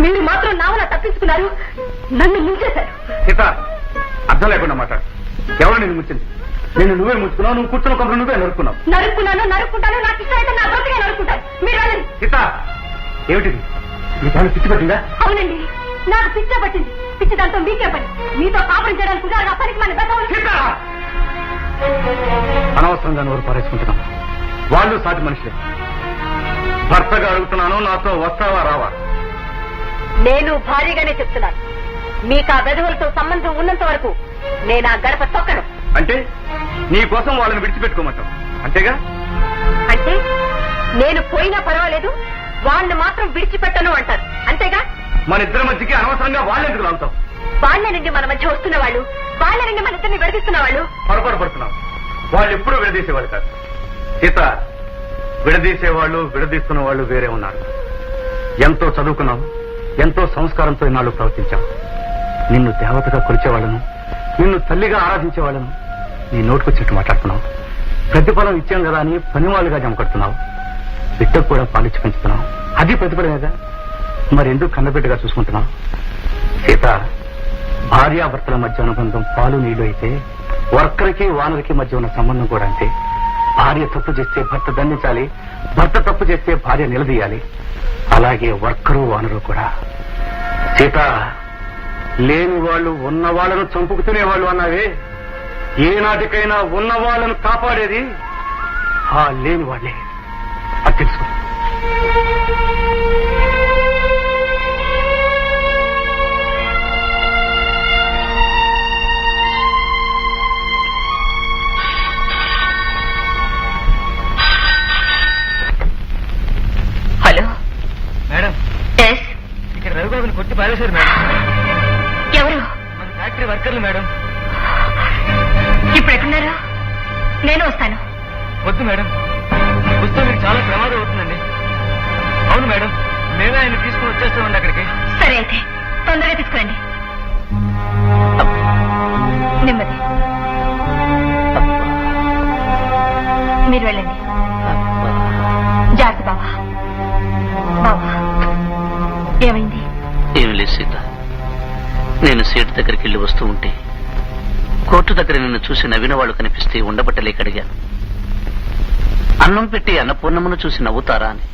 మీరు మాత్రం నావలా తప్పించుకున్నారు, నన్ను ముంచేశారు. సీత అర్థం లేకుండా మాట్లాడు. ఎవరు నేను ముంచింది? నేను నువ్వే ముంచుకున్నావు, నువ్వు కూర్చున్న కబురు నువ్వే నరుక్కున్నాను. నరుక్కుంటాను, నాకు ఇష్టమైతే నా బ్రతికే నరుక్కుంటాను. మీరు వెళ్ళండి. సీత ఏమిటిది? నీ పని పిచ్చి పట్టిందా? అవునండి, నాకు పిచ్చే పట్టింది. పిచ్చి దాంతో మీకే పని. మీతో కాపురం చేయడానికి కూడా నా పనికి మన బెట్ట. అనవసరంగా నోరు పారేసుకుంటున్నాను. వాళ్ళు సాటి మనుషులే. భర్తగా అడుగుతున్నాను, నాతో వస్తావా రావా? నేను భారీగానే చెప్తున్నాను, మీకు ఆ వెధవులతో సంబంధం ఉన్నంత వరకు నేను ఆ గడప తొక్కను. అంటే నీ కోసం వాళ్ళని విడిచిపెట్టుకోమంటావు అంతేగా? అంటే నేను పోయినా పర్వాలేదు, వాళ్ళని మాత్రం విడిచిపెట్టను అంటారు అంతేగా? మన ఇద్దరి మధ్యకి అనవసరంగా వాళ్ళెందుకు లాగుతావు? వాళ్ళ నుండి మన మధ్య వస్తున్న వాళ్ళు, వాళ్ళ నుండి మన ఇద్దరిని విడదీస్తున్న వాళ్ళు. పొరపాటు పడుతున్నావు. వాళ్ళు ఎప్పుడూ విడదీసేవాళ్ళు కాదు సీత. విడదీసేవాళ్ళు విడదీస్తున్న వాళ్ళు వేరే ఉన్నారు. ఎంతో చదువుకున్నావు, ఎంతో సంస్కారంతో ఇన్నాళ్ళు ప్రవర్తించావు. నిన్ను దేవతగా కొలిచేవాళ్ళను, నిన్ను తల్లిగా ఆరాధించేవాళ్ళను నీ నోటుకొచ్చినట్టు మాట్లాడుతున్నావు. ప్రతిఫలం ఇచ్చాం కదా అని పనివాళ్ళుగా జమకడుతున్నావు. బిడ్డకు కూడా పాలిచ్చి పెంచుతున్నావు. అది ప్రతిఫలమేగా? మరెందుకు కన్నబిడ్డగా చూసుకుంటున్నావు? సీత భార్యాభర్తల మధ్య అనుబంధం పాలు నీళ్లు అయితే, వర్కర్కి వానర్కి మధ్య ఉన్న సంబంధం కూడా అంతే. భార్య తప్పు చేస్తే భర్త దండించాలి, భర్త తప్పు చేస్తే భార్య నిలదీయాలి. అలాగే వర్కరు వానరు కూడా. సీత లేని వాళ్ళు ఉన్న వాళ్ళను చంపుకుతునే వాళ్ళు అన్నావే, ఏనాటికైనా ఉన్న వాళ్ళను కాపాడేది ఆ లేని వాళ్ళే. అది తెలుసుకో. హలో మేడం, ఎస్, ఇక్కడ రవిబాబుని కొట్టి పారేశారు మేడం. ఎవరు? మన ఫ్యాక్టరీ వర్కర్లు మేడం. ఇప్పుడు ఎక్కడున్నారు? నేను వస్తాను. వద్దు మేడం, వస్తే మీకు చాలా ప్రమాదం అవుతుందండి. అవును మేడం, మేమే ఆయన తీసుకుని వచ్చేస్తామండి అక్కడికి. సరే అయితే తొందరగా తీసుకురండి. నెమ్మది, మీరు వెళ్ళండి. జాగ్రత్త బాబా. బాబా ఏమైంది? ఏమి లేదు సీత, నేను సీటు దగ్గరికి వెళ్ళి వస్తూ ఉంటే కోర్టు దగ్గర నిన్ను చూసి నవ్విన వాళ్ళు కనిపిస్తే ఉండబట్టలేక అడిగాను. అన్నం పెట్టి అన్నపూర్ణమ్మను చూసి నవ్వుతారా అని.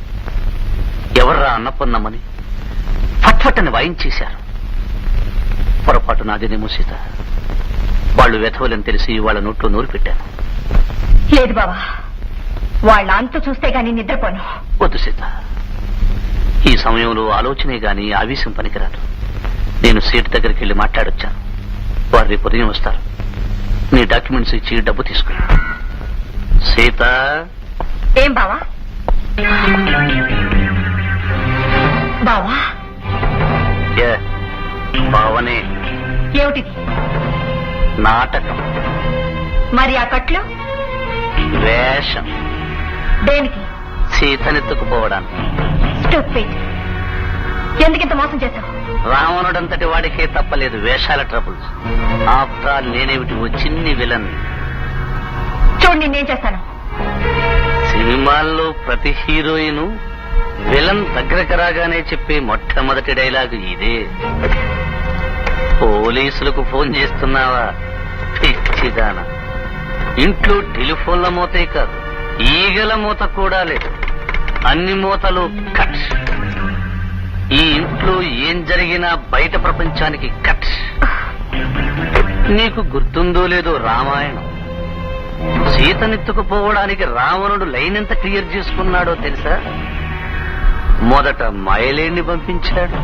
ఎవర్రా అన్నపూర్ణమ్మని ఫట్ఫట్ అని వాయించేశారు. పొరపాటు నాదేనేమో సీత. వాళ్ళు వెధవలని తెలిసి వాళ్ళ నోట్లో నోరు పెట్టాను. లేదు బావా, వాళ్ళ అంతు చూస్తే గాని నిద్రపోను. వద్దు సీత, ఈ సమయంలో ఆలోచనే గాని ఆవేశం పనికిరాదు. నేను సీట్ దగ్గరికి వెళ్ళి మాట్లాడొచ్చాను. వారు రేపు ఉదయం వస్తారు. నీ డాక్యుమెంట్స్ ఇచ్చి డబ్బు తీసుకున్నా. సీత. ఏం బావా? బావా బావనే. ఏమిటిది? నాటకం. మరి ఆ కట్లు? వేషం. దేనికి? సీతనెత్తుకుపోవడానికి. స్టూపిడ్. ఎందుకింత మోసం చేశావు? రావణుడంతటి వాడికే తప్పలేదు వేషాల ట్రబుల్. ఆఫ్టర్ ఆల్ నేనేమిటి ఓ చిన్ని విలన్. చూడు నేనేం చేస్తాను. సినిమాల్లో ప్రతి హీరోయిన్ విలన్ దగ్గరకు రాగానే చెప్పే మొట్టమొదటి డైలాగు ఇదే. పోలీసులకు ఫోన్ చేస్తున్నావా పిచ్చిదాన? ఇంట్లో టెలిఫోన్ల మూతే కాదు, ఈగల మూత కూడా లేదు. అన్ని మూతలు కట్. ఈ ఇంట్లో ఏం జరిగినా బయట ప్రపంచానికి కట్. నీకు గుర్తుందో లేదో రామాయణం. సీతనెత్తుకుపోవడానికి రావణుడు లైన్ ఎంత క్లియర్ చేసుకున్నాడో తెలుసా? మొదట మైలేణ్ణి పంపించాడు,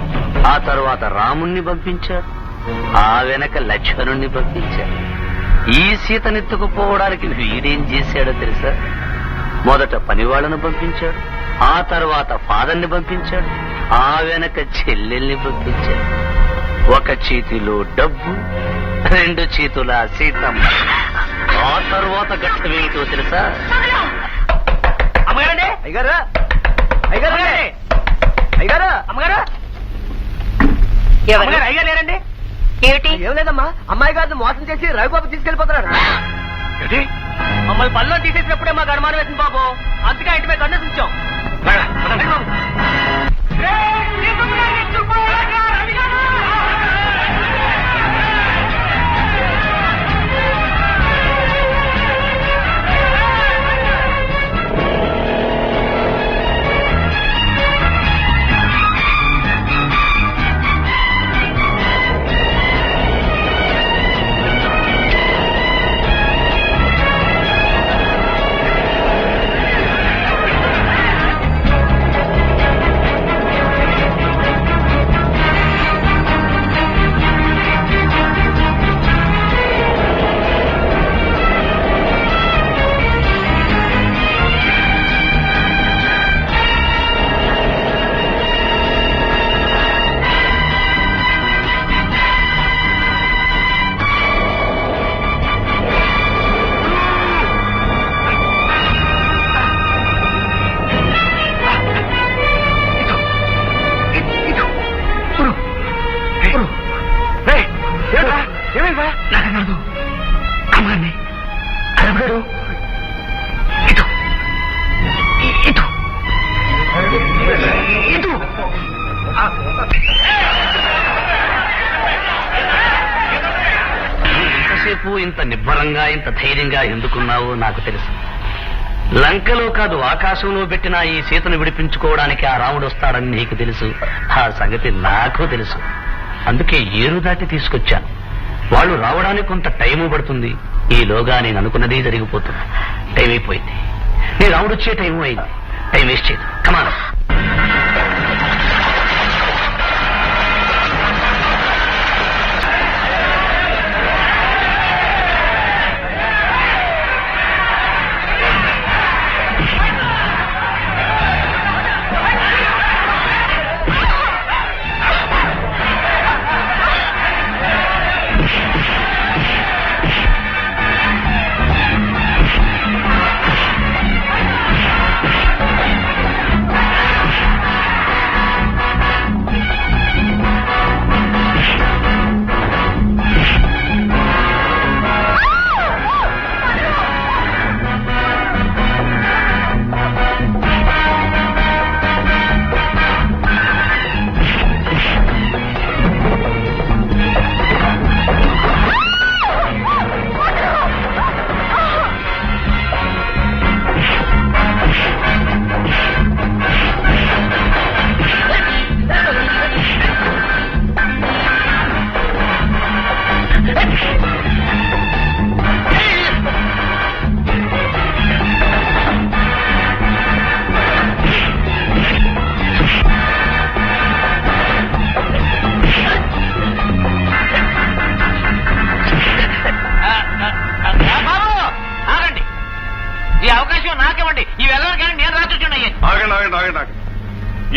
ఆ తర్వాత రాముణ్ణి పంపించాడు, ఆ వెనక లక్ష్మణుణ్ణి పంపించాడు. ఈ సీతనెత్తుకుపోవడానికి వీడేం చేశాడో తెలుసా? మొదట పనివాళ్లను పంపించాడు, ఆ తర్వాత ఫాదర్ని పంపించాడు, ఆ వెనక చెల్లెల్ని పంపించాడు. ఒక చేతిలో డబ్బు, రెండు చేతుల సీతమ్మ. ఆ తర్వాత ఘట్టమేమిటో తెలుసా? అమ్మగారండి, అయ్యగారు, అయ్యగారు, అయ్యగారు, అమ్మగారు, అయ్యగారు లేరండి. ఏమిటి? ఏం లేదమ్మా, అమ్మాయి గారిని మోసం చేసి రవిబాబు తీసుకెళ్లిపోతున్నాడు. మమ్మల్ని పనిలో తీసేసినప్పుడే మాకు అనుమానం వేసింది బాబు. అందుకే ఇంటి మీద కన్ను ఉంచాం. ఎంతసేపు ఇంత నిబ్బరంగా ఇంత ధైర్యంగా ఎందుకున్నావో నాకు తెలుసు. లంకలో కాదు ఆకాశంలో పెట్టిన ఈ సీతను విడిపించుకోవడానికి ఆ రాముడు వస్తాడని నీకు తెలుసు. ఆ సంగతి నాకు తెలుసు. అందుకే ఏరు దాటి తీసుకొచ్చాను. వాళ్ళు రావడానికి కొంత టైము పడుతుంది. ఈలోగా నేను అనుకున్నది జరిగిపోతుంది. టైం అయిపోయింది. నీ రాముడు వచ్చే టైం అయింది. టైం వేస్ట్ చేయదు. కమాన్.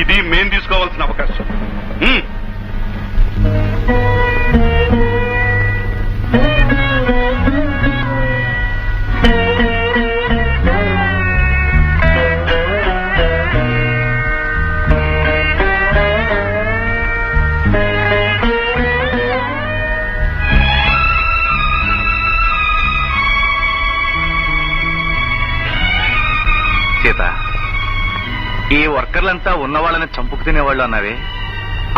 ఇది మేం తీసుకోవాల్సిన అవకాశం. సీత, ఈ వర్కర్లంతా ఉన్న వాళ్ళని చంపుకు తినేవాళ్ళు అన్నావే,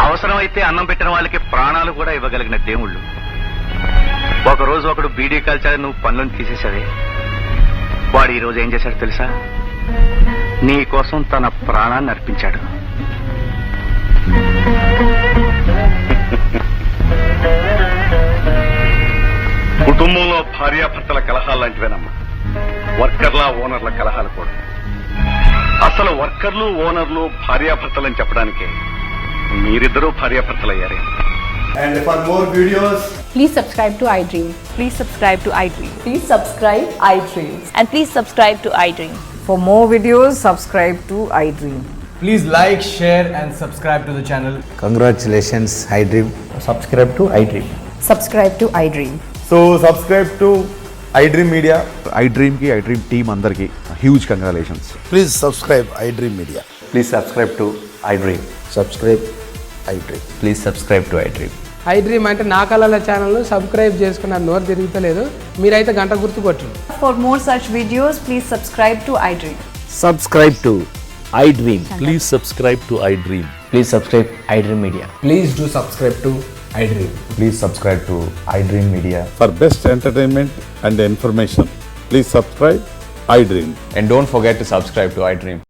అవసరమైతే అన్నం పెట్టిన వాళ్ళకి ప్రాణాలు కూడా ఇవ్వగలిగిన దేవుళ్ళు. ఒకరోజు ఒకడు బీడీ కాల్చాలని నువ్వు పనులను తీసేశావే, వాడు ఈ రోజు ఏం చేశాడు తెలుసా? నీ కోసం తన ప్రాణాన్ని అర్పించాడు. కుటుంబంలో భార్యాభర్తల కలహాలు లాంటివేనమ్మా వర్కర్ల ఓనర్ల కలహాలు కూడా. అసలు వర్కర్లు ఓనర్లు భార్యాభర్తలని చెప్పడానికే మీరిద్దరూ భార్యాభర్తలయ్యారే. And for more videos, Please subscribe to iDream. Please subscribe to iDream. Please subscribe iDream. And please subscribe to iDream. For more videos, subscribe to iDream. please like, share, and subscribe to the channel. Congratulations, iDream. Subscribe to iDream. Subscribe to iDream. So subscribe to iDream Media. iDream की iDream team अंदर की huge congratulations. Please subscribe iDream Media. Please subscribe to iDream. Subscribe iDream. Please subscribe to iDream. iDream అంటే నా కళల channel subscribe చేసుకున్న నోరు తిరుగుతలేదు, మీరైతే గంట గుర్తు కొట్టండి. For more such videos, please subscribe to iDream. Subscribe to iDream. Please subscribe to iDream. Please subscribe iDream Media. Please do subscribe to iDream. Please subscribe to iDream Media. For best entertainment and information, please subscribe iDream. And don't forget to subscribe to iDream.